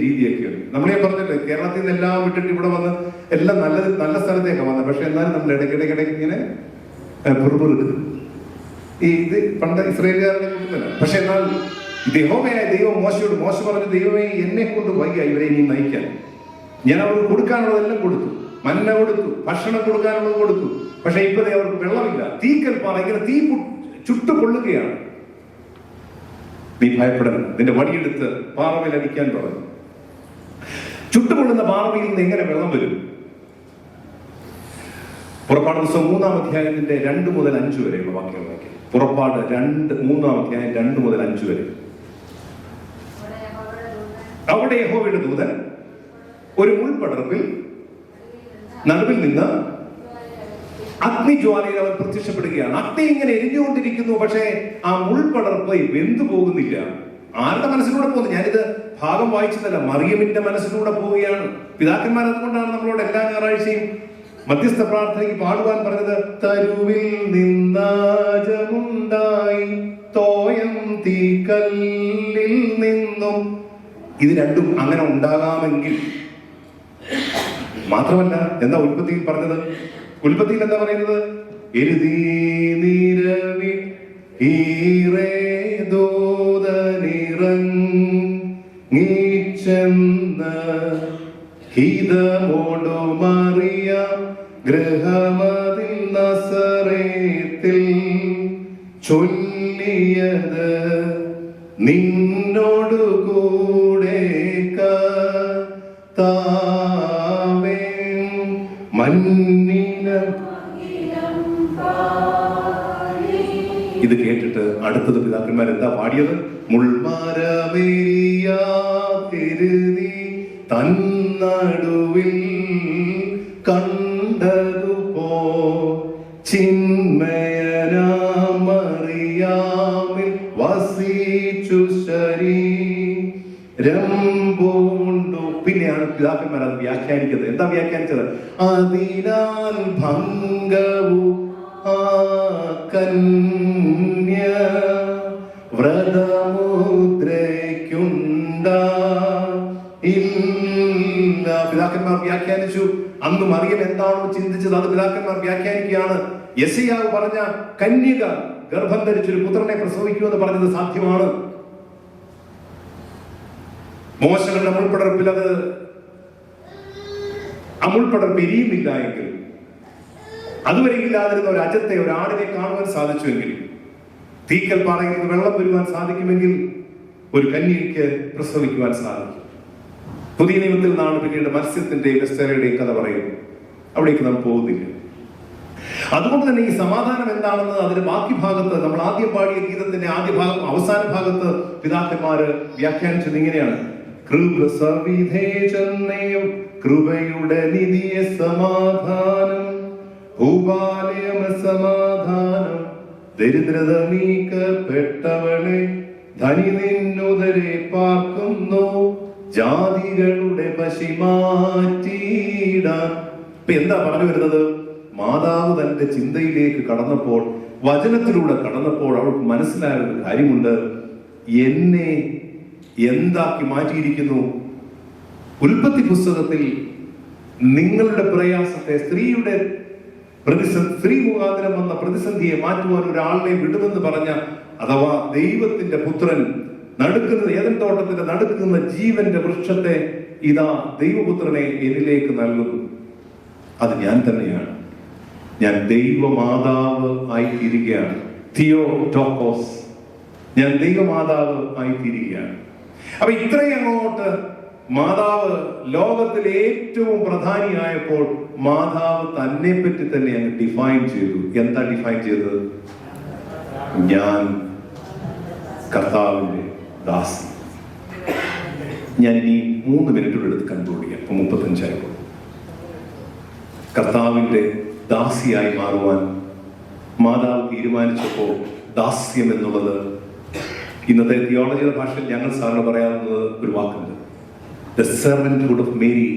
രീതിയൊക്കെയുണ്ട്. നമ്മളെ പറഞ്ഞില്ലേ, കേരളത്തിൽ നിന്ന് എല്ലാം വിട്ടിട്ട് ഇവിടെ വന്ന് എല്ലാം നല്ല സ്ഥലത്തേക്ക് വന്നത്. പക്ഷെ എന്നാലും നമ്മൾ ഇടയ്ക്കിടയ്ക്ക് ഇങ്ങനെ പിറുപിറുക്കും. ഇത് പണ്ട് ഇസ്രായേലുകാരുടെ കിട്ടുന്നില്ല. പക്ഷെ എന്നാൽ യഹോവയായ ദൈവം മോശയോട് പറഞ്ഞു, ദൈവമേ എന്നെ കൊണ്ട് വയ്യ ഇവരെ ഇനി നയിക്കാൻ. ഞാൻ അവർക്ക് കൊടുക്കാനുള്ളതെല്ലാം കൊടുത്തു, മന്ന കൊടുത്തു, ഭക്ഷണം കൊടുക്കാനുള്ളത് കൊടുത്തു. പക്ഷെ ഇപ്പോഴേ അവർക്ക് വെള്ളമില്ല. തീക്കൽപ്പാറ ഇങ്ങനെ തീ ചുട്ടുകൊള്ളുകയാണ്. നീ ഭയപ്പെടണം, നിന്റെ വടിയെടുത്ത് പാറമേൽ അടിക്കാൻ പറഞ്ഞു. ചുട്ടുകൊള്ളുന്ന പാറമയിൽ നിന്ന് എങ്ങനെ വെള്ളം വരും? പുറപ്പാട് പുസ്തകം 3-ാം അധ്യായത്തിന്റെ 2 മുതൽ 5 വരെയുള്ള വാക്യങ്ങളൊക്കെ. പുറപ്പാട് 3-ാം അധ്യായം 2 മുതൽ 5 വരെ. അവിടെ യഹോവയുടെ ദൂതൻ ഒരു മുൾപടർപ്പിൽ നടുവിൽ നിന്ന് അഗ്നിജ്വാലയിൽ അവൻ പ്രത്യക്ഷപ്പെടുകയാണ്. അഗ്നി ഇങ്ങനെ എരിഞ്ഞുകൊണ്ടിരിക്കുന്നു, പക്ഷേ ആ മുൾപടർപ്പ് വെന്തു പോകുന്നില്ല. ആരുടെ മനസ്സിലൂടെ പോകുന്നു? ഞാനിത് ഭാഗം വായിച്ചതല്ല, മറിയമിന്റെ മനസ്സിലൂടെ പോവുകയാണ്. പിതാക്കന്മാർ അതുകൊണ്ടാണ് നമ്മളോട് എല്ലാ ഞായറാഴ്ചയും മധ്യസ്ഥ പ്രാർത്ഥനയ്ക്ക് പാടുവാൻ പറഞ്ഞത്. തരുവിൽ നിന്നാജമുണ്ടായി തോയം തീക്കല്ലിൽ നിന്നും. ഇത് രണ്ടും അങ്ങനെ ഉണ്ടാകാമെങ്കിൽ മാത്രമല്ല, എന്താ ഉൽപ്പത്തിയിൽ പറഞ്ഞത്? ഉൽപ്പത്തിയിൽ എന്താ പറയുന്നത്? എഴുതി നിരവി ഈറേദോദനിറങ്ങിച്ചെന്ന് ഹിതമോടു മറിയ ഗൃഹമതിൽ നസറേത്തിൽ ചൊല്ലിയത് നിന്നോടു കൂടെ കർത്താവേ മന്നിനം. ഇത് കേട്ടിട്ട് അടുത്തത് പിതാക്കന്മാർ എന്താ പാടിയത്? മുൾമരമേരിയാതിരുതി തന്നടുവിൽ കണ്ടതുപോ ചിന്മയനാമറിയാമിൽ വസിച്ചു ശരീരം പൂണ്ടു. പിന്നെയാണ് പിതാക്കന്മാർ അത് വ്യാഖ്യാനിക്കുന്നത്. എന്താ വ്യാഖ്യാനിച്ചത്? അതിനാൽ ഭംഗവു ആ കന്യ വ്രതമുദ്രയ്ക്കുണ്ട ഇല്ല. പിതാക്കന്മാർ വ്യാഖ്യാനിച്ചു. അന്ന് മറിയം എന്താണോ ചിന്തിച്ചത് അത് പിതാക്കന്മാർ വ്യാഖ്യാനിക്കുകയാണ്. യെശയ്യാവ് പറഞ്ഞ കന്യക ഗർഭം ധരിച്ചൊരു പുത്രനെ പ്രസവിക്കുമെന്ന് പറഞ്ഞത് സാധ്യമാണ്. മോശങ്ങളുടെ മുൾപടർപ്പിൽ അത് ആ മുൾപടർപ്പ് എരിയുന്നില്ല എങ്കിൽ അതുവരെ ഇല്ലാതിരുന്ന ഒരു അജത്തെ, ഒരു ആടിനെ കാണുവാൻ സാധിച്ചുവെങ്കിൽ, തീക്കൽ പാറയിൽ നിന്ന് വെള്ളം വരുവാൻ സാധിക്കുമെങ്കിൽ ഒരു കന്യകയ്ക്ക് പ്രസവിക്കുവാൻ സാധിക്കും. പുതിയ നിയമത്തിൽ നിന്നാണ് പിന്നീട് മത്സ്യത്തിന്റെയും എസ്തേറയുടെയും കഥ പറയുന്നത്. അവിടേക്ക് നാം പോകുന്നില്ല. അതുകൊണ്ട് തന്നെ ഈ സമാധാനം എന്താണെന്ന് അതിന്റെ ബാക്കി ഭാഗത്ത്, നമ്മൾ ആദ്യം പാടിയ ഗീതത്തിന്റെ ആദ്യ ഭാഗം അവസാന ഭാഗത്ത് പിതാക്കന്മാര് വ്യാഖ്യാനിച്ചത് ഇങ്ങനെയാണ്: കൃപയുടെ നിധിയെ സമാധാനം, ഭൂപാലയമ സമാധാനം, ദരിദ്രത നീക്കപ്പെട്ടവളെ ധനി നിന്നുദരെ പാർക്കുന്നു, ജാതികളുടെ പശി മാറ്റിയിടാൻ. ഇപ്പൊ എന്താ പറഞ്ഞു വരുന്നത്? മാതാവ് തന്റെ ചിന്തയിലേക്ക് കടന്നപ്പോൾ, വചനത്തിലൂടെ കടന്നപ്പോൾ അവൾക്ക് മനസ്സിലായ ഒരു കാര്യമുണ്ട്. എന്നെ എന്താക്കി മാറ്റിയിരിക്കുന്നു? ഉൽപ്പത്തി പുസ്തകത്തിൽ നിങ്ങളുടെ പ്രയാസത്തെ, സ്ത്രീ മുഖാന്തരം വന്ന പ്രതിസന്ധിയെ മാറ്റുവാൻ ഒരാളിനെ വിടുമെന്ന് പറഞ്ഞ, അഥവാ ദൈവത്തിന്റെ പുത്രൻ നടുക്കുന്ന, ഏദൻ തോട്ടത്തിന്റെ നടുക്കുന്ന ജീവന്റെ വൃക്ഷത്തെ ഇതാ ദൈവപുത്രനെ എന്നിലേക്ക് നൽകുന്നു. അത് ഞാൻ തന്നെയാണ്. ഞാൻ ദൈവമാതാവ് ആയിത്തീരുകയാണ്. തിയോടോക്കോസ്, ഞാൻ ദൈവമാതാവ് ആയിത്തീരുകയാണ്. അപ്പൊ ഇത്രയും അങ്ങോട്ട് മാതാവ് ലോകത്തിൽ ഏറ്റവും പ്രധാനിയായപ്പോൾ മാതാവ് തന്നെ പറ്റി തന്നെ അങ്ങ് ഡിഫൈൻ ചെയ്തു. എന്താ ഡിഫൈൻ ചെയ്തത്? ഞാൻ കർത്താവിന്റെ ദാസി. ഞാൻ ഇനി 3 മിനിറ്റോടെ എടുത്ത് കൺക്ലൂഡ് ചെയ്യാം. 35 കർത്താവിന്റെ ദാസിയായി മാറുവാൻ മാതാവ് തീരുമാനിച്ചപ്പോൾ, ദാസ്യം എന്നുള്ളത് ഇന്നത്തെ തിയോളജിയുടെ ഭാഷയിൽ ഞങ്ങൾ സാറിന് പറയാവുന്നത് ഒരു വാക്കുണ്ട്. The servanthood of Mary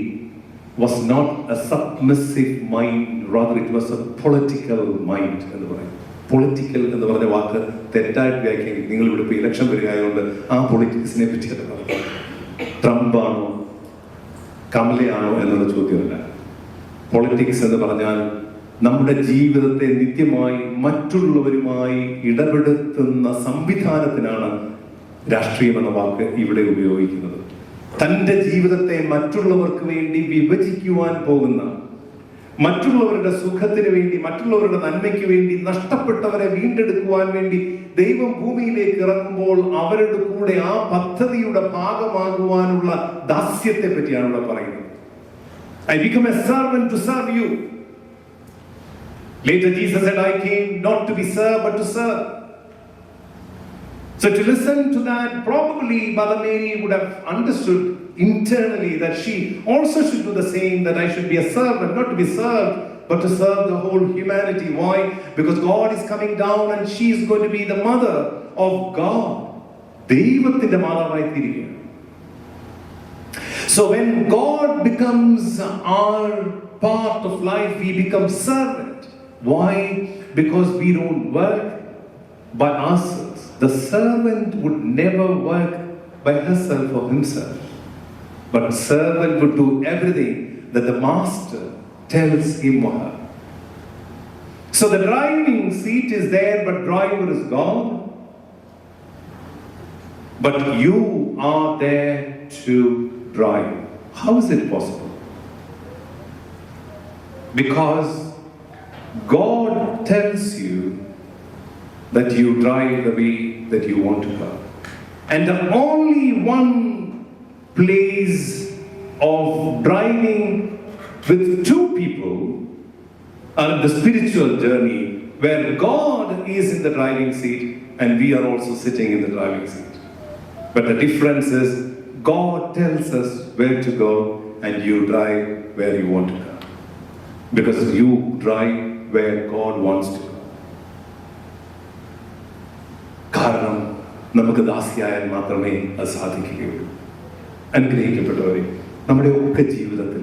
was not a submissive mind, rather it was a political mind എന്ന് പറയും. പൊളിറ്റിക്കൽ എന്ന് പറഞ്ഞ വാക്ക് തെറ്റായിട്ട് വ്യാഖ്യാനിക്കും. നിങ്ങൾ ഇവിടെ ഇപ്പോൾ ഇലക്ഷൻ വരികയായതുകൊണ്ട് ആ പൊളിറ്റിക്സിനെ പറ്റിയാണ് പറയുന്നത്. ട്രംപാണോ കമലയാണോ എന്നുള്ള ചോദ്യമല്ല. പൊളിറ്റിക്സ് എന്ന് പറഞ്ഞാൽ നമ്മുടെ ജീവിതത്തെ നിത്യമായി മറ്റുള്ളവരുമായി ഇടപെടുത്തുന്ന സംവിധാനത്തിനാണ് രാഷ്ട്രീയം എന്ന വാക്ക് ഇവിടെ ഉപയോഗിക്കുന്നത്. തന്റെ ജീവിതത്തെ മറ്റുള്ളവർക്ക് വേണ്ടി വിഭജിക്കുവാൻ പോകുന്ന, മറ്റുള്ളവരുടെ സുഖത്തിന് വേണ്ടി, മറ്റുള്ളവരുടെ നന്മയ്ക്ക് വേണ്ടി, നഷ്ടപ്പെട്ടവരെ വീണ്ടെടുക്കുവാൻ വേണ്ടി ദൈവം ഭൂമിയിലേക്ക് ഇറങ്ങുമ്പോൾ അവരുടെ കൂടെ ആ പദ്ധതിയുടെ ഭാഗമാകുവാനുള്ള ദാസ്യത്തെ പറ്റിയാണ് ഇവിടെ പറയുന്നത്. I become a servant to serve you. Later Jesus said, I came not to be served but to serve. So to listen to that, probably Mother Mary would have understood internally that she also should do the same, that I should be a servant, not to be served, but to serve the whole humanity. Why? Because God is coming down and she is going to be the mother of God. ദൈവത്തിന്റെ മാതാവായി തീരുകയാണ്. So when God becomes our part of life, we become servant. Why? Because we don't work by ourselves. The servant would never work by herself or himself, but servant would do everything that the master tells him or her. So the driving seat is there, but driver is gone. But you are there to drive. How is it possible? Because God tells you that you drive the way that you want to go. And the only one place of driving with 2 people are the spiritual journey, where God is in the driving seat and we are also sitting in the driving seat. But the difference is God tells us where to go and you drive where you want to go. Because you drive where God wants to go. കാരണം നമുക്ക് ദാസിയായാൽ മാത്രമേ അത് സാധിക്കുകയുള്ളൂ. അനുഗ്രഹിക്കപ്പെട്ടവരെ, നമ്മുടെ ഒക്കെ ജീവിതത്തിൽ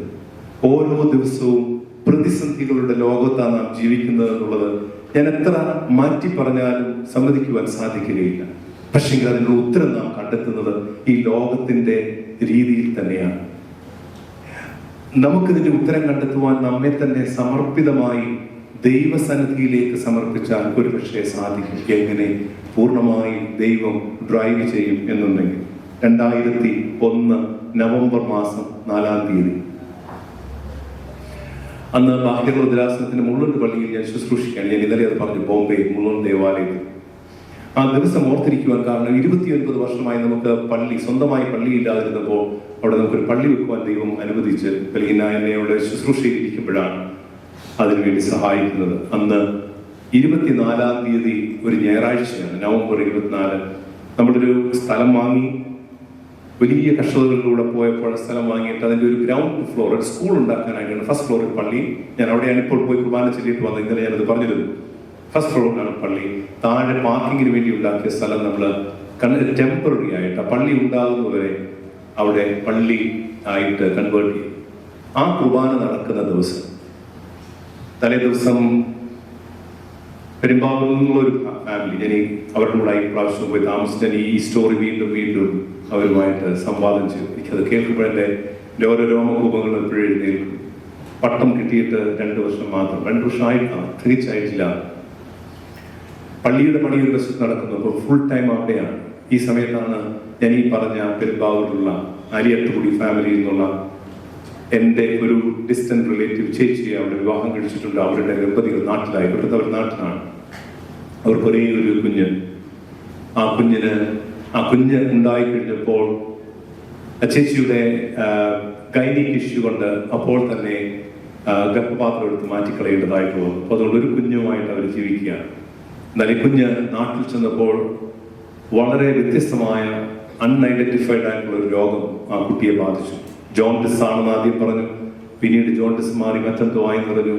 ഓരോ ദിവസവും പ്രതിസന്ധികളുടെ ലോകത്താണ് നാം ജീവിക്കുന്നത് എന്നുള്ളത് ഞാൻ എത്ര മാറ്റി പറഞ്ഞാലും സമ്മതിക്കുവാൻ സാധിക്കുകയില്ല. പക്ഷേ അതിനുള്ള ഉത്തരം നാം കണ്ടെത്തുന്നത് ഈ ലോകത്തിന്റെ രീതിയിൽ തന്നെയാണ്. നമുക്കിതിന്റെ ഉത്തരം കണ്ടെത്തുവാൻ നമ്മെ തന്നെ സമർപ്പിതമായി ദൈവസന്നിധിയിലേക്ക് സമർപ്പിച്ചാൽ ഒരു പക്ഷേ സാധിക്കും. എങ്ങനെ? പൂർണ്ണമായി ദൈവം ഡ്രൈവ് ചെയ്യും എന്നുണ്ടെങ്കിൽ 2001 നവംബർ മാസം 4-ാം തീയതി അന്ന് ബാഹ്യ രുദ്രാസനത്തിന്റെ മുള്ളുണ്ട് പള്ളിയിൽ ഞാൻ ശുശ്രൂഷിക്കുകയാണ്. ഞാൻ ഇന്നലെ അത് പറഞ്ഞു, ബോംബെ മുള്ളുണ്ട് ദേവാലയത്തിൽ. ആ ദിവസം ഓർത്തിരിക്കുവാൻ കാരണം 29 വർഷമായി നമുക്ക് സ്വന്തമായി പള്ളി ഇല്ലാതിരുന്നപ്പോൾ അവിടെ നമുക്കൊരു പള്ളി വെക്കുവാൻ ദൈവം അനുവദിച്ച് ബലഹീന എന്നെ അവിടെ ശുശ്രൂഷയിലിരിക്കുമ്പോഴാണ് അതിനുവേണ്ടി സഹായിക്കുന്നത്. അന്ന് 24-ാം തീയതി ഒരു ഞായറാഴ്ചയാണ്, നവംബർ 24. നമ്മളൊരു സ്ഥലം വാങ്ങി, വലിയ കഷ്ടതകളിലൂടെ പോയപ്പോൾ സ്ഥലം വാങ്ങിയിട്ട് അതിൻ്റെ ഒരു ഗ്രൗണ്ട് ഫ്ലോർ, ഒരു സ്കൂൾ ഉണ്ടാക്കാനായിട്ടാണ്. ഫസ്റ്റ് ഫ്ലോറിൽ പള്ളി. ഞാൻ അവിടെയാണ് ഇപ്പോൾ പോയി കുർബാന ചൊല്ലിയിട്ട് വന്നത്. ഇന്നലെ ഞാനത് പറഞ്ഞിരുന്നു. ഫസ്റ്റ് ഫ്ലോറിലാണ് പള്ളി. താഴെ പാർക്കിങ്ങിന് വേണ്ടി ഉണ്ടാക്കിയ സ്ഥലം നമ്മൾ ടെമ്പററി ആയിട്ട് പള്ളി ഉണ്ടാകുന്നവരെ അവിടെ പള്ളി ആയിട്ട് കൺവേർട്ട് ചെയ്യും. ആ കുർബാന നടക്കുന്ന ദിവസം, തലേ ദിവസം പെരുമ്പാവൂരിൽ നിന്നുള്ളൊരു ഫാമിലി, ഞാൻ അവരുടെ കൂടെ ഈ പ്രാവശ്യം പോയി താമസിച്ചാൽ ഈ സ്റ്റോറി വീണ്ടും അവരുമായിട്ട് സംവാദം ചെയ്തു. എനിക്കത് കേൾക്കുമ്പോഴെൻ്റെ ഓരോ രോമകൂപങ്ങൾ എപ്പോഴും എഴുന്നേൽക്കും. പട്ടം കിട്ടിയിട്ട് 2 വർഷം മാത്രം, 2 വർഷമായിട്ടാണ്, തിരിച്ചായിട്ടില്ല. പള്ളിയുടെ പണി ഒരു വശത്ത് നടക്കുന്നു. അപ്പോൾ ഫുൾ ടൈം അവിടെയാണ്. ഈ സമയത്താണ് ഞാൻ ഈ പറഞ്ഞ പെരുമ്പാവൂരിലുള്ള അരിയട്ടുകുടി ഫാമിലിയിൽ നിന്നുള്ള എൻ്റെ ഒരു ഡിസ്റ്റന്റ് റിലേറ്റീവ് ചേച്ചിയെ അവിടെ വിവാഹം കഴിച്ചിട്ടുണ്ട്. അവരുടെ ദമ്പതികൾ നാട്ടിലായി, ഇവിടുത്തെ അവർ നാട്ടിലാണ്. അവർക്ക് ഒരേ ഒരു കുഞ്ഞ്. ആ കുഞ്ഞ് ഉണ്ടായിക്കഴിഞ്ഞപ്പോൾ ചേച്ചിയുടെ ഗൈനിക് ഇഷ്യൂ കൊണ്ട് അപ്പോൾ തന്നെ ഗർഭപാത്രം എടുത്ത് മാറ്റിക്കളയേണ്ടതായിട്ട് വന്നു. അപ്പോൾ അതുകൊണ്ട് ഒരു കുഞ്ഞുമായിട്ട് അവർ ജീവിക്കുകയാണ്. എന്നാൽ ഈ കുഞ്ഞ് നാട്ടിൽ ചെന്നപ്പോൾ വളരെ വ്യത്യസ്തമായ അൺഐഡന്റിഫൈഡ് ആയിട്ടുള്ള ഒരു രോഗം ആ കുട്ടിയെ ബാധിച്ചു. ജോണ്ടിസ് ആണെന്ന് ആദ്യം പറഞ്ഞു, പിന്നീട് ജോണ്ടിസ് മാറി മറ്റെന്തോ ആയി പറഞ്ഞു.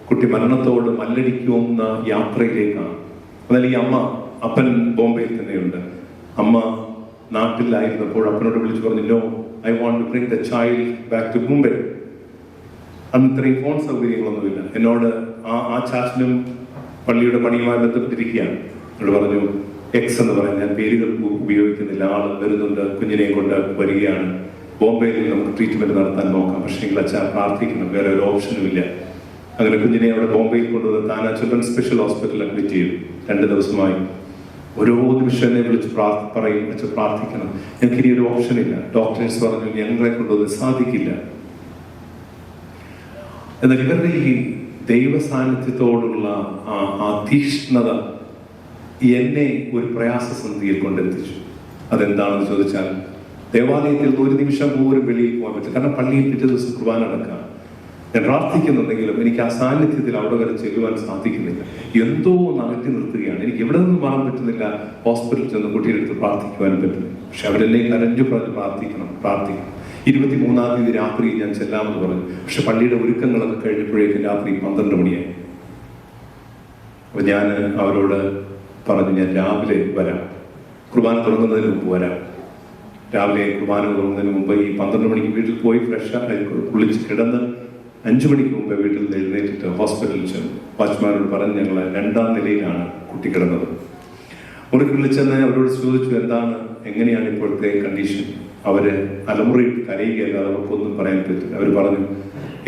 കുട്ടി മരണത്തോട് മല്ലടിക്കുന്ന യാത്രയിലേക്കാണ്. എന്നാൽ ഈ അപ്പൻ ബോംബെയിൽ തന്നെയുണ്ട്. അമ്മ നാട്ടിലായിരുന്നപ്പോൾ അപ്പനോട് വിളിച്ചു പറഞ്ഞു, no, I want to bring the child back to Mumbai. അന്ന് ഇത്രയും ഫോൺ സൗകര്യങ്ങളൊന്നുമില്ല. എന്നോട് ആ ചാച്ചനും പള്ളിയുടെ പണിയുമായി ബന്ധപ്പെട്ടിരിക്കുകയാണ്. എന്നോട് പറഞ്ഞു, എക്സ് എന്ന് പറയാൻ ഞാൻ പേരുകൾ ഉപയോഗിക്കുന്നില്ല, ആള് വരുന്നുണ്ട്, കുഞ്ഞിനെയും കൊണ്ട് വരികയാണ്, ബോംബെയിൽ നമുക്ക് ട്രീറ്റ്മെന്റ് നടത്താൻ നോക്കാം, പക്ഷേ അച്ഛൻ പ്രാർത്ഥിക്കണം, വേറെ ഒരു ഓപ്ഷനും ഇല്ല. അങ്ങനെ കുഞ്ഞിനെ അവിടെ ബോംബെയിൽ കൊണ്ടുവന്ന് താന ചിൽഡ്രൻ സ്പെഷ്യൽ ഹോസ്പിറ്റലിൽ അഡ്മിറ്റ് ചെയ്തു. 2 ദിവസമായി ഓരോ നിമിഷം എന്നെ വിളിച്ച് പറയും, വെച്ച് പ്രാർത്ഥിക്കണം, ഞങ്ങൾക്ക് ഇനി ഒരു ഓപ്ഷൻ ഇല്ല. ഡോക്ടേഴ്സ് പറഞ്ഞു ഞങ്ങളെ കൊണ്ടുവന്ന് സാധിക്കില്ല. എന്നാൽ ഇവരുടെ ഈ ദൈവ സാന്നിധ്യത്തോടുള്ള ആ തീക്ഷ്ണത എന്നെ ഒരു പ്രയാസസന്ധിയിൽ കൊണ്ടെത്തിച്ചു. അതെന്താണെന്ന് ചോദിച്ചാൽ, ദേവാലയത്തിൽ ഒരു നിമിഷം പോലും വെളിയിൽ പോകാൻ പറ്റില്ല. കാരണം പള്ളിയിൽ പിറ്റേ ദിവസം കുർബാന നടക്കാം. ഞാൻ പ്രാർത്ഥിക്കുന്നുണ്ടെങ്കിലും എനിക്ക് ആ സാന്നിധ്യത്തിൽ അവിടെ വരെ ചെല്ലുവാൻ സാധിക്കുന്നില്ല. എന്തോ അകറ്റി നിർത്തുകയാണ്. എനിക്ക് എവിടെ നിന്നും മാറാൻ പറ്റുന്നില്ല. ഹോസ്പിറ്റലിൽ ചെന്ന് കുട്ടിയുടെ അടുത്ത് പ്രാർത്ഥിക്കുവാനും പറ്റുന്നില്ല. പക്ഷെ അവരെന്നെ കരഞ്ഞു പറഞ്ഞ് പ്രാർത്ഥിക്കണം. 23-ാം തീയതി രാത്രി ഞാൻ ചെല്ലാമെന്ന് പറഞ്ഞു. പക്ഷെ പള്ളിയുടെ ഒരുക്കങ്ങളൊക്കെ കഴിഞ്ഞപ്പോഴേക്കും രാത്രി 12 മണിയായി. അപ്പൊ ഞാൻ അവരോട് പറഞ്ഞു, ഞാൻ രാവിലെ വരാം, കുർബാന തുടങ്ങുന്നതിന് മുമ്പ് വരാം. രാവിലെ കുർബാന തുടങ്ങുന്നതിന് മുമ്പ് ഈ 12 മണിക്ക് വീട്ടിൽ പോയി ഫ്രഷായി കുളിച്ച് കിടന്ന് 5 മണിക്ക് മുമ്പ് വീട്ടിൽ നിന്ന് എഴുന്നേറ്റിട്ട് ഹോസ്പിറ്റലിൽ ചെന്നു. വാച്ച്മാനോട് പറഞ്ഞ് ഞങ്ങൾ 2ാം നിലയിലാണ് കുട്ടി കിടന്നത്. മുറിക്കുള്ളിൽ ചെന്ന് അവരോട് ചോദിച്ചു, എന്താണ്, എങ്ങനെയാണ് ഇപ്പോഴത്തെ കണ്ടീഷൻ? അവര് അലമുറയിട്ട് കരയുകയല്ലാതെ നമുക്കൊന്നും പറയാൻ പറ്റില്ല. അവർ പറഞ്ഞു,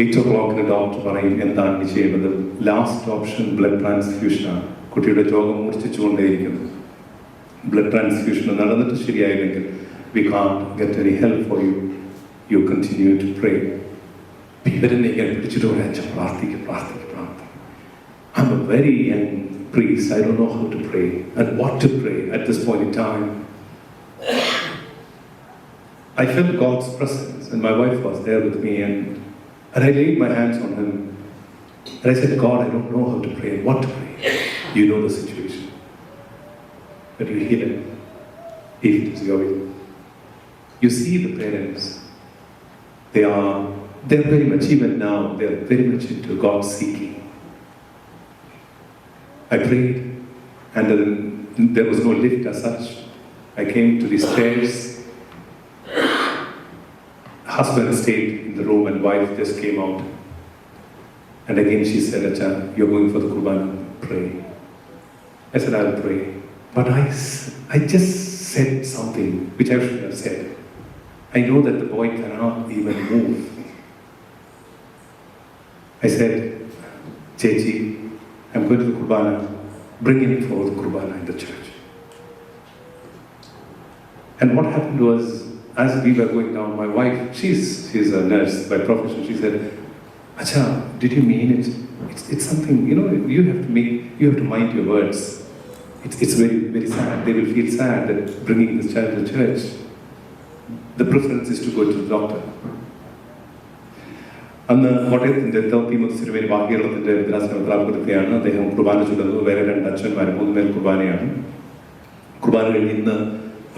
8 o'clock ഡോക്ടർ പറയും എന്താണ് ചെയ്യേണ്ടത്. ലാസ്റ്റ് ഓപ്ഷൻ ബ്ലഡ് ട്രാൻസ്ഫ്യൂഷനാണ്. കുട്ടിയുടെ രോഗം മൂർച്ഛിച്ചുകൊണ്ടേയിരിക്കുന്നു. ബ്ലഡ് ട്രാൻസ്ഫ്യൂഷൻ നടന്നിട്ട് ശരിയായില്ലെങ്കിൽ we can't get any help for you. You continue to pray. ഇവരെന്നെ ഞാൻ പിടിച്ചിട്ട് പറയാൻ പ്രാർത്ഥിക്കും. I'm a very young priest. I don't know how to pray and what to pray at this point in time. I felt God's presence and my wife was there with me and I laid my hands on him and I said, God, I don't know how to pray and what to pray. You know the situation, but you heal it if it is your will. You see the parents, they're very much, even now, they're very much into God seeking. I prayed and then there was no lift as such. I came to the stairs. Husband stayed in the room and wife just came out. And again she said, Acha, you're going for the Qurban, pray. I said, I'll pray. But I just said something which I shouldn't have said. I know that the boy cannot even move. I said, Chechi, I'm going to the Qurbana. Bring him for the Qurbana in the church. And what happened was, as we were going down, my wife, she's a nurse by profession, she said, Acha, did you mean it? It's something, you have to mind your words. It's very, very sad. They will feel sad that bringing this child to church. The preference is to go to the doctor. അന്ന് കോട്ടയത്തിൻ്റെ തീമത്ത് സിരുവേരി ബാഹ്യത്തിൻ്റെ വിദ്യാസനത്തിലാണ് അദ്ദേഹം കുർബാന ചൊല്ലുന്നത്. വേറെ 2 അച്ഛന്മാർ 3 പേർ കുർബാനയാണ്. കുർബാന കഴിഞ്ഞ് ഇന്ന്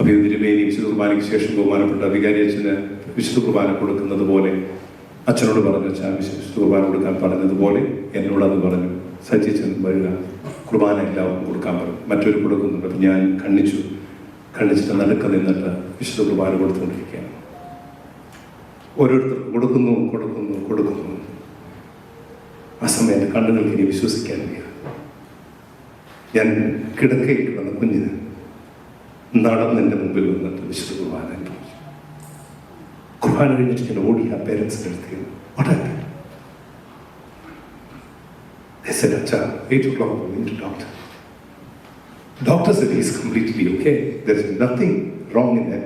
അഭിവന്തിരുമേനി വിശുദ്ധ കുർബാനയ്ക്ക് ശേഷം ബഹുമാനപ്പെട്ട വികാരി അച്ഛന് വിശുദ്ധ കുർബാന കൊടുക്കുന്നത് പോലെ അച്ഛനോട് പറഞ്ഞു, അച്ഛൻ വിശുദ്ധ കുർബാന കൊടുക്കാൻ പറഞ്ഞതുപോലെ എന്നോടത് പറഞ്ഞു. സജ്ജിച്ചൻ വരിക, കുർബാന എല്ലാവർക്കും കൊടുക്കാൻ പറഞ്ഞു. മറ്റൊരു കൊടുക്കുന്നുണ്ട്. ഞാൻ കണ്ണിച്ചിട്ട് നടുക്ക നിന്നിട്ട് വിശുദ്ധ കുർബാന കൊടുത്തുകൊണ്ടിരിക്കുകയാണ്. ഓരോരുത്തർ കൊടുക്കുന്നു. ആ സമയം എൻ്റെ കണ്ണുകൾക്ക് ഇനി വിശ്വസിക്കാൻ വയ്യ. ഞാൻ കിടക്കയിൽ കിടന്ന കുഞ്ഞിന് നടന്ന് എൻ്റെ മുമ്പിൽ വന്നിട്ട് വിശുദ്ധ കുർബാന കഴിഞ്ഞിട്ട് ഞാൻ ഓടി ആ പേരൻസിൻ്റെ അടുത്ത്. What happened? They said, Acha, 8 o'clock we went to doctor. Doctor said he's completely okay. There's nothing wrong in him.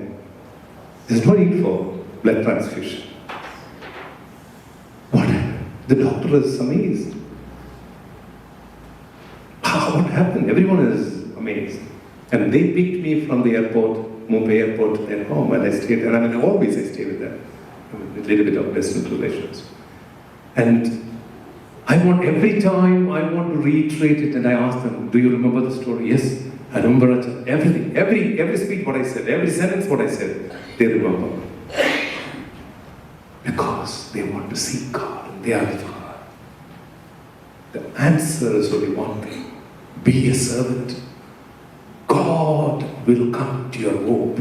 There's no need for blood transfusion. What? The doctor is amazed. What happened? Everyone is amazed. And they picked me from the airport, Mumbai airport, to their home, and I stayed there. I mean, always I stay with them. A little bit of distant relations. And every time I want to reiterate it, and I ask them, do you remember the story? Yes, I remember everything. Every speech what I said, every sentence what I said, they remember. Because they want to see God, and they are with God. The answer is only one thing. Be a servant. God will come to your home.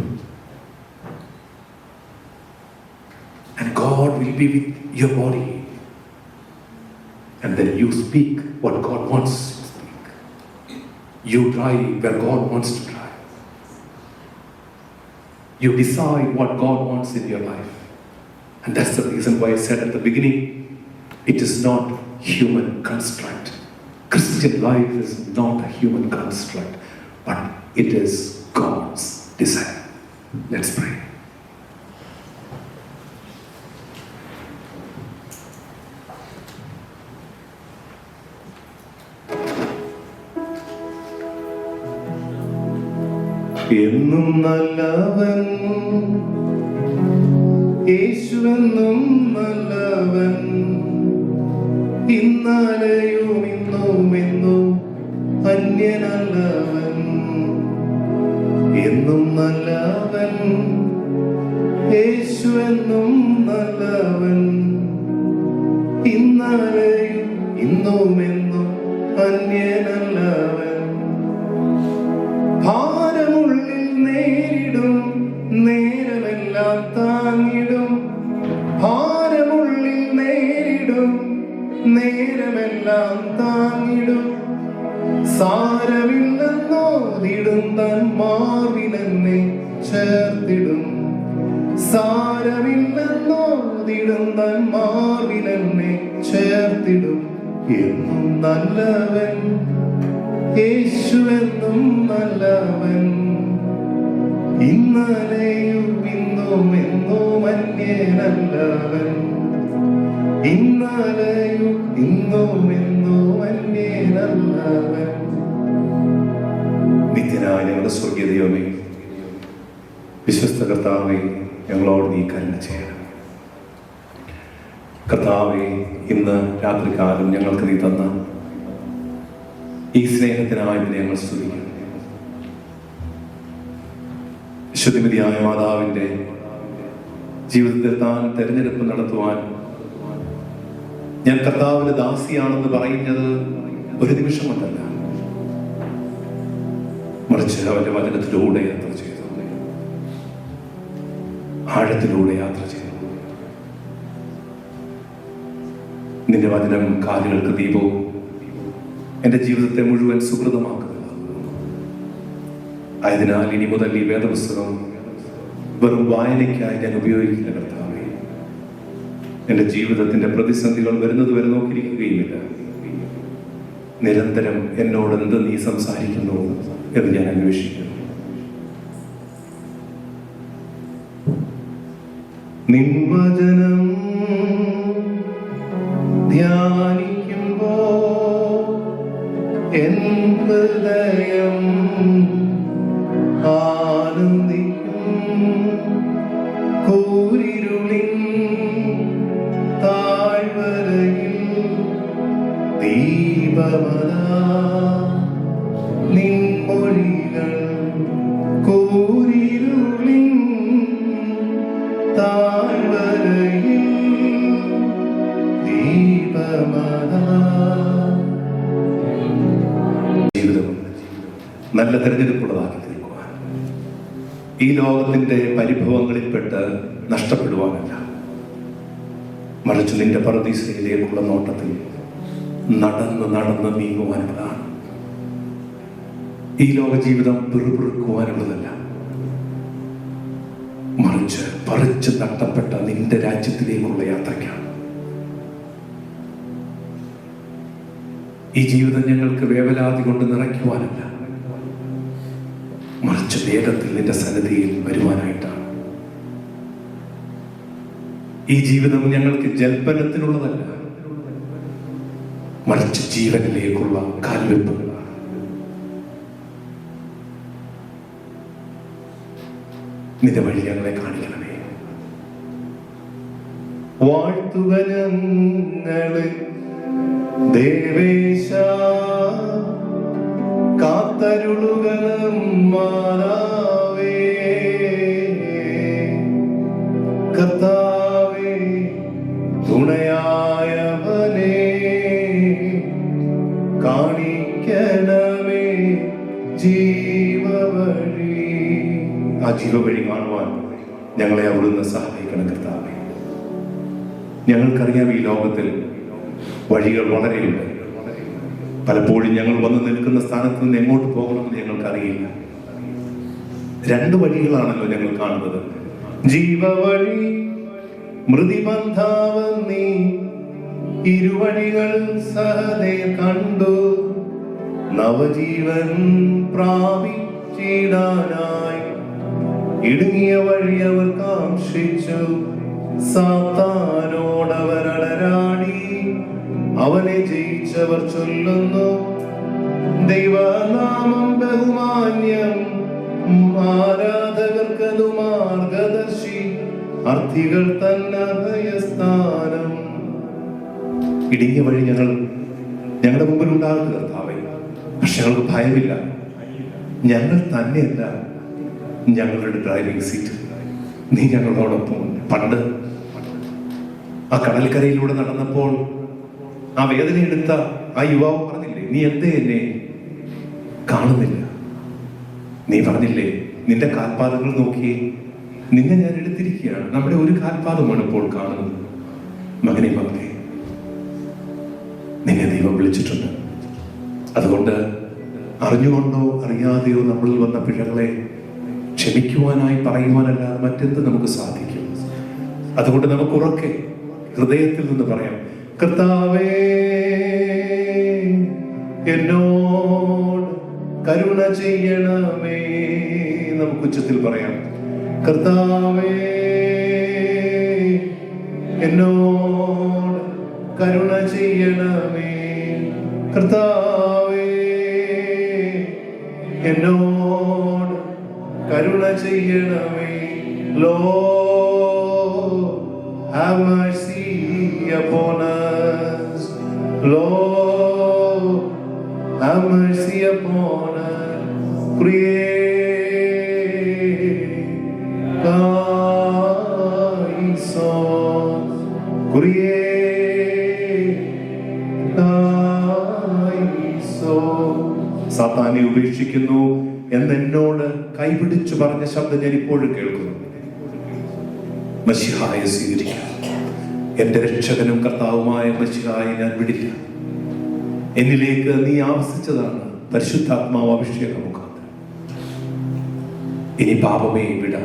And God will be with your body. And then you speak what God wants to speak. You drive where God wants to drive. You decide what God wants in your life. And that's the reason why I said at the beginning, it is not human construct. Christian life is not a human construct, but it is God's desire. Let's pray. എന്നും നല്ലവൻ, യേശുവെന്നും നല്ലവൻ, ഇന്നലെയും ഇന്നും എന്നും അന്യനല്ലവൻ. എന്നും നല്ലവൻ, യേശുവെന്നും നല്ലവൻ, ഇന്നലെയും ഇന്നും എന്നും അന്യനല്ലവൻ. ഭാരമുള്ളിൽ നേരിടും, നേരമെല്ലാം താങ്ങിടും. ഭാരമുള്ളിൽ നേരിടും, നേരമെല്ലാം താങ്ങിടും. സാരമില്ലെന്നോതിടും, തൻ മാർവിലെന്നെ ചേർത്തിടും. സാരമില്ലെന്നോതിടും, തൻ മാർവിലെന്നെ ചേർത്തിടും. എന്നും നല്ലവൻ, യേശുവെന്നും നല്ലവൻ, ഇന്നലെയും ഇന്നും എന്നും അന്യനല്ലവൻ. ഇന്നലെയും ഇന്നും എന്നും അന്യനല്ലവൻ. നിത്യനായ ഞങ്ങളുടെ സ്വർഗീയ ദൈവമേ, വിശ്വസ്ത കർത്താവേ, ഞങ്ങളോട് നീ കരുണ ചെയ്യണം. കർത്താവേ, ഇന്ന് രാത്രികാലം ഞങ്ങൾക്ക് നീ തന്ന ഈ സ്നേഹത്തിനായി ഞങ്ങൾ സ്തുതിക്കുന്നു. വിശുദ്ധിമതിയായ മാതാവിൻ്റെ ജീവിതത്തിൽ താൻ തെരഞ്ഞെടുപ്പ് നടത്തുവാൻ ഞാൻ കർത്താവിന്റെ ദാസിയാണെന്ന് പറയുന്നത് ഒരു നിമിഷം കൊണ്ടല്ല, മറിച്ച് അവന്റെ വചനത്തിലൂടെ യാത്ര ചെയ്തു, ആഴത്തിലൂടെ യാത്ര ചെയ്തു. നിന്റെ വചനം കാലുകൾക്ക് ദീപവും എൻ്റെ ജീവിതത്തെ മുഴുവൻ സുഹൃതമാക്കുന്നത്. ആയതിനാൽ ഇനി മുതൽ ഈ വേദപുസ്തകം വെറും വായനയ്ക്കായി ഞാൻ ഉപയോഗിക്കില്ല കർത്താവേ. എൻ്റെ ജീവിതത്തിൻ്റെ പ്രതിസന്ധികൾ വരുന്നത് വരെ നോക്കിയിരിക്കുകയുമില്ല. നിരന്തരം എന്നോട് എന്ത് നീ സംസാരിക്കുന്നു എന്ന് ഞാൻ അന്വേഷിക്കുന്നു. നിൻ വചനം ധ്യാനിക്കുമ്പോ എൻ ഹൃദയം ആനന്ദിക്കും. കൂരിരുളിൻ താഴ്വരയിൽ ദീപമതാ നിൻ മൊഴികൾ. കൂരിരുളിൻ താഴ്വരയിൽ ദീപമതാ. ജീവിതം നല്ല തെരഞ്ഞെടുപ്പുള്ളതാക്കി തീർക്കുവാൻ, ഈ ലോകത്തിന്റെ പരിഭവങ്ങളിൽപ്പെട്ട് നഷ്ടപ്പെടുവാനല്ല, മറിച്ച് നിന്റെ പറുദീസയിലേക്കുള്ള നോട്ടത്തിൽ നടന്ന് നടന്ന് നീങ്ങുവാനുള്ളതാണ്. ഈ ലോക ജീവിതം പിറുപിറുക്കുവാനുള്ളതല്ല, മറിച്ച് പറിച്ച് നഷ്ടപ്പെട്ട നിന്റെ രാജ്യത്തിലേക്കുള്ള യാത്രയ്ക്കാണ്. ഈ ജീവിതം ഞങ്ങൾക്ക് വേവലാതി കൊണ്ട് നിറയ്ക്കുവാനല്ല, മറിച്ച് വേഗത്തിൽ നിന്റെ സന്നിധിയിൽ വരുവാനായിട്ടാണ്. ഈ ജീവിതം ഞങ്ങൾക്ക് ജൽപ്പനത്തിനുള്ളതല്ല, മറിച്ച് ജീവനിലേക്കുള്ള കാൽവെപ്പുകളാണ്. നിന്റെ വഴി ഞങ്ങളെ കാണിക്കണമേ. വാഴ്ത്തുക ഞങ്ങളെ ദേവേശ, കാത്തരുളുക നമ്മാനാവേ. കർത്താവേ തുണയായവനേ, കാണിക്കണമേ ജീവവഴി. ആ ജീവവഴി കാണുവാൻ ഞങ്ങളെ അവിടുന്ന് സഹായിക്കണം കർത്താവേ. ഞങ്ങൾക്കറിയാം ഈ ലോകത്തിൽ വഴികൾ വളരെയുണ്ട്. പലപ്പോഴും ഞങ്ങൾ വന്ന് നിൽക്കുന്ന സ്ഥാനത്ത് നിന്ന് എങ്ങോട്ട് പോകണമെന്ന് ഞങ്ങൾക്കറിയില്ല. രണ്ട് വഴികളാണല്ലോ ഞങ്ങൾ കാണുന്നത്, ജീവവഴി, മൃതിബന്ധാവന്നീ. ഇരുവഴികൾ സഹദേ കണ്ടു, നവജീവൻ പ്രാപിച്ചിടാനായി ഇടുങ്ങിയ വഴി അവർ കാക്ഷിച്ചു. സാത്താനോടവരടരാടി അവനെ ജയിച്ചവർ ചൊല്ലുന്നു, ദൈവനാമം ബഹുമാന്യം. ആരാധകർക്കതു മാർഗദർശി, അർത്ഥികൾ തന്നെ അഭയസ്ഥാനം. ഇടുങ്ങിയ വഴി ഞങ്ങളുടെ മുമ്പിൽ ഉണ്ടാകുന്ന കർത്താവേ, പക്ഷെ ഞങ്ങൾക്ക് ഭയമില്ല. ഞങ്ങൾ തന്നെയല്ല ഞങ്ങളുടെ ഡ്രൈവിംഗ് സീറ്റ്, നീ ഞങ്ങളോടൊപ്പം. പണ്ട് ആ കടൽക്കരയിലൂടെ നടന്നപ്പോൾ ആ വേദന എടുത്ത ആ യുവാവ് പറഞ്ഞില്ലേ, നീ എന്തേ എന്നെ കാണുന്നില്ല? നീ പറഞ്ഞില്ലേ, നിന്റെ കാൽപാദങ്ങൾ നോക്കിയേ, നിന്നെ ഞാൻ എടുത്തിരിക്കുകയാണ്, നമ്മുടെ ഒരു കാൽപാദമാണ് ഇപ്പോൾ കാണുന്നത്. മകനെ മകനെ, നിന്നെ ദൈവം വിളിച്ചിട്ടുണ്ട്. അതുകൊണ്ട് അറിഞ്ഞുകൊണ്ടോ അറിയാതെയോ നമ്മളിൽ വന്ന പിഴകളെ ക്ഷമിക്കുവാനായി പറയുവാനല്ലാതെ മറ്റെന്ത് നമുക്ക് സാധിക്കും? അതുകൊണ്ട് നമുക്ക് ഉറക്കെ ഹൃദയത്തിൽ നിന്ന് പറയാം, കർത്താവേ എന്നോട് കരുണ ചെയ്യണമേ. നമുക്ക് ഉച്ചത്തിൽ പറയാം, കർത്താവേ എന്നോട് കരുണ ചെയ്യണമേ. കർത്താവേ എന്നോട് കരുണ ചെയ്യണമേ. Lord, have mercy upon us. Lord, have mercy upon us. സാത്താനെ ഉപേക്ഷിക്കുന്നു എന്നെന്നോട് കൈപിടിച്ചു പറഞ്ഞ ശബ്ദം ഞാൻ ഇപ്പോഴും കേൾക്കുന്നു. മശിഹായെ സ്വീകരിക്കുക, എന്റെ രക്ഷകനും കർത്താവുമായ മശിഹായെ ഞാൻ വിടില്ല. എന്നിലേക്ക് നീ ആവസിച്ചതാണ് പരിശുദ്ധാത്മാവ് അഭിഷേകം മുഖാന്തരം. ഇനി പാപമേ വിട,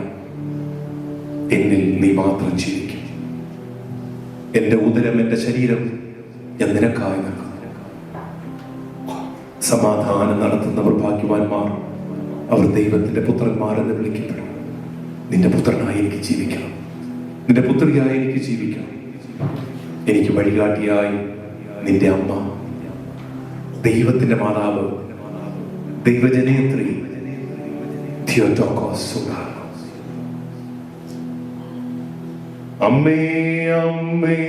എന്നിൽ നീ മാത്രം ജീവിക്കും. എന്റെ ഉദരം, എന്റെ ശരീരം ഞാൻ നിനക്കായി നൽകുന്നു. സമാധാനം നടത്തുന്നവർ ഭാഗ്യവാന്മാർ, അവർ ദൈവത്തിന്റെ പുത്രന്മാരെന്ന് വിളിക്കപ്പെടും. നിന്റെ പുത്രനായി എനിക്ക് ജീവിക്കണം, നിന്റെ പുത്രിയായി എനിക്ക് ജീവിക്കണം. എനിക്ക് വഴികാട്ടിയായി നിന്റെ അമ്മ, ദൈവത്തിന്റെ മാതാവ്, ദൈവജനേത്രി തിയോട്ടോക്കോസ് സുഗാർ. അമ്മേ അമ്മേ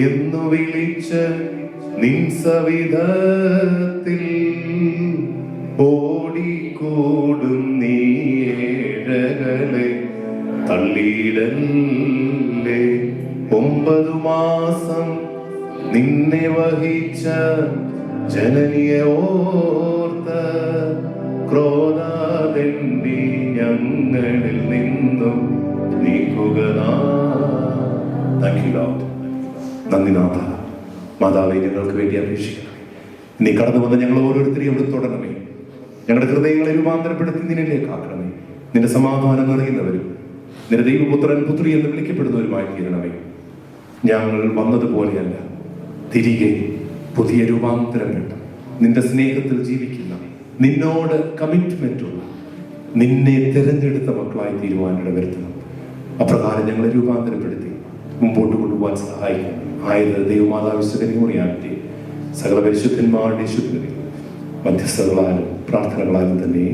എന്നു വിളിച്ച് നിൻ സവിധത്തിൽ ഓടിക്കൂടും നീ ഏഴകളെ തള്ളിയിടല്ലേ. 9 മാസം നിന്നെ വഹിച്ച ജനനിയെ ഓർത്ത് ക്രോധാതെണ്ടി ഞങ്ങളിൽ നിന്നും നീക്കുക. നന്ദിനാഥ, മാതാവെ ഞങ്ങൾക്ക് വേണ്ടി അപേക്ഷിക്കണം. നീ കടന്നു വന്ന് ഞങ്ങൾ ഓരോരുത്തരെയും അവിടെ തൊടണമേ. ഞങ്ങളുടെ ഹൃദയങ്ങളെ രൂപാന്തരപ്പെടുത്തി നിന്നിലേക്ക് ആക്കണമേ. നിന്റെ സമാധാനം നിറയുന്നവരും നിന്റെ ദൈവപുത്രൻ പുത്രി എന്ന് വിളിക്കപ്പെടുന്നവരുമായി തീരണമേ. ഞങ്ങൾ വന്നതുപോലെയല്ല, തിരികെ പുതിയ രൂപാന്തരപ്പെട്ട നിന്റെ സ്നേഹത്തിൽ ജീവിക്കുന്ന, നിന്നോട് കമ്മിറ്റ്മെന്റുള്ള, നിന്നെ തിരഞ്ഞെടുത്ത മക്കളായി തീരുവാനിട വരുത്തണം. അപ്രകാരം ഞങ്ങളെ രൂപാന്തരപ്പെടുത്തി മുമ്പോട്ട് കൊണ്ടുപോകാൻ സഹായിക്കണം. ആയത് ദൈവമാതാവിശ്വകനിമൂറിയാറ്റി സകല പരിശുദ്ധന്മാരുടെ ശുദ്ധി മധ്യസ്ഥകളാലും പ്രാർത്ഥനകളാലും തന്നെ